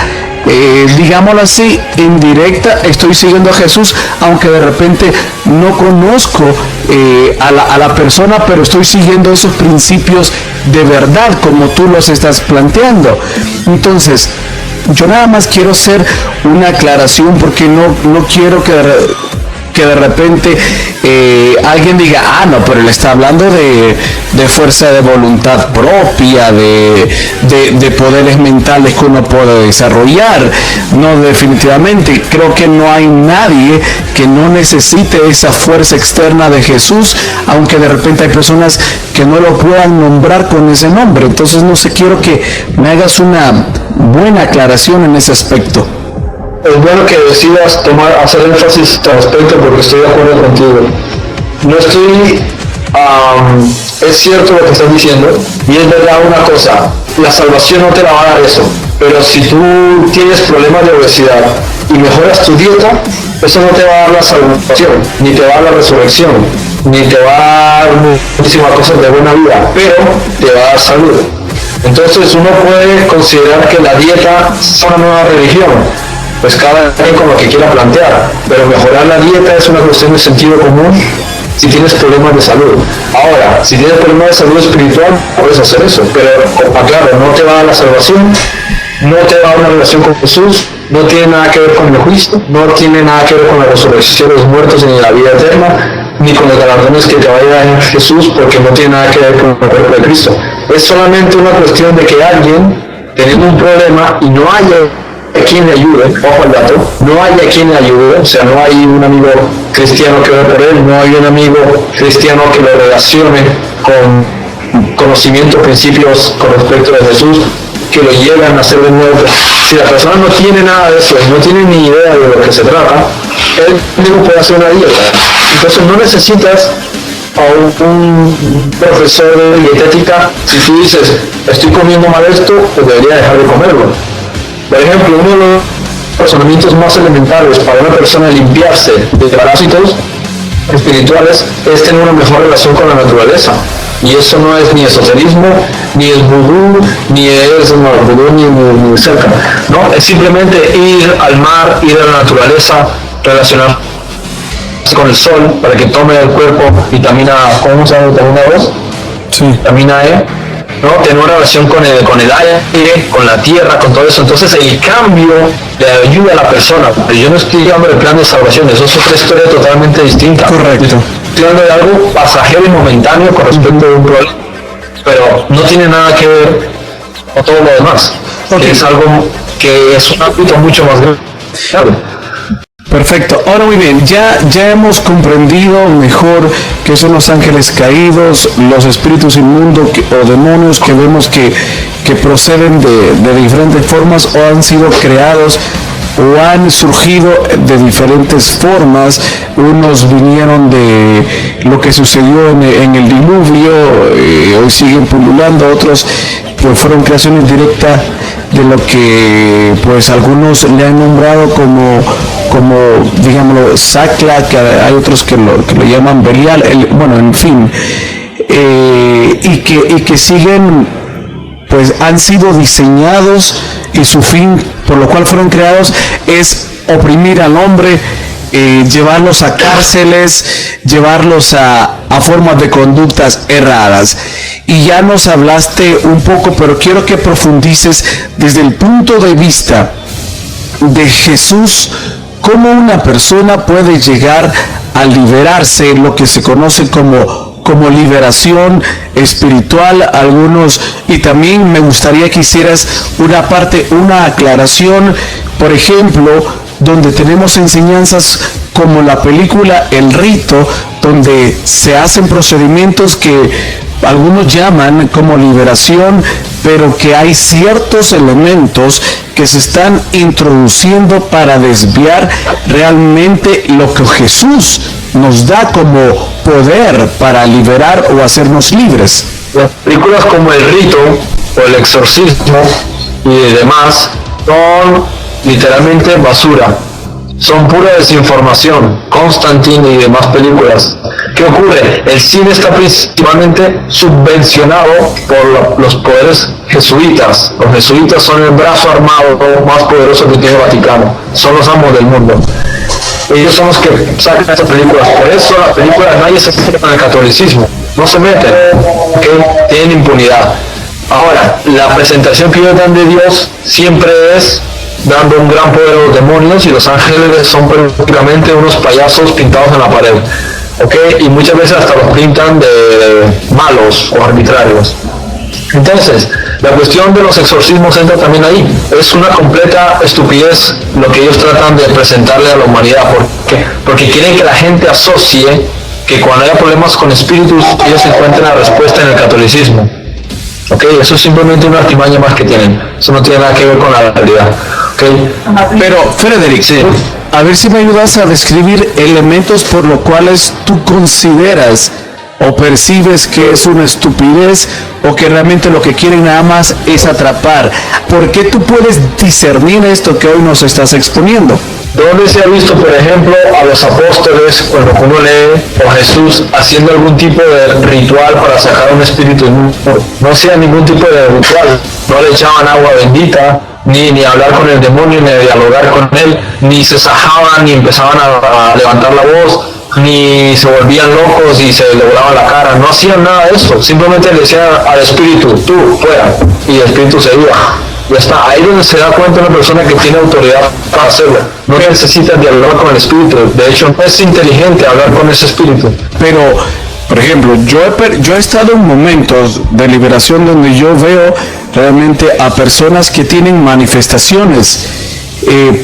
digámoslo así, indirecta, estoy siguiendo a Jesús, aunque de repente no conozco a la persona, pero estoy siguiendo esos principios de verdad como tú los estás planteando. Entonces, yo nada más quiero hacer una aclaración, porque no quiero que de repente alguien diga, no, pero él está hablando de fuerza de voluntad propia, de poderes mentales que uno puede desarrollar. No, definitivamente, creo que no hay nadie que no necesite esa fuerza externa de Jesús, aunque de repente hay personas que no lo puedan nombrar con ese nombre. Entonces, no sé, quiero que me hagas una buena aclaración en ese aspecto. Es bueno que decidas hacer énfasis al respecto, porque estoy de acuerdo contigo. No estoy, es cierto lo que estás diciendo, y es verdad una cosa, la salvación no te la va a dar eso, Pero si tú tienes problemas de obesidad y mejoras tu dieta, eso no te va a dar la salvación, ni te va a dar la resurrección, ni te va a dar muchísimas cosas de buena vida, pero te va a dar salud. Entonces uno puede considerar que la dieta es una nueva religión, pues cada quien con lo que quiera plantear, pero mejorar la dieta es una cuestión de sentido común si tienes problemas de salud. Ahora, si tienes problemas de salud espiritual, puedes hacer eso, pero claro, no te va a dar la salvación, no te va a dar una relación con Jesús, no tiene nada que ver con el juicio, no tiene nada que ver con la resurrección de los muertos ni la vida eterna, ni con los galardones que te vaya a dar Jesús, porque no tiene nada que ver con el cuerpo de Cristo. Es solamente una cuestión de que alguien, teniendo un problema y no haya a quien le ayude, ojo al dato, no hay a quien le ayude, o sea, no hay un amigo cristiano que ore por él, no hay un amigo cristiano que lo relacione con conocimiento, principios con respecto de Jesús, que lo llevan a hacer de nuevo. Si la persona no tiene nada de eso, no tiene ni idea de lo que se trata, él mismo puede hacer una dieta. Entonces no necesitas a un profesor de dietética. Si tú dices, estoy comiendo mal esto, pues debería dejar de comerlo. Por ejemplo, uno de los razonamientos más elementales para una persona limpiarse de parásitos espirituales es tener una mejor relación con la naturaleza. Y eso no es ni esoterismo, ni es vudú, ni es vudú, ni cerca. No, es simplemente ir al mar, ir a la naturaleza, relacionarse con el sol para que tome el cuerpo vitamina, ¿cómo se llama? Vitamina 2, sí. Vitamina E, ¿no? Tener una relación con el aire, con la tierra, con todo eso. Entonces el cambio le ayuda a la persona. Pero yo no estoy hablando del plan de salvación, eso es otra historia totalmente distinta. Correcto. Estoy hablando de algo pasajero y momentáneo con respecto a un problema, pero no tiene nada que ver con todo lo demás. Okay. Es algo que es un ámbito mucho más grande. Perfecto. Ahora muy bien, ya hemos comprendido mejor qué son los ángeles caídos, los espíritus inmundos o demonios que vemos que proceden de diferentes formas o han sido creados o han surgido de diferentes formas. Unos vinieron de lo que sucedió en el diluvio, hoy siguen pululando, otros pues fueron creaciones directas de lo que pues algunos le han nombrado como digámoslo Sacla, que hay otros que lo llaman Belial, bueno, en fin, y que siguen, pues han sido diseñados y su fin por lo cual fueron creados es oprimir al hombre, llevarlos a cárceles, llevarlos a formas de conductas erradas. Y ya nos hablaste un poco, pero quiero que profundices desde el punto de vista de Jesús, cómo una persona puede llegar a liberarse, lo que se conoce como liberación espiritual, algunos, y también me gustaría que hicieras una aclaración, por ejemplo, donde tenemos enseñanzas como la película El Rito, donde se hacen procedimientos que algunos llaman como liberación, pero que hay ciertos elementos que se están introduciendo para desviar realmente lo que Jesús nos da como poder para liberar o hacernos libres. Las películas como El Rito o El Exorcismo y demás son literalmente basura, son pura desinformación. Constantine y demás películas. ¿Qué ocurre? El cine está principalmente subvencionado por los poderes jesuitas. Los jesuitas son el brazo armado más poderoso que tiene el Vaticano, son los amos del mundo. Ellos son los que sacan estas películas. Por eso las películas nadie se mete con el catolicismo, no se meten, ¿okay? Tienen impunidad. Ahora, la presentación que ellos dan de Dios siempre es dando un gran poder a los demonios, y los ángeles son prácticamente unos payasos pintados en la pared, ¿okay? Y muchas veces hasta los pintan de malos o arbitrarios. Entonces, la cuestión de los exorcismos entra también ahí. Es una completa estupidez lo que ellos tratan de presentarle a la humanidad. ¿Por qué? Porque quieren que la gente asocie que cuando haya problemas con espíritus, ellos encuentren la respuesta en el catolicismo. ¿Okay? Eso es simplemente una artimaña más que tienen. Eso no tiene nada que ver con la realidad. ¿Okay? Pero, Frederick, sí, a ver si me ayudas a describir elementos por los cuales tú consideras o percibes que es una estupidez o que realmente lo que quieren nada más es atrapar? ¿Por qué tú puedes discernir esto que hoy nos estás exponiendo? ¿Dónde se ha visto, por ejemplo, a los apóstoles, cuando uno lee, o a Jesús haciendo algún tipo de ritual para sacar un espíritu inmundo? No hacía ningún tipo de ritual, no le echaban agua bendita, ni hablar con el demonio, ni dialogar con él, ni se sajaban, ni empezaban a levantar la voz, ni se volvían locos y se le volaban la cara. No hacían nada de eso, simplemente le decían al espíritu, tú, fuera, y el espíritu se iba. Ya está, ahí es donde se da cuenta una persona que tiene autoridad para hacerlo. No necesita dialogar con el espíritu, de hecho no es inteligente hablar con ese espíritu. Pero, por ejemplo, yo he estado en momentos de liberación donde yo veo realmente a personas que tienen manifestaciones.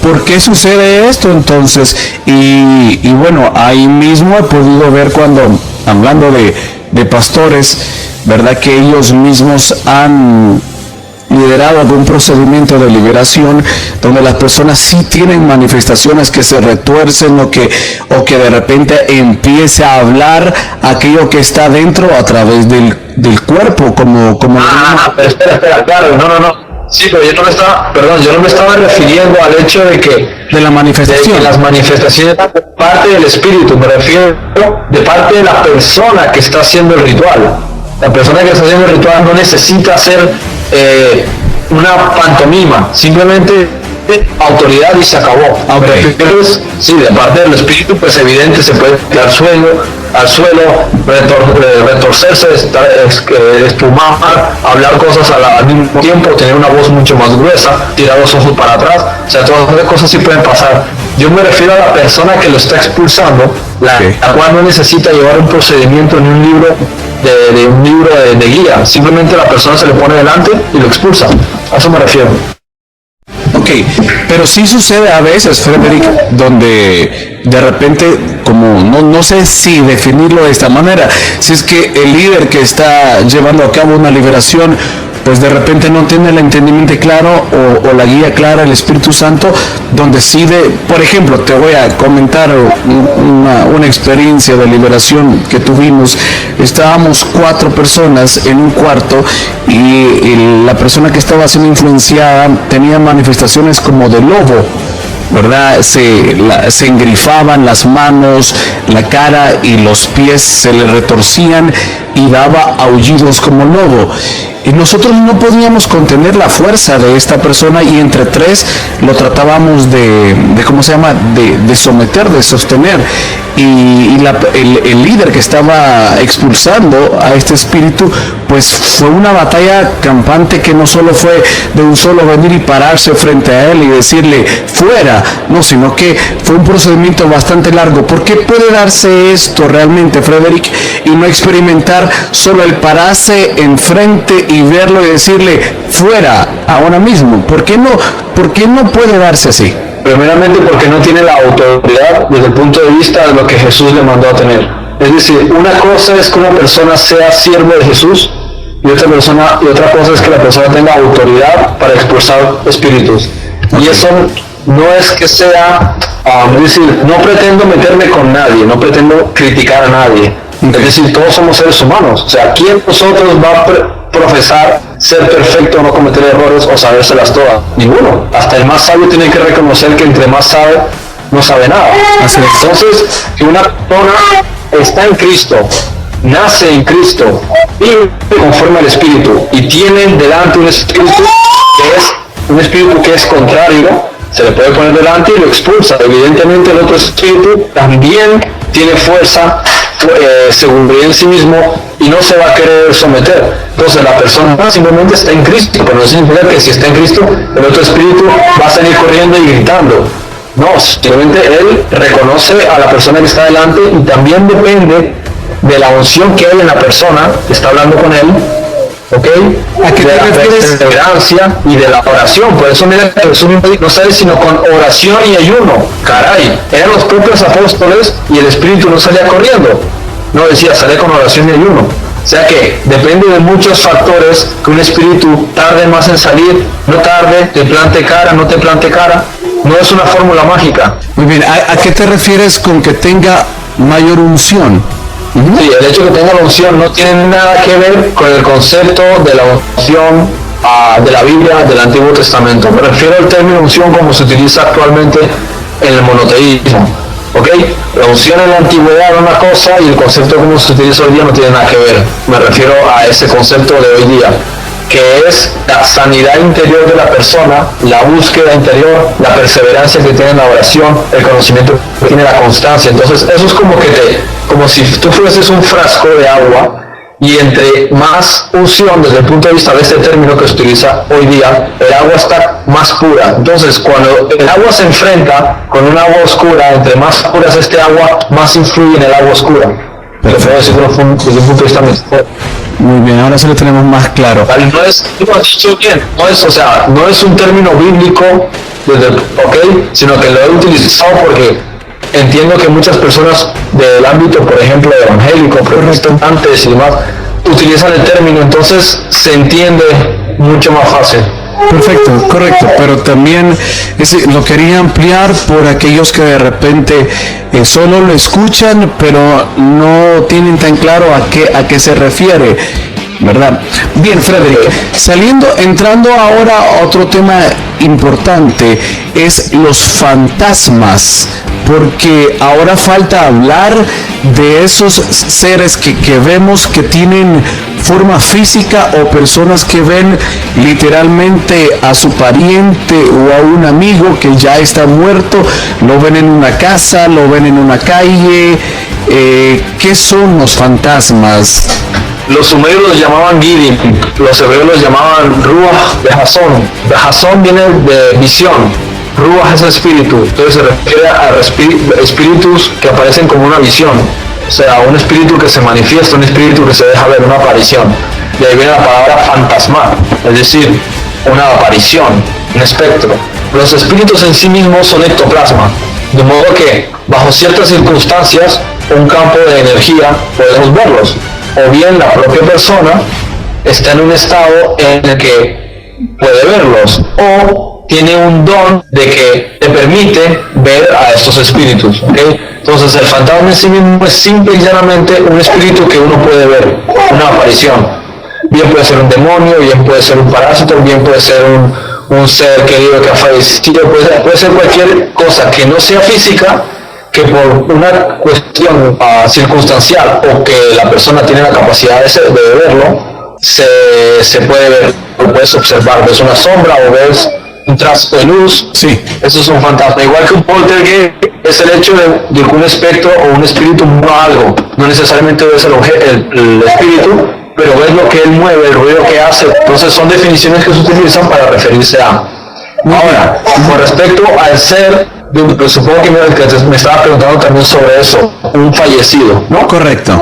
¿Por qué sucede esto entonces? Y bueno, ahí mismo he podido ver cuando, hablando de pastores, ¿verdad? Que ellos mismos han liderado algún procedimiento de liberación donde las personas sí tienen manifestaciones que se retuercen o que de repente empiece a hablar aquello que está dentro a través del cuerpo, como pero espera, claro, no. Sí, pero yo no me estaba refiriendo al hecho de la manifestación. De que las manifestaciones de parte del espíritu, me refiero de parte de la persona que está haciendo el ritual. La persona que está haciendo el ritual no necesita hacer una pantomima, simplemente autoridad y se acabó. Okay. Entonces, sí, de parte del espíritu, pues evidente se puede tirar al suelo, retorcerse, espumar, hablar cosas al mismo tiempo, tener una voz mucho más gruesa, tirar los ojos para atrás, o sea, todas esas cosas sí pueden pasar. Yo me refiero a la persona que lo está expulsando, la cual no necesita llevar un procedimiento ni un libro de guía, simplemente la persona se le pone delante y lo expulsa. A eso me refiero. Ok, pero sí sucede a veces, Frederick, donde de repente, como no sé si definirlo de esta manera, si es que el líder que está llevando a cabo una liberación, pues de repente no tiene el entendimiento claro o la guía clara, el Espíritu Santo, donde sí por ejemplo, te voy a comentar una experiencia de liberación que tuvimos. Estábamos 4 personas en un cuarto y la persona que estaba siendo influenciada tenía manifestaciones como de lobo, ¿verdad? Se engrifaban las manos, la cara y los pies se le retorcían y daba aullidos como lobo. Y nosotros no podíamos contener la fuerza de esta persona y entre 3 lo tratábamos de someter, de sostener. Y el líder que estaba expulsando a este espíritu, pues fue una batalla campante que no solo fue de un solo venir y pararse frente a él y decirle fuera, no, sino que fue un procedimiento bastante largo. ¿Por qué puede darse esto realmente, Frederick, y no experimentar solo el pararse enfrente y verlo y decirle fuera ahora mismo? ¿Por qué no puede darse así? Primeramente porque no tiene la autoridad desde el punto de vista de lo que Jesús le mandó a tener. Es decir, una cosa es que una persona sea siervo de Jesús y otra cosa es que la persona tenga autoridad para expulsar espíritus. Okay. Y eso no es que sea, es decir, no pretendo meterme con nadie, no pretendo criticar a nadie. Okay. Es decir, todos somos seres humanos. O sea, ¿quién de nosotros va a profesar ser perfecto, no cometer errores o sabérselas todas? Ninguno. Hasta el más sabio tiene que reconocer que entre más sabe, no sabe nada. Así es. Entonces, si una persona está en Cristo, nace en Cristo, vive conforme al Espíritu y tiene delante un espíritu que es contrario, se le puede poner delante y lo expulsa. Evidentemente el otro espíritu también tiene fuerza, seguridad en sí mismo y no se va a querer someter. Entonces la persona simplemente está en Cristo, pero no significa que si está en Cristo el otro espíritu va a salir corriendo y gritando. No, simplemente él reconoce a la persona que está delante y también depende de la unción que hay en la persona que está hablando con él. ¿Ok? ¿A qué te refieres? De la perseverancia y de la oración. Por eso mira que Jesús no sale sino con oración y ayuno. Caray, eran los propios apóstoles y el espíritu no salía corriendo. No, decía, sale con oración y ayuno. O sea que depende de muchos factores que un espíritu tarde más en salir, no tarde, te plante cara, no te plante cara. No es una fórmula mágica. Muy bien, ¿a qué te refieres con que tenga mayor unción? Sí, el hecho de que tenga la unción no tiene nada que ver con el concepto de la unción de la Biblia del Antiguo Testamento. Me refiero al término unción como se utiliza actualmente en el monoteísmo. ¿Ok? La unción en la antigüedad era una cosa y el concepto como se utiliza hoy día no tiene nada que ver. Me refiero a ese concepto de hoy día, que es la sanidad interior de la persona, la búsqueda interior, la perseverancia que tiene en la oración, el conocimiento que tiene, la constancia. Entonces eso es como si tú fueses un frasco de agua, y entre más unción desde el punto de vista de este término que se utiliza hoy día, el agua está más pura. Entonces cuando el agua se enfrenta con un agua oscura, entre más pura es este agua, más influye en el agua oscura. Lo puedo decir desde un punto de vista mejor. Muy bien, ahora sí lo tenemos más claro. Vale, no es un término bíblico, sino que lo he utilizado porque entiendo que muchas personas del ámbito, por ejemplo, evangélico, protestantes y demás, utilizan el término, entonces se entiende mucho más fácil. Perfecto, correcto, pero también lo quería ampliar por aquellos que de repente solo lo escuchan, pero no tienen tan claro a qué se refiere, ¿verdad? Bien, Frederick, entrando ahora a otro tema importante, es los fantasmas, porque ahora falta hablar de esos seres que vemos que tienen forma física, o personas que ven literalmente a su pariente o a un amigo que ya está muerto, lo ven en una casa, lo ven en una calle. ¿Qué son los fantasmas? Los sumerios los llamaban Gidim, los hebreos los llamaban Ruach de Jasón. De Jasón viene de visión, Ruach es espíritu, entonces se refiere a espíritus que aparecen como una visión, o sea, un espíritu que se manifiesta, un espíritu que se deja ver, una aparición. De ahí viene la palabra fantasma, es decir, una aparición, un espectro. Los espíritus en sí mismos son ectoplasma, de modo que bajo ciertas circunstancias, un campo de energía, podemos verlos, o bien la propia persona está en un estado en el que puede verlos, o tiene un don de que te permite ver a estos espíritus, ¿okay? Entonces el fantasma en sí mismo es simple y llanamente un espíritu que uno puede ver, una aparición. Bien puede ser un demonio, bien puede ser un parásito, bien puede ser un ser querido que ha fallecido, puede ser cualquier cosa que no sea física, que por una cuestión circunstancial o que la persona tiene la capacidad de verlo, se puede ver, lo puedes observar, ves una sombra o ves un trazo de luz. Sí. Eso es un fantasma. Igual que un poltergeist es el hecho de que un espectro o un espíritu mueva algo. No necesariamente ves el espíritu, pero ves lo que él mueve, el ruido que hace. Entonces son definiciones que se utilizan para referirse a. Ahora, con respecto al ser, pues supongo que me estaba preguntando también sobre eso, un fallecido, ¿no? Correcto.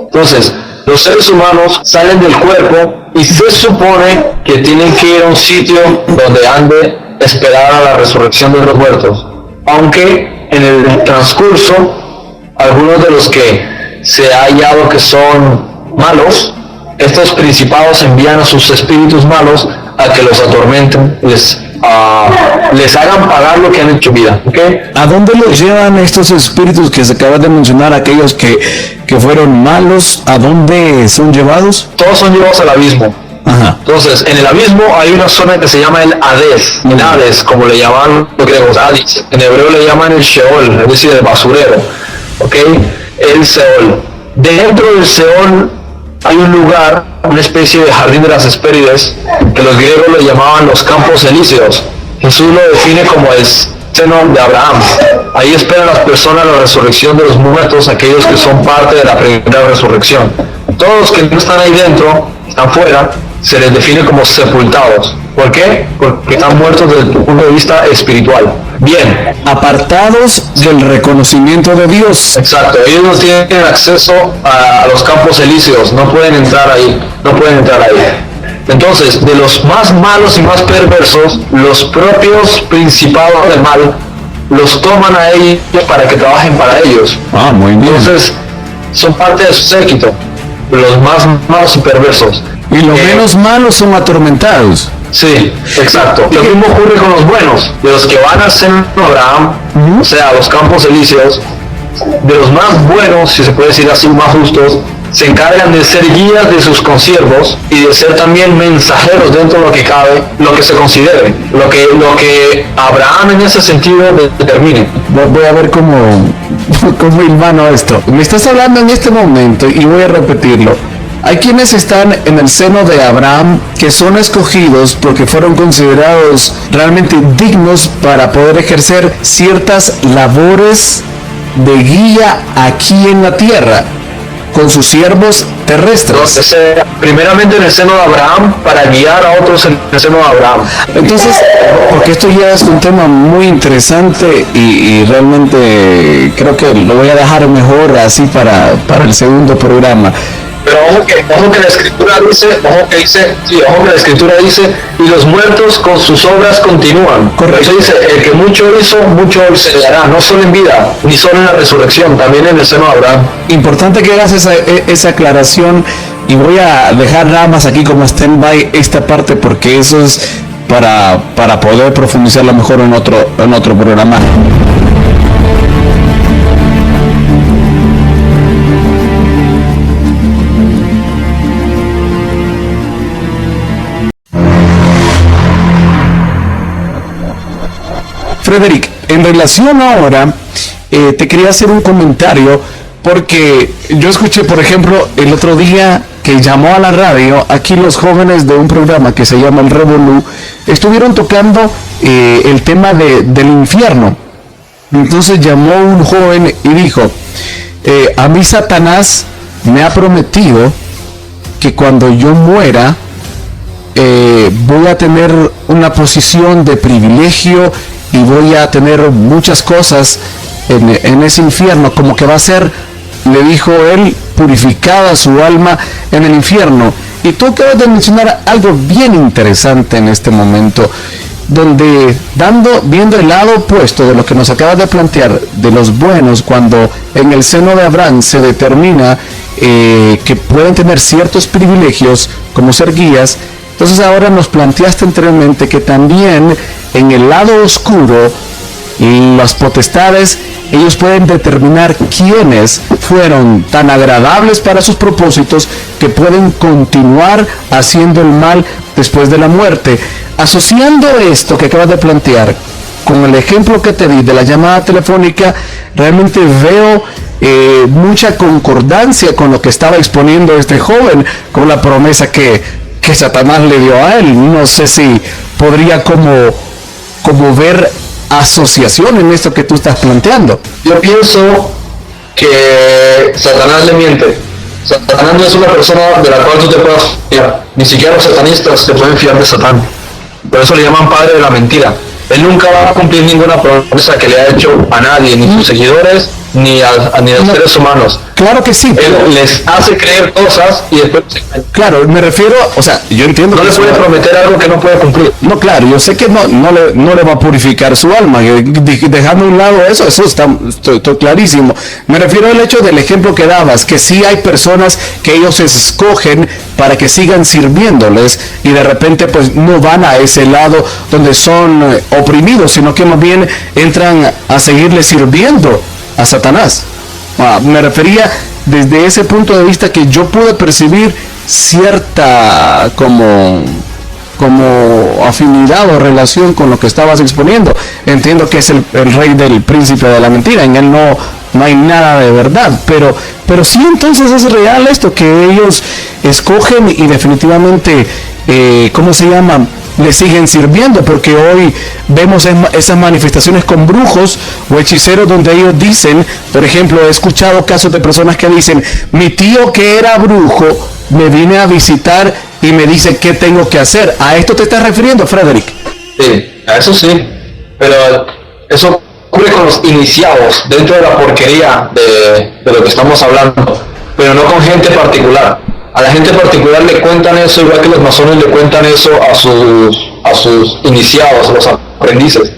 Entonces, los seres humanos salen del cuerpo y se supone que tienen que ir a un sitio donde han de esperar a la resurrección de los muertos. Aunque en el transcurso, algunos de los que se ha hallado que son malos, estos principados envían a sus espíritus malos a que los atormenten, les hagan pagar lo que han hecho vida, ¿okay? ¿A dónde los llevan estos espíritus que se acaban de mencionar, aquellos que fueron malos? ¿A dónde son llevados? Todos son llevados al abismo. Ajá. Entonces, en el abismo hay una zona que se llama el Hades, el Hades, como le llaman los griegos, Hades. En hebreo le llaman el Sheol, es decir, el basurero, ¿ok? El Seol. Dentro del Seol hay un lugar, una especie de jardín de las Hespérides, que los griegos le llamaban los campos elíseos. Jesús lo define como el seno de Abraham. Ahí esperan las personas la resurrección de los muertos, aquellos que son parte de la primera resurrección. Todos los que no están ahí dentro, están fuera, se les define como sepultados. ¿Por qué? Porque están muertos desde el punto de vista espiritual. Bien. Apartados del reconocimiento de Dios. Exacto. Ellos no tienen acceso a los campos elíseos. No pueden entrar ahí. Entonces, de los más malos y más perversos, los propios principados del mal los toman a ellos para que trabajen para ellos. Ah, muy bien. Entonces, son parte de su séquito, los más malos y perversos. Y los menos malos son atormentados. Sí, exacto. Lo mismo ocurre con los buenos, de los que van a ser Abraham, o sea, los campos elíseos. de los más buenos, si se puede decir así, más justos, se encargan de ser guías de sus consiervos y de ser también mensajeros dentro de lo que cabe, lo que se considere, lo que Abraham en ese sentido determine. Voy a ver cómo hilvano esto. Me estás hablando en este momento y voy a repetirlo. Hay quienes están en el seno de Abraham que son escogidos porque fueron considerados realmente dignos para poder ejercer ciertas labores de guía aquí en la tierra con sus siervos terrestres. Entonces, primeramente en el seno de Abraham para guiar a otros en el seno de Abraham. Entonces, porque esto ya es un tema muy interesante y realmente creo que lo voy a dejar mejor así para el segundo programa. Pero ojo que la escritura dice, y los muertos con sus obras continúan. Correcto. Eso dice, el que mucho hizo, mucho se le hará, no solo en vida, ni solo en la resurrección, también en el seno de Abraham. Importante que hagas esa aclaración y voy a dejar nada más aquí como stand-by esta parte porque eso es para poder profundizarlo mejor en otro programa. Frederick, en relación ahora, te quería hacer un comentario porque yo escuché, por ejemplo, el otro día que llamó a la radio, aquí los jóvenes de un programa que se llama El Revolú, estuvieron tocando el tema del infierno. Entonces llamó un joven y dijo, a mí Satanás me ha prometido que cuando yo muera, voy a tener una posición de privilegio y voy a tener muchas cosas en ese infierno, como que va a ser, le dijo él, purificada su alma en el infierno. Y tú acabas de mencionar algo bien interesante en este momento, donde viendo el lado opuesto de lo que nos acabas de plantear, de los buenos, cuando en el seno de Abraham se determina que pueden tener ciertos privilegios como ser guías, entonces ahora nos planteaste anteriormente que también en el lado oscuro, las potestades, ellos pueden determinar quiénes fueron tan agradables para sus propósitos que pueden continuar haciendo el mal después de la muerte. Asociando esto que acabas de plantear con el ejemplo que te di de la llamada telefónica, realmente veo mucha concordancia con lo que estaba exponiendo este joven, con la promesa que Satanás le dio a él. No sé si podría como ver asociación en esto que tú estás planteando. Yo pienso que Satanás le miente. Satanás no es una persona de la cual tú te puedas fiar. Ni siquiera los satanistas se pueden fiar de Satán. Por eso le llaman padre de la mentira. Él nunca va a cumplir ninguna promesa que le ha hecho a nadie, ni a sus seguidores, ni a los seres humanos. Claro que sí. Él les hace creer cosas y después se engañan. Claro, me refiero, o sea, yo entiendo no que le puede prometer algo que no puede cumplir. No, claro, yo sé que no le va a purificar su alma, dejando a un lado eso está estoy clarísimo. Me refiero al hecho del ejemplo que dabas, que sí hay personas que ellos escogen para que sigan sirviéndoles y de repente pues no van a ese lado donde son oprimidos, sino que más bien entran a seguirle sirviendo a Satanás. Me refería desde ese punto de vista que yo pude percibir cierta como afinidad o relación con lo que estabas exponiendo. Entiendo que es el rey del príncipe de la mentira, en él no hay nada de verdad, pero sí, entonces es real esto, que ellos escogen y definitivamente, ¿cómo se llama?, le siguen sirviendo, porque hoy vemos esas manifestaciones con brujos o hechiceros donde ellos dicen, por ejemplo, he escuchado casos de personas que dicen, mi tío que era brujo me viene a visitar y me dice qué tengo que hacer. ¿A esto te estás refiriendo, Frederick? Sí, a eso sí, pero eso ocurre con los iniciados dentro de la porquería de lo que estamos hablando, pero no con gente particular. A la gente particular le cuentan eso, igual que los masones le cuentan eso a sus iniciados, a los aprendices.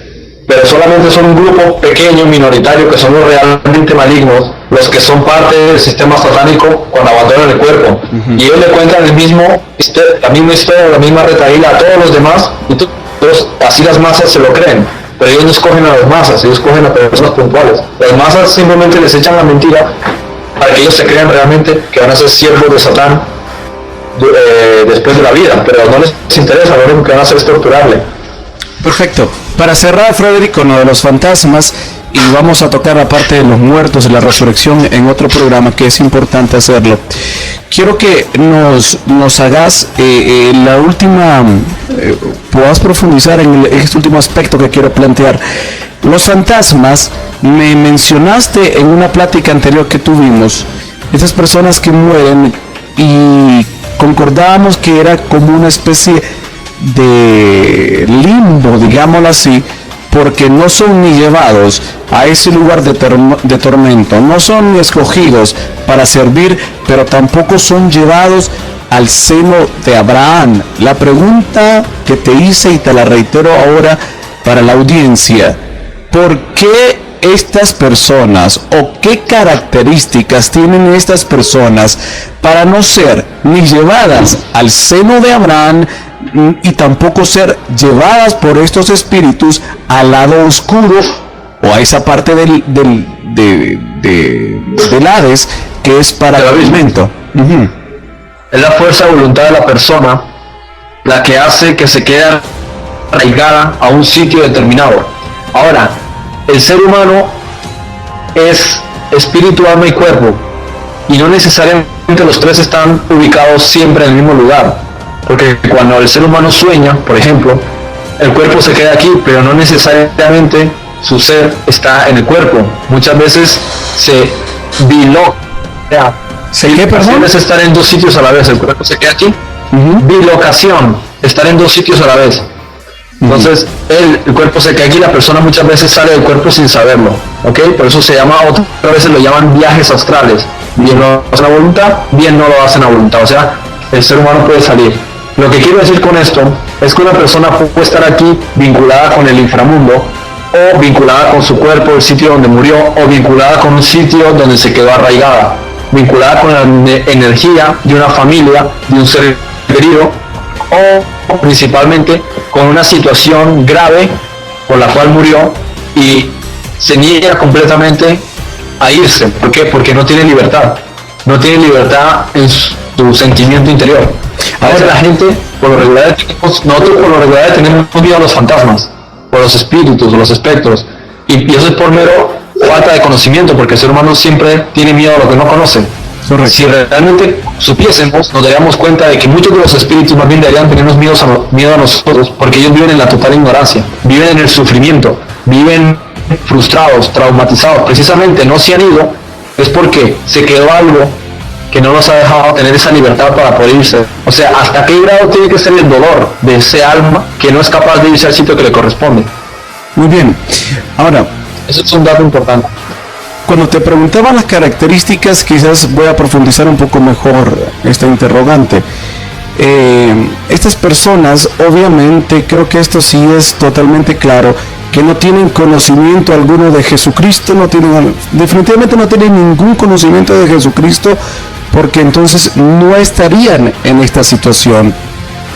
Pero solamente son un grupo pequeño, minoritario, que son los realmente malignos, los que son parte del sistema satánico cuando abandonan el cuerpo. Y ellos le cuentan la misma historia, la misma retaíla a todos los demás, y todos, así las masas se lo creen. pero ellos no escogen a las masas, ellos escogen a personas puntuales. Las masas simplemente les echan la mentira para que ellos se crean realmente que van a ser siervos de Satán después de la vida, pero no les interesa, lo único que van a hacer es torturarle. Perfecto. Para cerrar, Frederick, con lo de los fantasmas, y vamos a tocar la parte de los muertos y la resurrección en otro programa, que es importante hacerlo. Quiero que nos hagas la última, puedas profundizar en este último aspecto que quiero plantear. Los fantasmas, me mencionaste en una plática anterior que tuvimos, esas personas que mueren, y concordábamos que era como una especie de limbo, digámoslo así, porque no son ni llevados a ese lugar de tormento, no son ni escogidos para servir, pero tampoco son llevados al seno de Abraham. La pregunta que te hice y te la reitero ahora para la audiencia: ¿por qué estas personas, o qué características tienen estas personas para no ser ni llevadas al seno de Abraham y tampoco ser llevadas por estos espíritus al lado oscuro o a esa parte del Hades que es para el alimento? Es la fuerza de voluntad de la persona la que hace que se quede arraigada a un sitio determinado. Ahora, el ser humano es espíritu, alma y cuerpo, y no necesariamente los tres están ubicados siempre en el mismo lugar, porque cuando el ser humano sueña, por ejemplo, el cuerpo se queda aquí, pero no necesariamente su ser está en el cuerpo. Muchas veces se biloca. ¿Qué, perdón? Es estar en dos sitios a la vez, el cuerpo se queda aquí. Bilocación, estar en dos sitios a la vez. Entonces el cuerpo se queda aquí, la persona muchas veces sale del cuerpo sin saberlo, ¿ok? Por eso se llama, otras veces lo llaman viajes astrales. Bien lo hacen a voluntad, bien no lo hacen a voluntad, o sea, el ser humano puede salir. Lo que quiero decir con esto es que una persona puede estar aquí vinculada con el inframundo, o vinculada con su cuerpo, el sitio donde murió, o vinculada con un sitio donde se quedó arraigada, vinculada con la energía de una familia, de un ser querido, o principalmente con una situación grave por la cual murió y se niega completamente a irse. ¿Por qué? Porque no tiene libertad. No tiene libertad en su sentimiento interior. A veces la gente, por lo regular, nosotros por lo regular tenemos miedo a los fantasmas, por los espíritus o los espectros, y eso es por mero falta de conocimiento, porque el ser humano siempre tiene miedo a lo que no conoce. Correcto. Si realmente supiésemos, nos daríamos cuenta de que muchos de los espíritus más bien deberían tenernos miedo a nosotros, porque ellos viven en la total ignorancia, viven en el sufrimiento, viven frustrados, traumatizados. Precisamente no se han ido, es porque se quedó algo que no nos ha dejado tener esa libertad para poder irse. O sea, ¿hasta qué grado tiene que ser el dolor de ese alma que no es capaz de irse al sitio que le corresponde? Muy bien. Ahora, eso es un dato importante. cuando te preguntaba las características, quizás voy a profundizar un poco mejor esta interrogante. Estas personas, obviamente, creo que esto sí es totalmente claro, que no tienen conocimiento alguno de Jesucristo, definitivamente no tienen ningún conocimiento de Jesucristo, porque entonces no estarían en esta situación.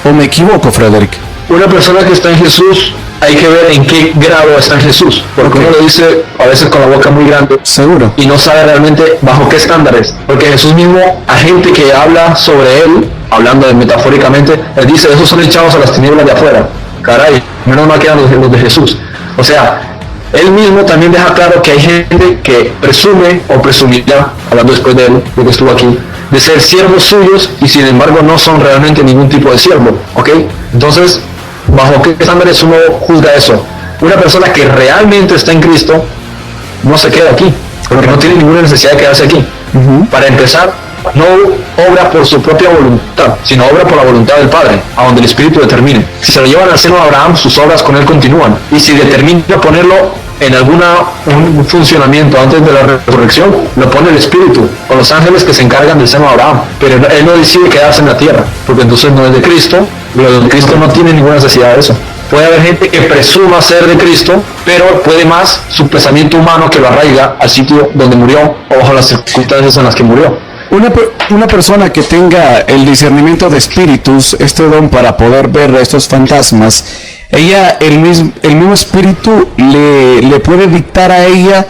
¿O me equivoco, Frederick? Una persona que está en Jesús, hay que ver en qué grado está en Jesús, porque uno lo dice a veces con la boca muy grande. Seguro. Y no sabe realmente bajo qué estándares, porque Jesús mismo, a gente que habla sobre él, hablando metafóricamente, él dice, esos son echados a las tinieblas de afuera. Caray, menos mal quedan los de Jesús. O sea, él mismo también deja claro que hay gente que presume o presumirá, hablando después de él, porque estuvo aquí, de ser siervos suyos y sin embargo no son realmente ningún tipo de siervo, ¿ok? Entonces, ¿bajo qué estándares uno juzga eso? Una persona que realmente está en Cristo no se queda aquí, porque no tiene ninguna necesidad de quedarse aquí. Para empezar, no obra por su propia voluntad, sino obra por la voluntad del Padre, a donde el Espíritu determine. Si se lo llevan al seno de Abraham, sus obras con él continúan. Y si determina ponerlo en un funcionamiento antes de la resurrección, lo pone el Espíritu o los ángeles que se encargan del seno de Abraham. Pero él no decide quedarse en la tierra, porque entonces no es de Cristo. Lo de Cristo no tiene ninguna necesidad de eso. Puede haber gente que presuma ser de Cristo, pero puede más su pensamiento humano que lo arraiga al sitio donde murió o bajo las circunstancias en las que murió. Una persona que tenga el discernimiento de espíritus, este don para poder ver estos fantasmas, ella, el mismo espíritu le puede dictar a ella,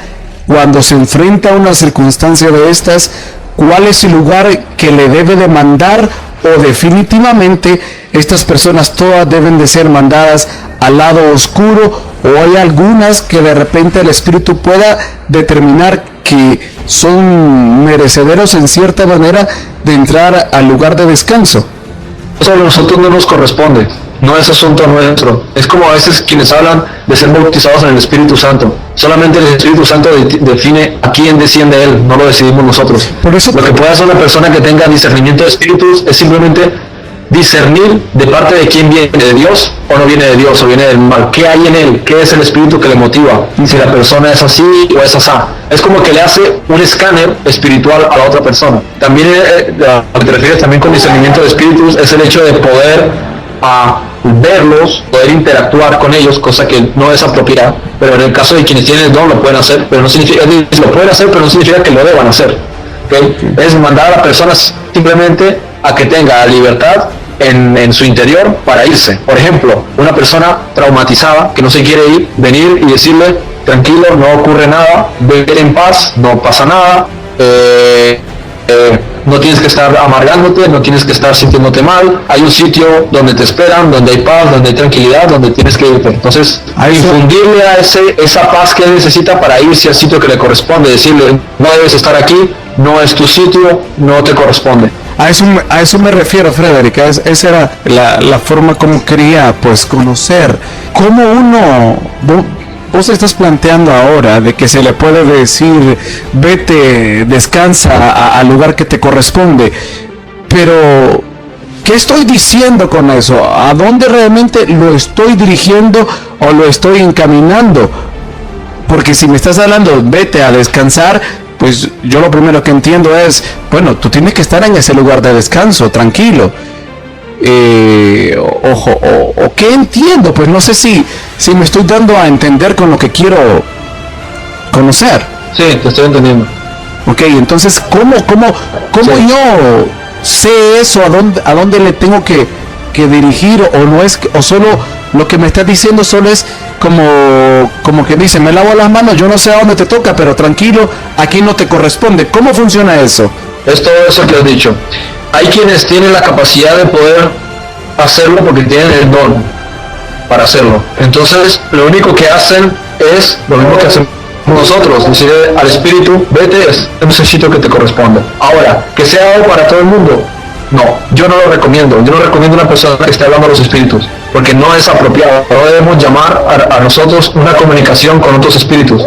cuando se enfrenta a una circunstancia de estas, cuál es el lugar que le debe de mandar, o definitivamente estas personas todas deben de ser mandadas al lado oscuro, o hay algunas que de repente el espíritu pueda determinar que son merecederos en cierta manera de entrar al lugar de descanso. Eso a nosotros no nos corresponde, no es asunto nuestro. Es como a veces quienes hablan de ser bautizados en el Espíritu Santo. Solamente el Espíritu Santo define a quién desciende Él, no lo decidimos nosotros. Por eso, lo que puede hacer una persona que tenga discernimiento de espíritus es simplemente discernir de parte de quién viene, de Dios o no viene de Dios, o viene del mal. ¿Qué hay en él? ¿Qué es el espíritu que le motiva? Si la persona es así o es asá. Es como que le hace un escáner espiritual a la otra persona. También a lo que te refieres también con discernimiento de espíritus es el hecho de poder verlos, poder interactuar con ellos, cosa que no es apropiada, pero en el caso de quienes tienen el don lo pueden hacer, pero no significa, lo pueden hacer, pero no significa que lo deban hacer. ¿Okay? Es mandar a las personas simplemente a que tenga libertad en su interior para irse. Por ejemplo, una persona traumatizada que no se quiere ir, venir y decirle, tranquilo, no ocurre nada, vete en paz, no pasa nada, no tienes que estar amargándote, no tienes que estar sintiéndote mal, hay un sitio donde te esperan, donde hay paz, donde hay tranquilidad, donde tienes que irte. Entonces, infundirle a esa paz que él necesita para irse al sitio que le corresponde, decirle, no debes estar aquí, no es tu sitio, no te corresponde. A eso me refiero, Frederick. Esa era la forma como quería pues conocer cómo uno. Vos estás planteando ahora de que se le puede decir vete, descansa al lugar que te corresponde, pero ¿qué estoy diciendo con eso? ¿A dónde realmente lo estoy dirigiendo o lo estoy encaminando? Porque si me estás hablando vete a descansar, pues yo lo primero que entiendo es, bueno, tú tienes que estar en ese lugar de descanso, tranquilo. O qué entiendo, pues no sé si me estoy dando a entender con lo que quiero conocer. Sí, te estoy entendiendo. Ok, entonces, ¿cómo sí. Yo sé eso? ¿A dónde le tengo que dirigir? O no es, o solo lo que me estás diciendo solo es como que dice, me lavo las manos, yo no sé a dónde te toca, pero tranquilo, aquí no te corresponde. ¿Cómo funciona eso? Es todo eso que has dicho. Hay quienes tienen la capacidad de poder hacerlo porque tienen el don para hacerlo. Entonces, lo único que hacen es lo mismo que hacemos nosotros, decir al espíritu, vete, es un sitio que te corresponde. Ahora, que sea algo para todo el mundo, no, yo no lo recomiendo. Yo no recomiendo a una persona que esté hablando a los espíritus, porque no es apropiado. No debemos llamar a nosotros una comunicación con otros espíritus,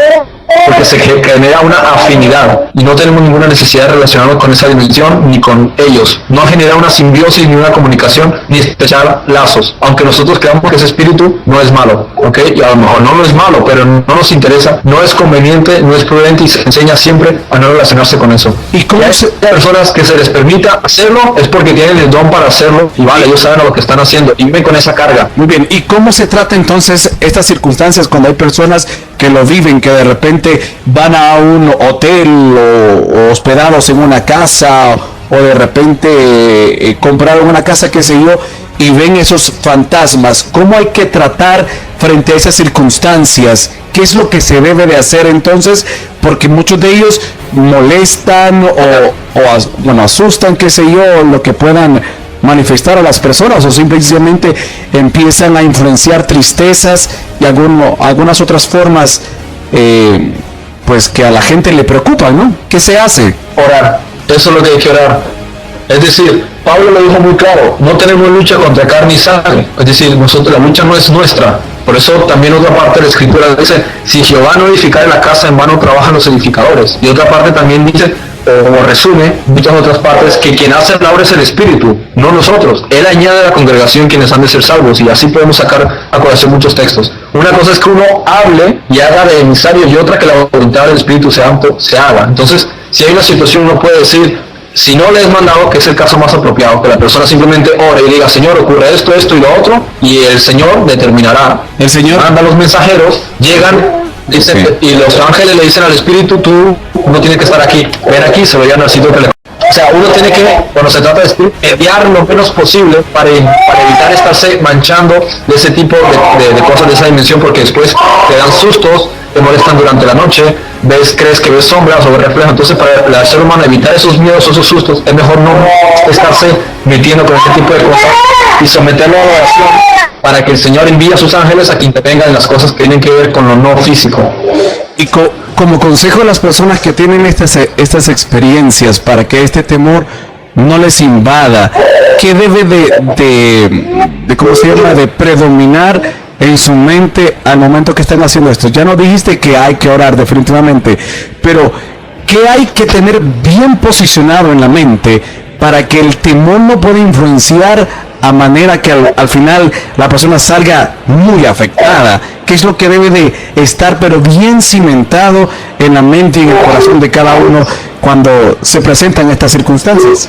porque se genera una afinidad y no tenemos ninguna necesidad de relacionarnos con esa dimensión ni con ellos. No genera una simbiosis ni una comunicación ni estrechar lazos, aunque nosotros creamos que ese espíritu no es malo, ¿ok? Y a lo mejor no es malo, pero no nos interesa, no es conveniente, no es prudente y se enseña siempre a no relacionarse con eso. ¿Y cómo hay personas que se les permita hacerlo? Es porque tienen el don para hacerlo y vale, ellos saben lo que están haciendo y ven con esa carga. Muy bien, ¿y cómo se trata entonces estas circunstancias cuando hay personas que lo viven, que de repente van a un hotel o hospedados en una casa o de repente compraron una casa, qué sé yo, y ven esos fantasmas? ¿Cómo hay que tratar frente a esas circunstancias? ¿Qué es lo que se debe de hacer entonces? Porque muchos de ellos molestan o asustan, qué sé yo, lo que puedan manifestar a las personas, o simplemente empiezan a influenciar tristezas y algunas otras formas pues que a la gente le preocupan, ¿no? ¿Qué se hace? Orar, eso es lo que hay que orar. Es decir, Pablo lo dijo muy claro, no tenemos lucha contra carne y sangre, es decir, nosotros, la lucha no es nuestra. Por eso también otra parte de la escritura dice, si Jehová no edificare la casa, en vano trabajan los edificadores. Y otra parte también dice, como resume muchas otras partes, que quien hace la obra es el Espíritu, no nosotros. Él añade a la congregación quienes han de ser salvos, y así podemos sacar a colación muchos textos. Una cosa es que uno hable y haga de emisario, y otra que la voluntad del Espíritu Santo se haga. Entonces, si hay una situación, uno puede decir, si no le es mandado, que es el caso más apropiado, que la persona simplemente ore y diga, Señor, ocurre esto, esto y lo otro, y el Señor determinará. El Señor manda a los mensajeros, llegan, dicen, sí. Y los ángeles le dicen al Espíritu, tú no tienes que estar aquí, ven aquí, se lo llevan al sitio que le... O sea, uno tiene que, cuando se trata de espíritu, mediar lo menos posible para evitar estarse manchando de ese tipo de cosas de esa dimensión, porque después te dan sustos, te molestan durante la noche, crees que ves sombras o ves reflejos. Entonces, para el ser humano evitar esos miedos, esos sustos, es mejor no estarse metiendo con ese tipo de cosas y someterlo a la oración para que el Señor envíe a sus ángeles a que intervengan en las cosas que tienen que ver con lo no físico. Y como consejo a las personas que tienen estas experiencias, para que este temor no les invada, ¿qué debe de cómo se llama, de predominar en su mente al momento que están haciendo esto? Ya no dijiste que hay que orar definitivamente, pero ¿qué hay que tener bien posicionado en la mente para que el temor no pueda influenciar a manera que al final la persona salga muy afectada? ¿Qué es lo que debe de estar pero bien cimentado en la mente y en el corazón de cada uno cuando se presentan estas circunstancias?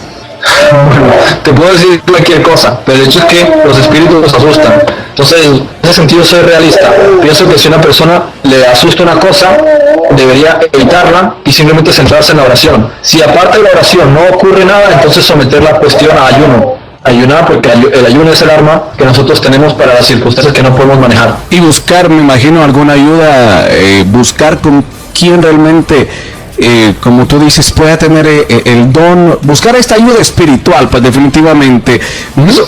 Bueno, te puedo decir cualquier cosa, pero el hecho es que los espíritus nos asustan. Entonces, en ese sentido soy realista. Pienso que si una persona le asusta una cosa, debería evitarla y simplemente centrarse en la oración. Si aparte de la oración no ocurre nada, entonces someter la cuestión a ayuno. Ayunar, porque el ayuno es el arma que nosotros tenemos para las circunstancias que no podemos manejar. Y buscar, me imagino, alguna ayuda, buscar con quien realmente, como tú dices, pueda tener el don, buscar esta ayuda espiritual, pues definitivamente.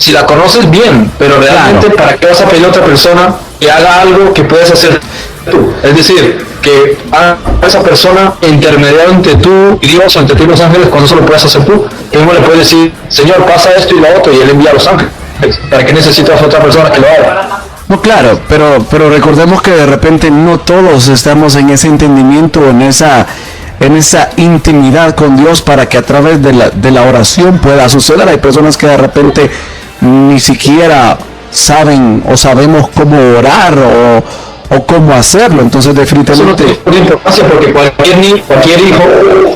Si la conoces bien, pero realmente, claro, ¿para qué vas a pedir a otra persona que haga algo que puedes hacer tú? Es decir, que haga esa persona intermediario entre tú y Dios, o entre tú y los ángeles, cuando eso lo puedes hacer tú. Mismo le puedes decir, Señor, pasa esto y lo otro, y Él envía a los ángeles. ¿Para qué necesitas a otra persona que lo haga? No, claro, pero recordemos que de repente no todos estamos en ese entendimiento, en esa intimidad con Dios para que a través de la oración pueda suceder. Hay personas que de repente ni siquiera saben o sabemos cómo orar o cómo hacerlo. Entonces definitivamente eso no tiene importancia, porque cualquier hijo,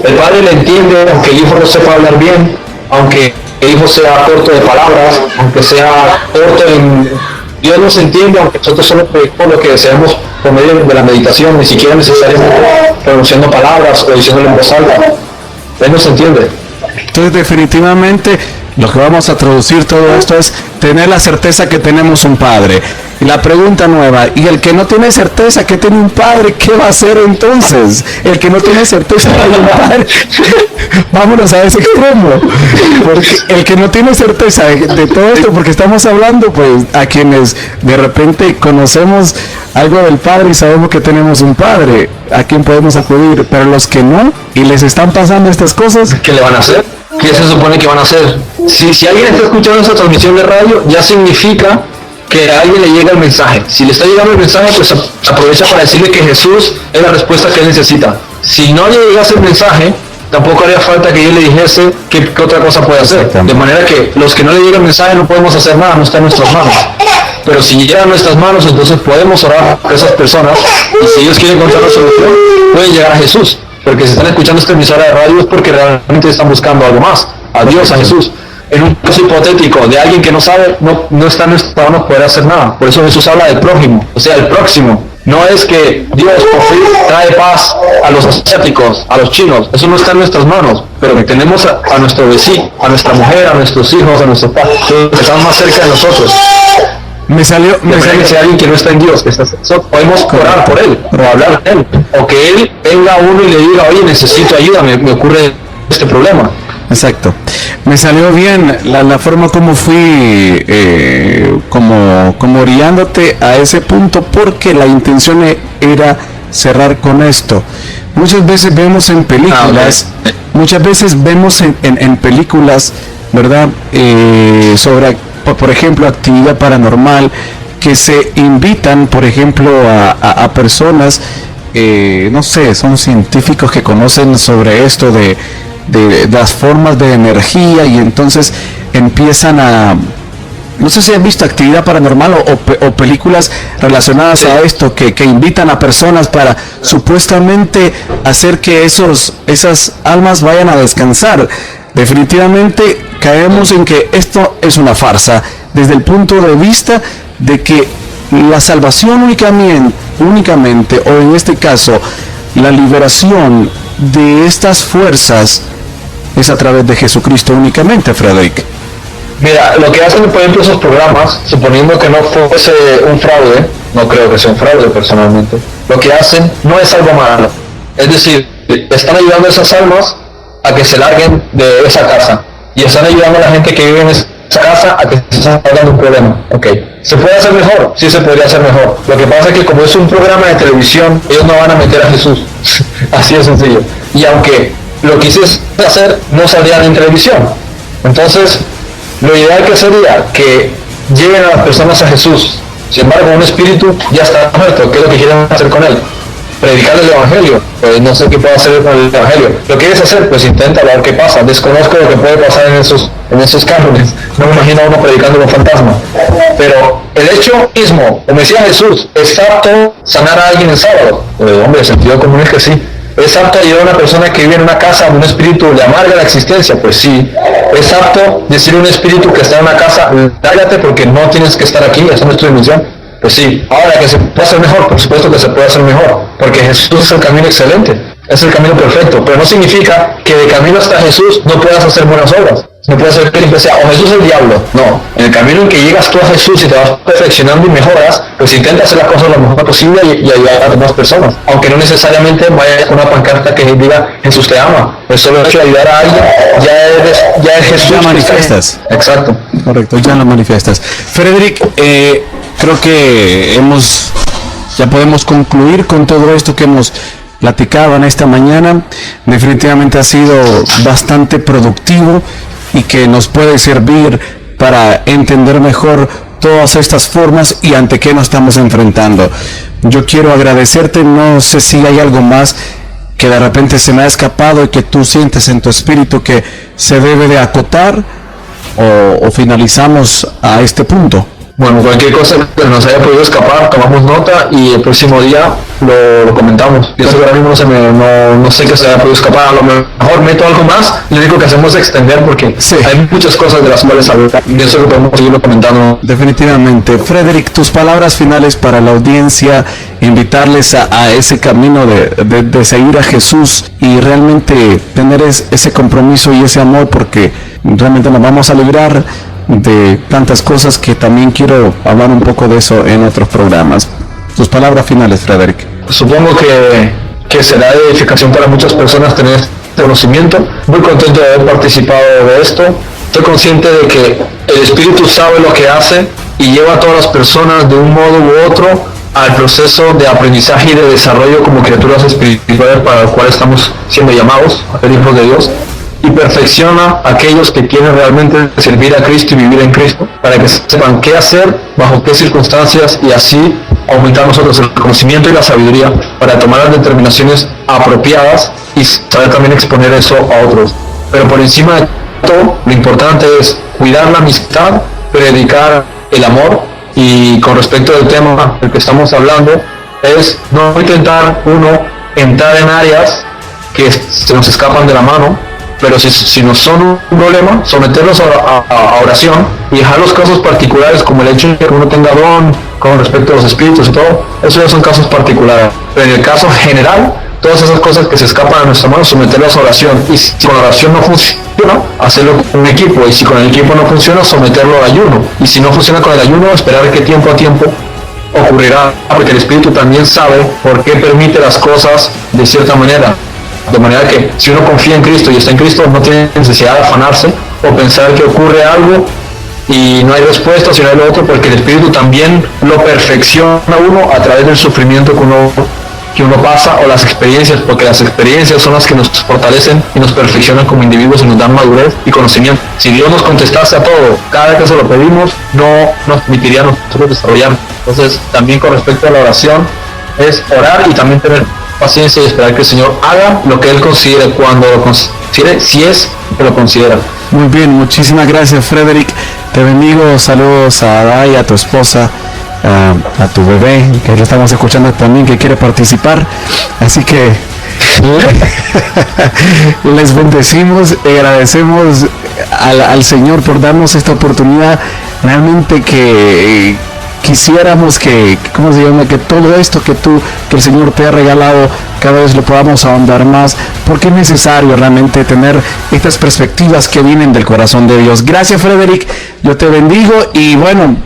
el padre le entiende, aunque el hijo no sepa hablar bien, aunque el hijo sea corto de palabras, aunque sea corto en... Dios nos entiende, aunque nosotros solo predicamos lo que deseamos por medio de la meditación, ni siquiera necesariamente pronunciando palabras o diciéndolo en voz alta. Él nos entiende. Entonces definitivamente lo que vamos a traducir todo esto es tener la certeza que tenemos un Padre. Y la pregunta nueva, y el que no tiene certeza que tiene un Padre, ¿qué va a hacer entonces? El que no tiene certeza que tiene un Padre, vámonos a ese extremo. Porque el que no tiene certeza de todo esto, porque estamos hablando pues a quienes de repente conocemos algo del Padre y sabemos que tenemos un Padre a quien podemos acudir, pero los que no y les están pasando estas cosas, ¿qué le van a hacer? ¿Qué se supone que van a hacer? Si alguien está escuchando esa transmisión de radio, ya significa que a alguien le llega el mensaje. Si le está llegando el mensaje, pues aprovecha para decirle que Jesús es la respuesta que él necesita. Si no le llegase el mensaje, tampoco haría falta que yo le dijese qué otra cosa puede hacer. De manera que los que no le llega el mensaje no podemos hacer nada, no está en nuestras manos. Pero si llega a nuestras manos, entonces podemos orar por esas personas, y si ellos quieren encontrar la solución, pueden llegar a Jesús. Porque si están escuchando esta emisora de radio es porque realmente están buscando algo más, a Dios, a Jesús. En un caso hipotético de alguien que no sabe, no está en nuestra mano poder hacer nada. Por eso Jesús habla del prójimo, o sea, el próximo. No es que Dios por fin trae paz a los asiáticos, a los chinos. Eso no está en nuestras manos. Pero que tenemos a nuestro vecino, a nuestra mujer, a nuestros hijos, a nuestros padres, que están más cerca de nosotros. Me salió que sea alguien que no está en Dios, podemos orar por él, o hablar de él, o que él venga a uno y le diga, oye, necesito ayuda, me ocurre este problema. Exacto. Me salió bien la forma como fui como orillándote a ese punto, porque la intención era cerrar con esto. Muchas veces vemos en películas, en películas, ¿verdad? Sobre, por ejemplo, actividad paranormal, que se invitan, por ejemplo, a personas, no sé, son científicos que conocen sobre esto de las formas de energía, y entonces empiezan a, no sé si han visto actividad paranormal o películas relacionadas a esto, que invitan a personas para supuestamente hacer que esas almas vayan a descansar. Definitivamente caemos en que esto es una farsa, desde el punto de vista de que la salvación únicamente, o en este caso, la liberación de estas fuerzas es a través de Jesucristo únicamente, Frederick. Mira, lo que hacen, por ejemplo, esos programas, suponiendo que no fuese un fraude, no creo que sea un fraude personalmente, lo que hacen no es algo malo. Es decir, están ayudando a esas almas a que se larguen de esa casa. Y están ayudando a la gente que vive en esa casa a que se salgan de un problema. Ok. ¿Se puede hacer mejor? Sí, se podría hacer mejor. Lo que pasa es que como es un programa de televisión, ellos no van a meter a Jesús. Así de sencillo. Y aunque lo quisiesen hacer, no saldrían en televisión. Entonces, lo ideal que sería que lleguen a las personas a Jesús. Sin embargo, un espíritu ya está muerto. ¿Qué es lo que quieren hacer con él? Predicarle el evangelio. Pues no sé qué puedo hacer con el evangelio. ¿Lo quieres hacer? Pues intenta ver qué pasa. Desconozco lo que puede pasar en esos cánones. No me imagino a uno predicando con fantasma. Pero el hecho mismo, como decía Jesús, ¿es apto sanar a alguien el sábado? Hombre, el sentido común es que sí. ¿Es apto ayudar a una persona que vive en una casa donde un espíritu le amarga la existencia? Pues sí. ¿Es apto decirle a un espíritu que está en una casa, lárgate porque no tienes que estar aquí, esa no es tu dimensión? Pues sí. Ahora, que se puede hacer mejor, por supuesto que se puede hacer mejor, porque Jesús es el camino excelente, es el camino perfecto, pero no significa que de camino hasta Jesús no puedas hacer buenas obras. No puedes ser que sea o Jesús es el diablo. No, en el camino en que llegas tú a Jesús y te vas perfeccionando y mejoras, pues intenta hacer las cosas lo mejor posible y ayudar a las demás personas. Aunque no necesariamente vayas con una pancarta que diga Jesús te ama. El solo hecho de ayudar a alguien ya es Jesús. Ya manifiestas. Exacto. Correcto, ya lo manifiestas. Frederick, creo que ya podemos concluir con todo esto que hemos platicado en esta mañana. Definitivamente ha sido bastante productivo y que nos puede servir para entender mejor todas estas formas y ante qué nos estamos enfrentando. Yo quiero agradecerte, no sé si hay algo más que de repente se me ha escapado y que tú sientes en tu espíritu que se debe de acotar o finalizamos a este punto. Bueno, cualquier cosa que nos haya podido escapar, tomamos nota y el próximo día lo comentamos. Pienso que ahora mismo no sé qué se haya podido escapar, a lo mejor meto algo más, lo único que hacemos es extender porque sí, hay muchas cosas de las cuales hablar y eso que podemos seguirlo comentando. Definitivamente. Frederick, tus palabras finales para la audiencia, invitarles a ese camino de seguir a Jesús y realmente tener ese compromiso y ese amor, porque realmente nos vamos a librar de tantas cosas que también quiero hablar un poco de eso en otros programas. Tus palabras finales, Frederick. Supongo que será de edificación para muchas personas tener este conocimiento. Muy contento de haber participado de esto. Estoy consciente de que el Espíritu sabe lo que hace y lleva a todas las personas de un modo u otro al proceso de aprendizaje y de desarrollo como criaturas espirituales para los cuales estamos siendo llamados a ser hijos de Dios. Y perfecciona a aquellos que quieren realmente servir a Cristo y vivir en Cristo, para que sepan qué hacer, bajo qué circunstancias, y así aumentar nosotros el conocimiento y la sabiduría para tomar las determinaciones apropiadas y saber también exponer eso a otros. Pero por encima de todo, lo importante es cuidar la amistad, predicar el amor, y con respecto al tema del que estamos hablando, es no intentar entrar en áreas que se nos escapan de la mano, pero si no son un problema, someterlos a oración y dejar los casos particulares, como el hecho de que uno tenga don con respecto a los espíritus y todo, eso ya son casos particulares. Pero en el caso general, todas esas cosas que se escapan a nuestra mano, someterlas a oración. Y si con la oración no funciona, hacerlo con un equipo. Y si con el equipo no funciona, someterlo al ayuno. Y si no funciona con el ayuno, esperar que tiempo a tiempo ocurrirá, porque el espíritu también sabe por qué permite las cosas de cierta manera. De manera que si uno confía en Cristo y está en Cristo, no tiene necesidad de afanarse o pensar que ocurre algo y no hay respuesta, sino hay lo otro, porque el Espíritu también lo perfecciona a uno a través del sufrimiento que uno pasa, o las experiencias, porque las experiencias son las que nos fortalecen y nos perfeccionan como individuos y nos dan madurez y conocimiento. Si Dios nos contestase a todo cada vez que se lo pedimos, no nos permitiría a nosotros desarrollar. Entonces, también con respecto a la oración, es orar y también tener paciencia y esperar que el Señor haga lo que Él considere, cuando lo considere, si es que lo considera. Muy bien, muchísimas gracias, Frederick. Te bendigo, saludos a Adai, a tu esposa, a tu bebé, que lo estamos escuchando también, que quiere participar. Así que les bendecimos y agradecemos al Señor por darnos esta oportunidad realmente que quisiéramos que, ¿cómo se llama? Que todo esto que el Señor te ha regalado, cada vez lo podamos ahondar más, porque es necesario realmente tener estas perspectivas que vienen del corazón de Dios. Gracias, Frederick, yo te bendigo y bueno,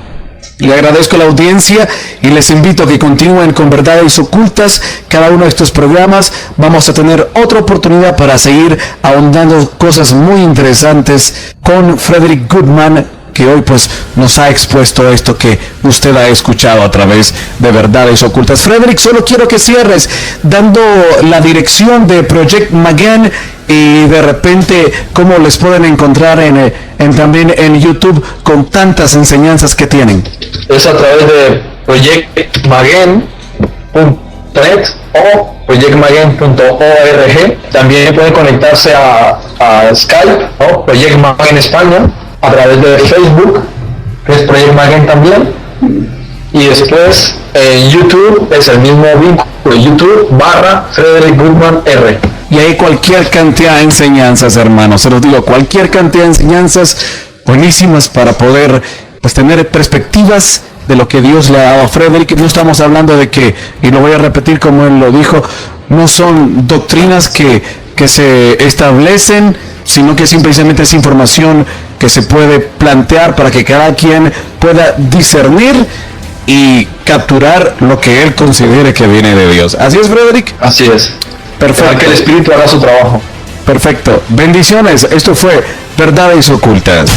le agradezco a la audiencia y les invito a que continúen con Verdades Ocultas cada uno de estos programas. Vamos a tener otra oportunidad para seguir ahondando cosas muy interesantes con Frederick Goodman, que hoy pues nos ha expuesto esto que usted ha escuchado a través de Verdades Ocultas. Frederick, solo quiero que cierres dando la dirección de Project Magen y de repente cómo les pueden encontrar también en YouTube con tantas enseñanzas que tienen. Es a través de projectmagen.net o projectmagen.org. También pueden conectarse a Skype, ¿no? Project Magen España, a través de Facebook, que es Project Magen también. Y después en YouTube es el mismo vínculo, YouTube /Frederick Goodman R. Y hay cualquier cantidad de enseñanzas, hermanos, se los digo, cualquier cantidad de enseñanzas buenísimas para poder pues tener perspectivas de lo que Dios le ha dado a Frederick. No estamos hablando de que, y lo voy a repetir como él lo dijo, no son doctrinas que se establecen, sino que simplemente es información que se puede plantear para que cada quien pueda discernir y capturar lo que él considere que viene de Dios. ¿Así es, Frederick? Así es. Perfecto. Para que el Espíritu haga su trabajo. Perfecto. Bendiciones. Esto fue Verdades Ocultas.